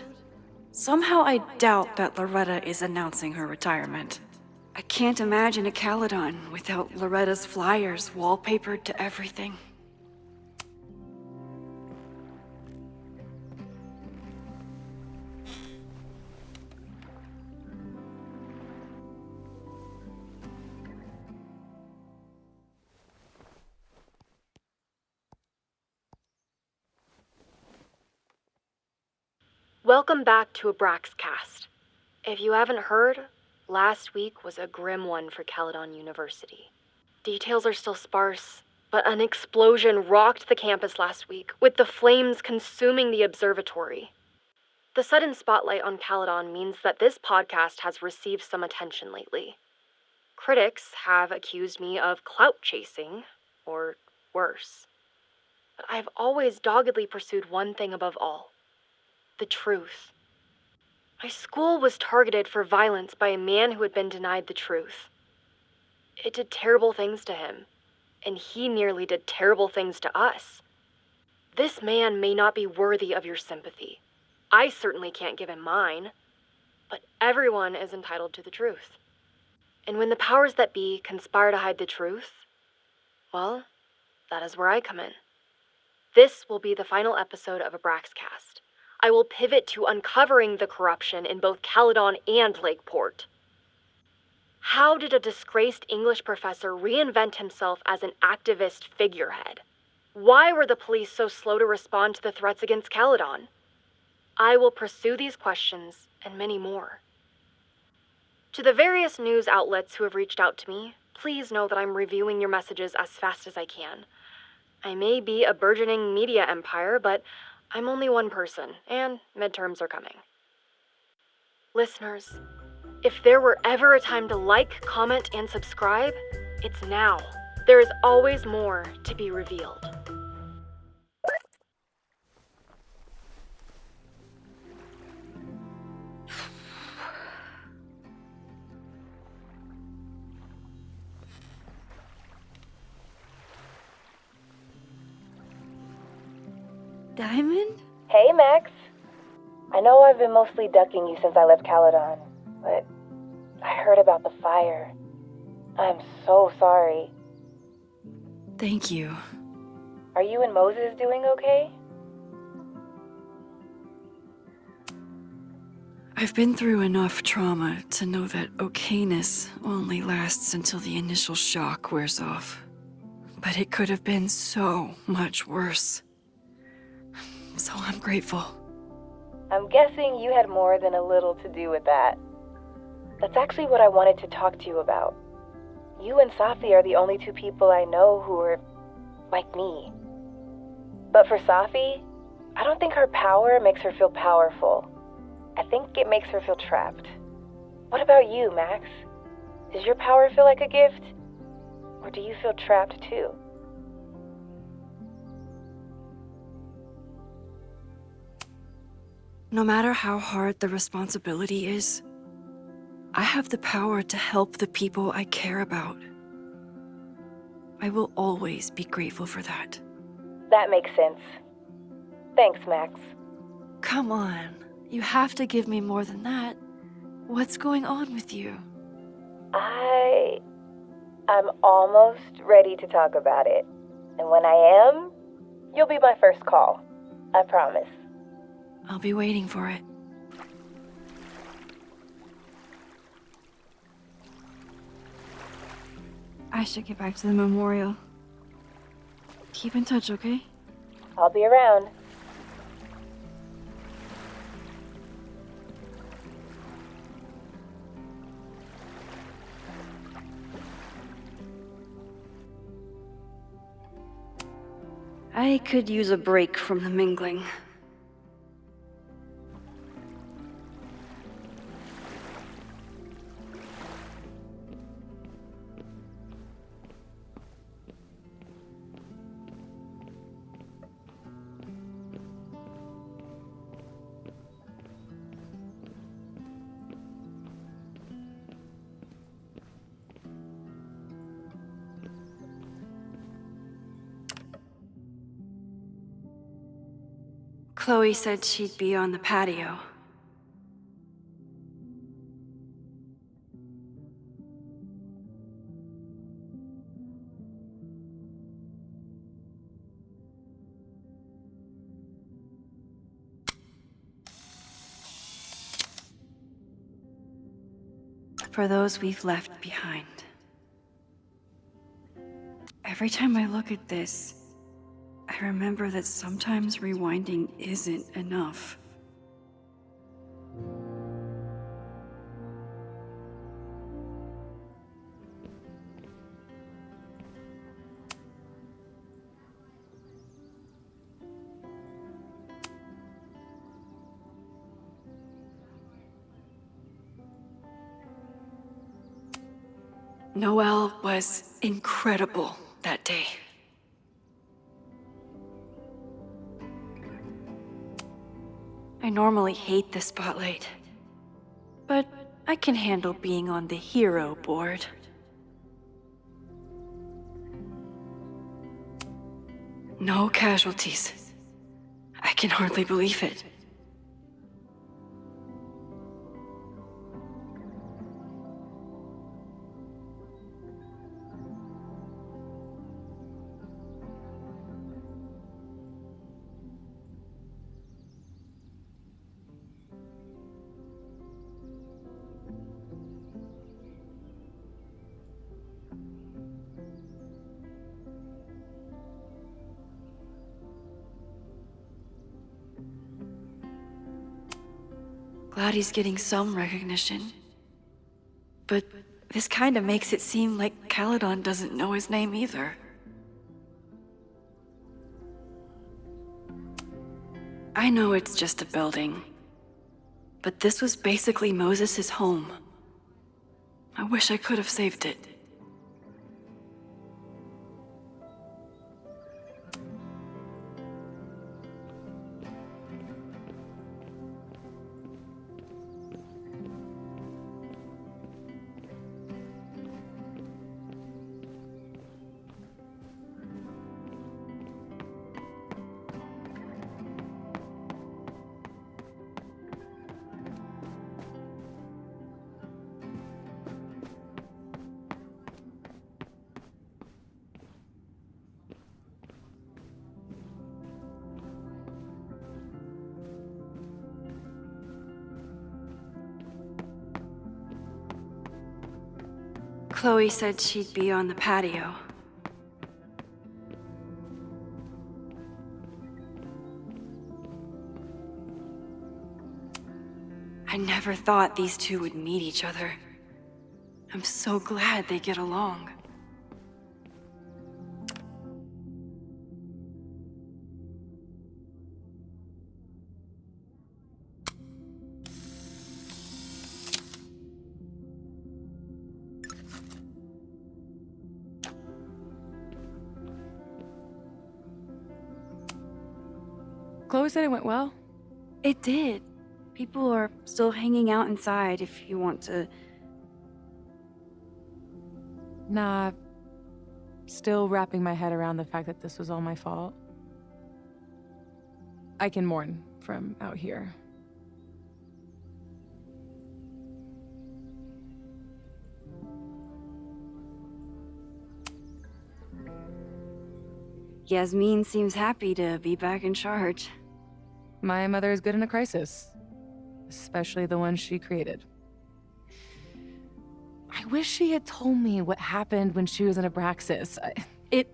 Somehow I doubt that Loretta is announcing her retirement. I can't imagine a Caledon without Loretta's flyers wallpapered to everything. Welcome back to Abraxcast. If you haven't heard, last week was a grim one for Caledon University. Details are still sparse, but an explosion rocked the campus last week, with the flames consuming the observatory. The sudden spotlight on Caledon means that this podcast has received some attention lately. Critics have accused me of clout chasing, or worse. But I've always doggedly pursued one thing above all: the truth. My school was targeted for violence by a man who had been denied the truth. It did terrible things to him, and he nearly did terrible things to us. This man may not be worthy of your sympathy. I certainly can't give him mine, but everyone is entitled to the truth. And when the powers that be conspire to hide the truth, well, that is where I come in. This will be the final episode of Abraxcast. I will pivot to uncovering the corruption in both Caledon and Lakeport. How did a disgraced English professor reinvent himself as an activist figurehead? Why were the police so slow to respond to the threats against Caledon? I will pursue these questions and many more. To the various news outlets who have reached out to me, please know that I'm reviewing your messages as fast as I can. I may be a burgeoning media empire, but I'm only one person, and midterms are coming. Listeners, if there were ever a time to like, comment, and subscribe, it's now. There is always more to be revealed. Diamond? Hey, Max. I know I've been mostly ducking you since I left Caledon, but I heard about the fire. I'm so sorry. Thank you. Are you and Moses doing okay? I've been through enough trauma to know that okayness only lasts until the initial shock wears off. But it could have been so much worse. So I'm grateful. I'm guessing you had more than a little to do with that. That's actually what I wanted to talk to you about. You and Safi are the only two people I know who are like me. But for Safi, I don't think her power makes her feel powerful. I think it makes her feel trapped. What about you, Max? Does your power feel like a gift? Or do you feel trapped too? No matter how hard the responsibility is, I have the power to help the people I care about. I will always be grateful for that. That makes sense. Thanks, Max. Come on, you have to give me more than that. What's going on with you? I'm almost ready to talk about it. And when I am, you'll be my first call. I promise. I'll be waiting for it. I should get back to the memorial. Keep in touch, okay? I'll be around. I could use a break from the mingling. Chloe said she'd be on the patio. For those we've left behind. Every time I look at this, I remember that sometimes rewinding isn't enough. Noelle was incredible that day. I normally hate the spotlight, but I can handle being on the hero board. No casualties. I can hardly believe it. Glad he's getting some recognition. But this kinda makes it seem like Caledon doesn't know his name either. I know it's just a building, but this was basically Moses' home. I wish I could have saved it. Chloe said she'd be on the patio. I never thought these two would meet each other. I'm so glad they get along. Chloe said it went well. It did. People are still hanging out inside if you want to. Nah, still wrapping my head around the fact that this was all my fault. I can mourn from out here. Yasmin seems happy to be back in charge. My mother is good in a crisis, especially the one she created. I wish she had told me what happened when she was in Abraxas. It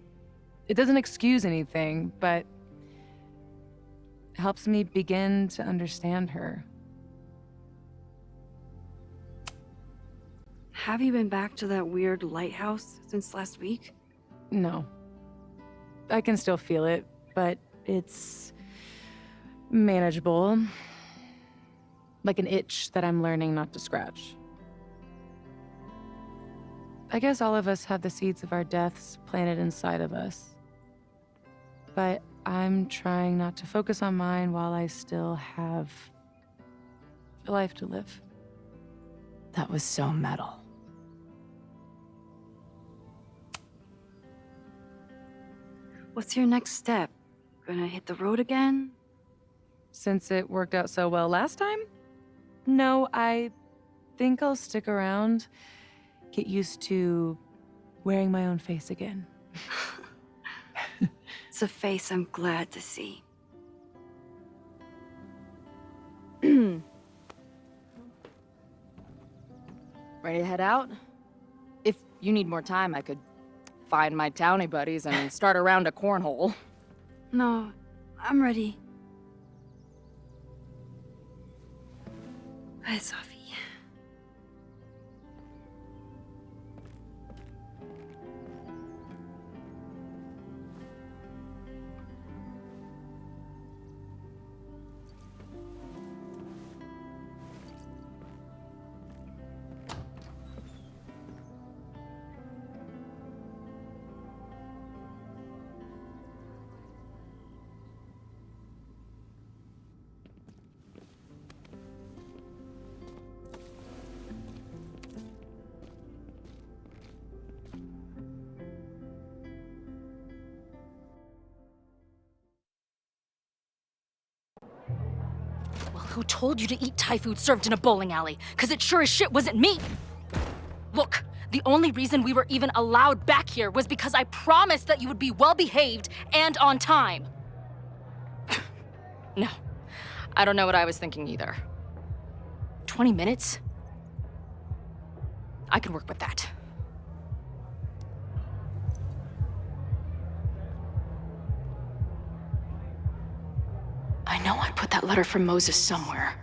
doesn't excuse anything, but helps me begin to understand her. Have you been back to that weird lighthouse since last week? No. I can still feel it, but it's manageable. Like an itch that I'm learning not to scratch. I guess all of us have the seeds of our deaths planted inside of us. But I'm trying not to focus on mine while I still have a life to live. That was so metal. What's your next step? Gonna hit the road again? since it worked out so well last time? No, I think I'll stick around, get used to wearing my own face again. It's a face I'm glad to see. Ready to head out? If you need more time, I could find my townie buddies and start a round of cornhole. No, I'm ready. Bye, Sophie. Well, who told you to eat Thai food served in a bowling alley? Because it sure as shit wasn't me! Look, the only reason we were even allowed back here was because I promised that you would be well-behaved and on time. No, I don't know what I was thinking either. 20 minutes? I can work with that. I know I put that letter from Moses somewhere.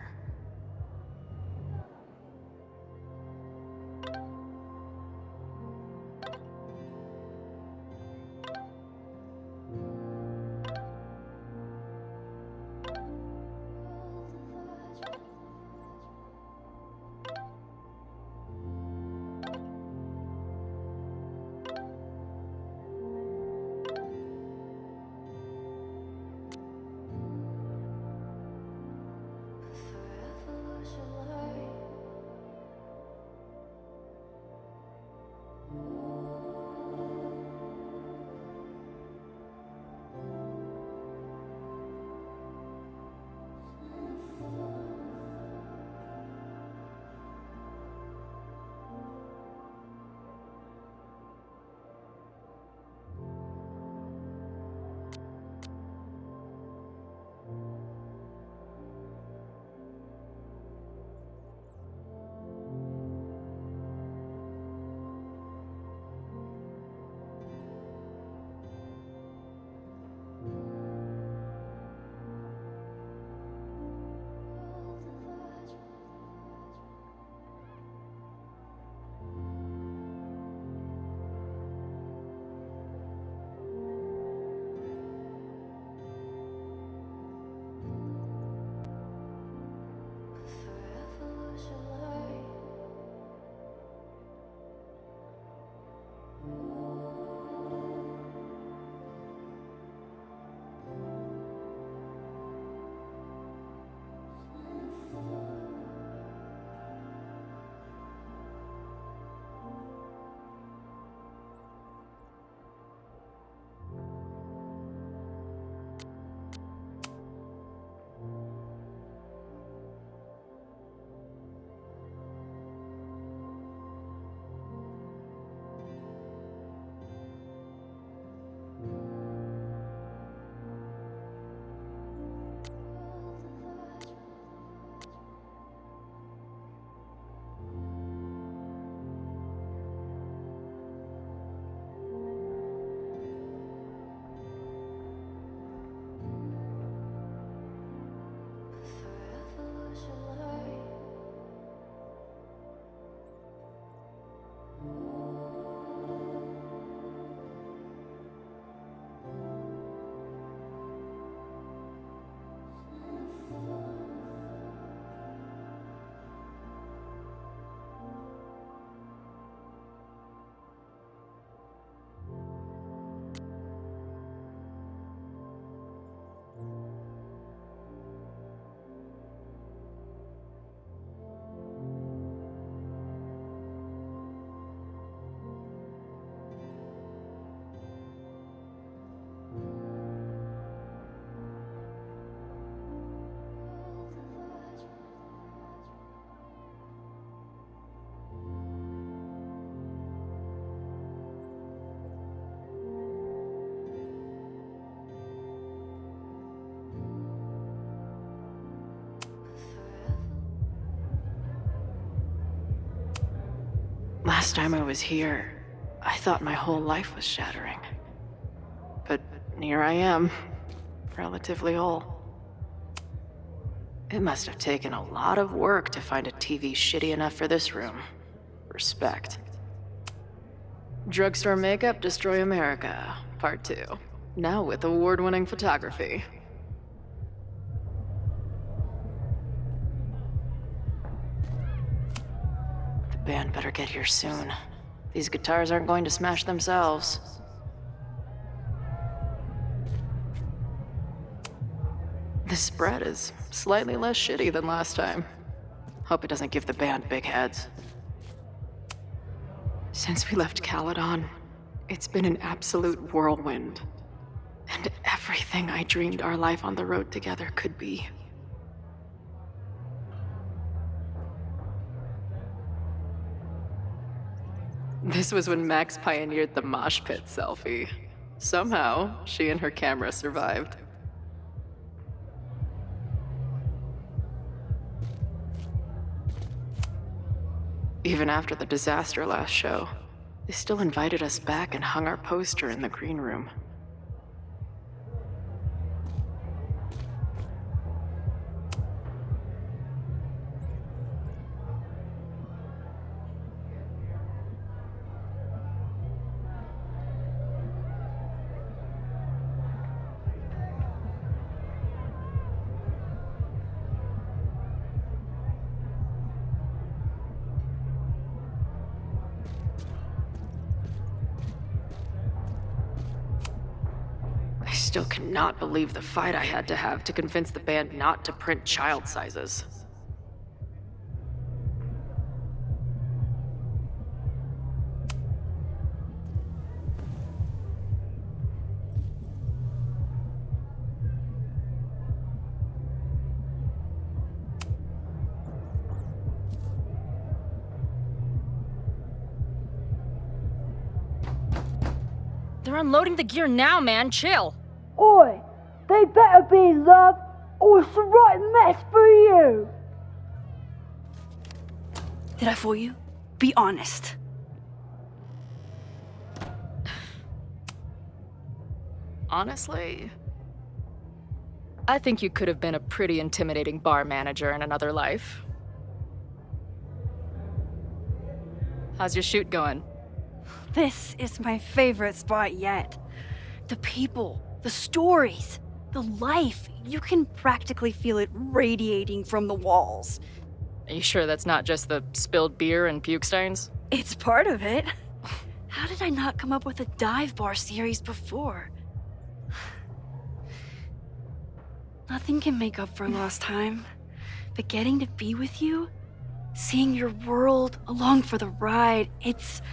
last time I was here, I thought my whole life was shattering. But here I am, relatively whole. It must have taken a lot of work to find a TV shitty enough for this room. Respect. Drugstore Makeup Destroy America, Part 2. Now with award-winning photography. The band better get here soon. These guitars aren't going to smash themselves. This spread is slightly less shitty than last time. Hope it doesn't give the band big heads. Since we left Caledon, it's been an absolute whirlwind. And everything I dreamed our life on the road together could be. This was when Max pioneered the mosh pit selfie. Somehow, she and her camera survived. Even after the disaster last show, they still invited us back and hung our poster in the green room. I still cannot believe the fight I had to have to convince the band not to print child sizes. They're unloading the gear now, man. Chill. Oi, they better be in love, or it's the right mess for you. Did I fool you? Be honest. Honestly, I think you could have been a pretty intimidating bar manager in another life. How's your shoot going? This is my favorite spot yet. The people, the stories, the life. You can practically feel it radiating from the walls. Are you sure that's not just the spilled beer and puke stains? It's part of it. How did I not come up with a dive bar series before? Nothing can make up for lost time, but getting to be with you, seeing your world along for the ride, it's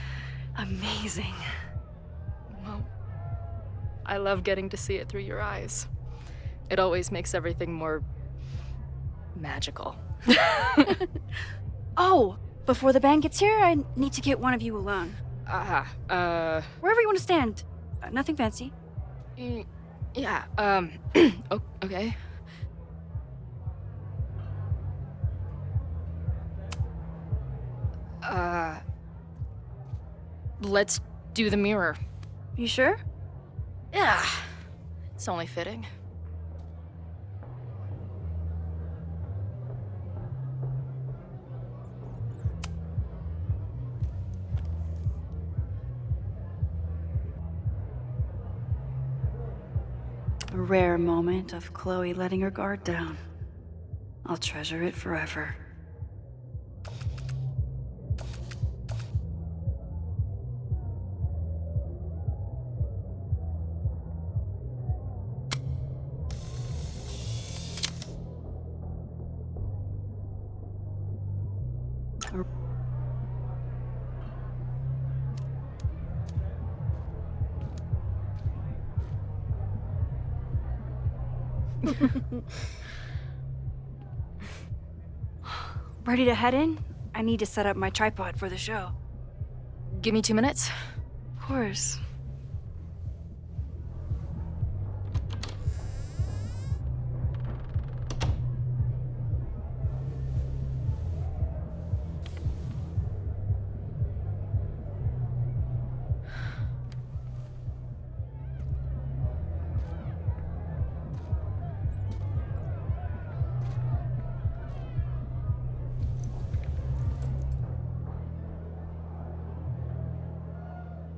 amazing. Well, I love getting to see it through your eyes. It always makes everything more magical. Oh, before the band gets here, I need to get one of you alone. Wherever you want to stand. Nothing fancy. Yeah, okay. Let's do the mirror. You sure? Yeah, it's only fitting. A rare moment of Chloe letting her guard down. I'll treasure it forever. Ready to head in? I need to set up my tripod for the show. Give me 2 minutes. Of course.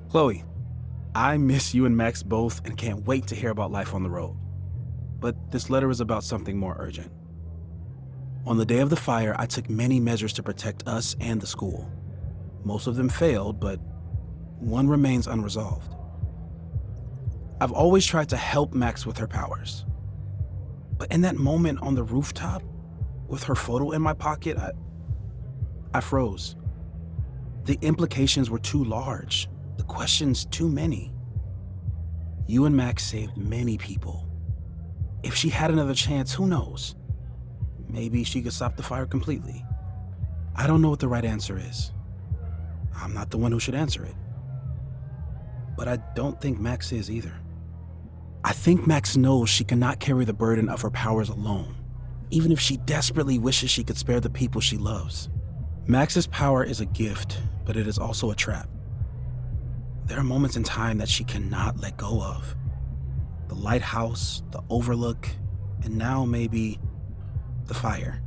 Chloe, I miss you and Max both and can't wait to hear about life on the road. But this letter is about something more urgent. On the day of the fire, I took many measures to protect us and the school. Most of them failed, but one remains unresolved. I've always tried to help Max with her powers. But in that moment on the rooftop, with her photo in my pocket, I froze. The implications were too large, the questions too many. You and Max saved many people. If she had another chance, who knows? Maybe she could stop the fire completely. I don't know what the right answer is. I'm not the one who should answer it. But I don't think Max is either. I think Max knows she cannot carry the burden of her powers alone, even if she desperately wishes she could spare the people she loves. Max's power is a gift, but it is also a trap. There are moments in time that she cannot let go of. The lighthouse, the overlook, and now maybe the fire.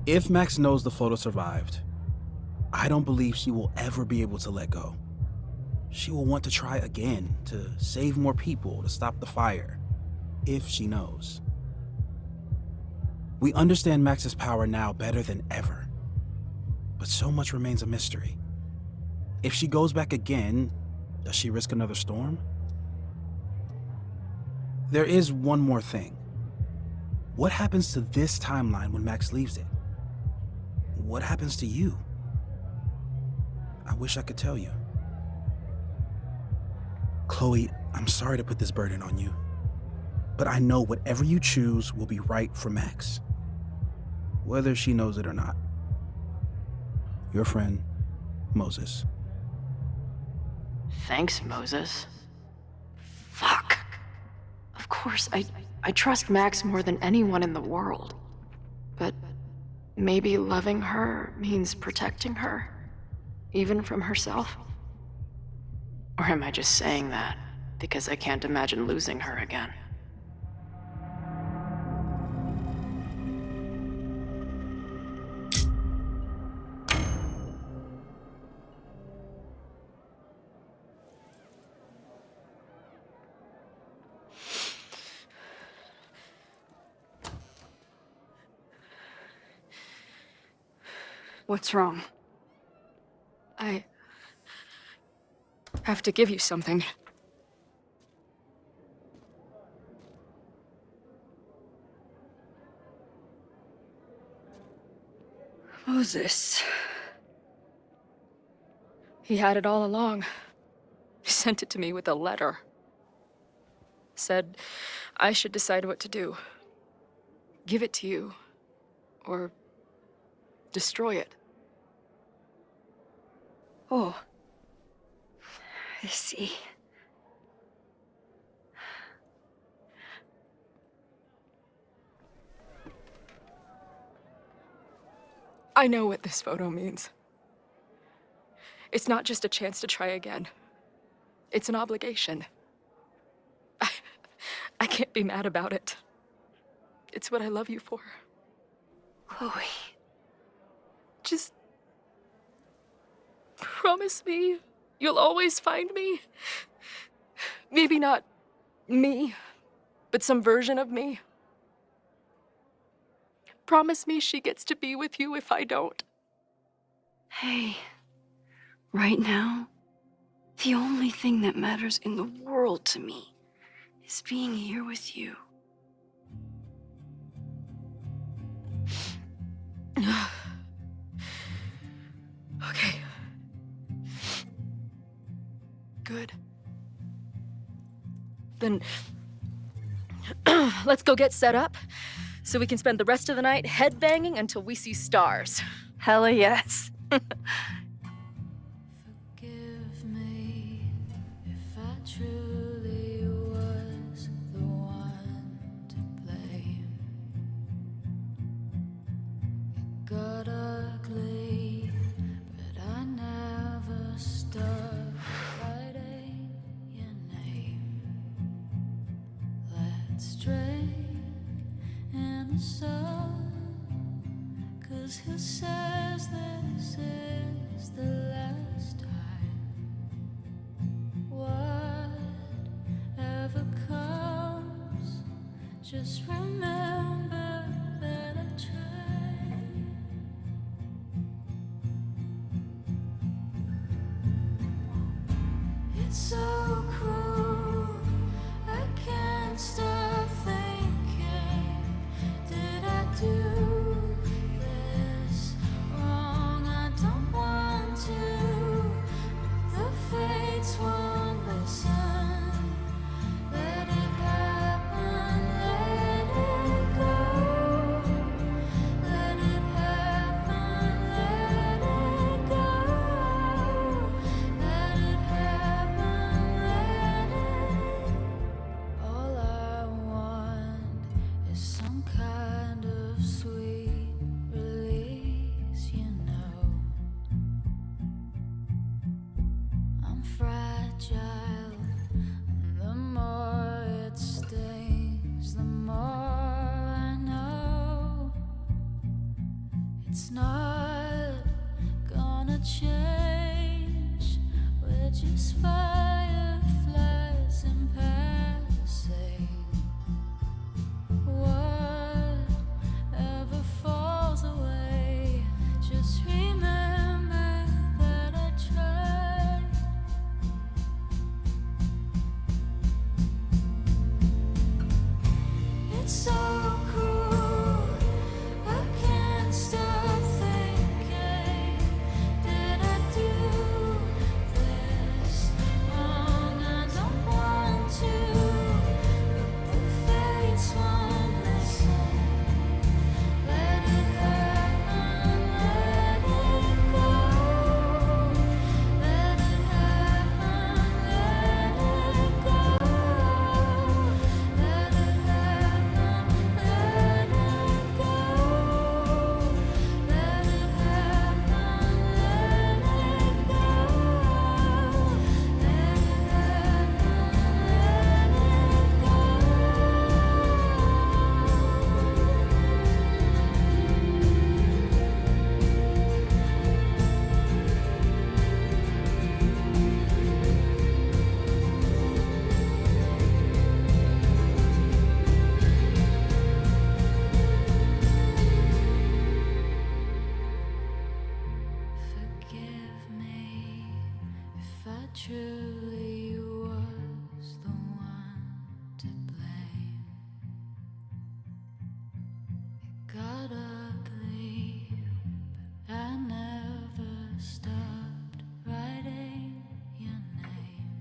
If Max knows the photo survived, I don't believe she will ever be able to let go. She will want to try again, to save more people, to stop the fire, if she knows. We understand Max's power now better than ever, but so much remains a mystery. If she goes back again, does she risk another storm? There is one more thing. What happens to this timeline when Max leaves it? What happens to you? I wish I could tell you. Chloe, I'm sorry to put this burden on you, but I know whatever you choose will be right for Max, whether she knows it or not. Your friend, Moses. Thanks, Moses. Fuck. Of course, I trust Max more than anyone in the world. But maybe loving her means protecting her, even from herself? Or am I just saying that because I can't imagine losing her again? What's wrong? I have to give you something. Moses. He had it all along. He sent it to me with a letter. Said I should decide what to do. Give it to you, or destroy it. Oh. I see. I know what this photo means. It's not just a chance to try again. It's an obligation. I can't be mad about it. It's what I love you for. Chloe. Just promise me you'll always find me. Maybe not me, but some version of me. Promise me she gets to be with you if I don't. Hey, right now, the only thing that matters in the world to me is being here with you. Okay. Good. Then let's go get set up so we can spend the rest of the night headbanging until we see stars. Hella yes. Forgive me if I truly was the one to blame. It got ugly, but I never stopped writing your name. Let's drink in the sun, 'cause who says this is the last time? Just remember that I tried. It's so cruel, I can't stop thinking. Did I do this wrong? I don't want to, but the fates won't listen. Let it happen, let it go. Let it happen, let it go. Let it happen, let it. All I want is some kind of sweet release, you know. I'm fragile, and the more it stings, the more I know it's not gonna change. We're just fireflies in passing. Whatever falls away, just remember that I tried. It's so cruel, I can't stop thinking. Did I do this wrong? I don't want to, but the fates won't listen. Let it happen, let it go. Let it happen, let it go. Let it happen, let it go. Let it happen, let it go. Let it Forgive me if I truly was the one to blame. It got ugly, but I never stopped writing your name.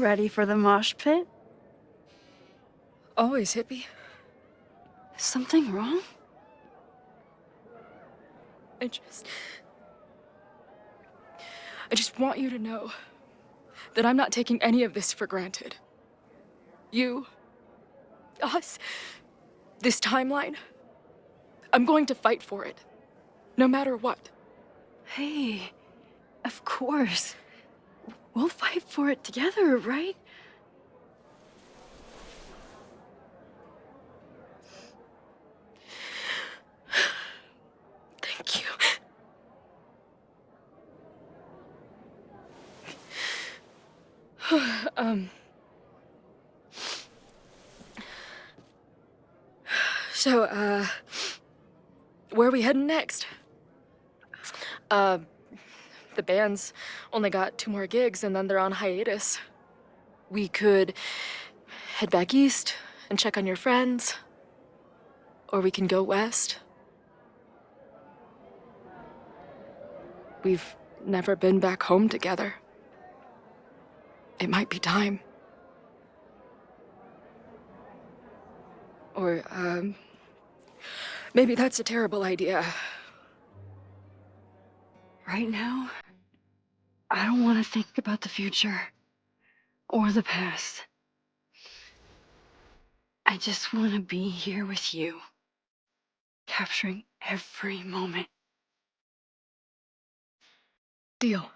Ready for the mosh pit? Always, hippie. Is something wrong? I just want you to know that I'm not taking any of this for granted. You, us, this timeline, I'm going to fight for it, no matter what. Hey, of course. We'll fight for it together, right? Thank you. So, where are we heading next? The band's only got 2 more gigs and then they're on hiatus. We could head back east and check on your friends, or we can go west. We've never been back home together. It might be time. Or, maybe that's a terrible idea. Right now, I don't want to think about the future or the past. I just want to be here with you, capturing every moment. Deal.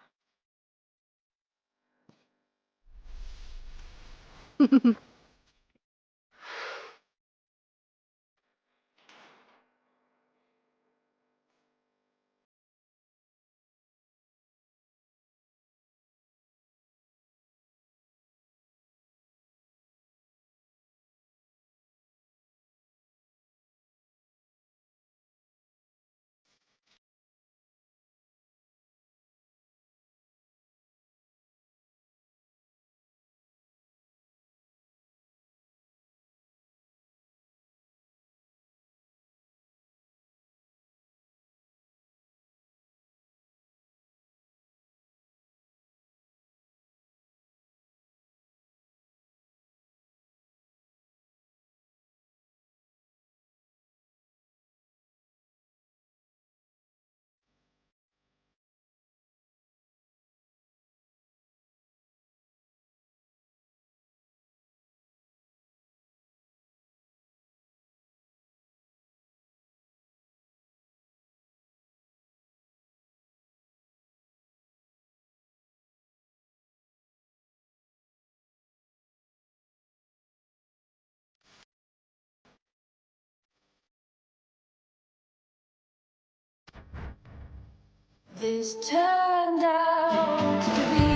This turned out to be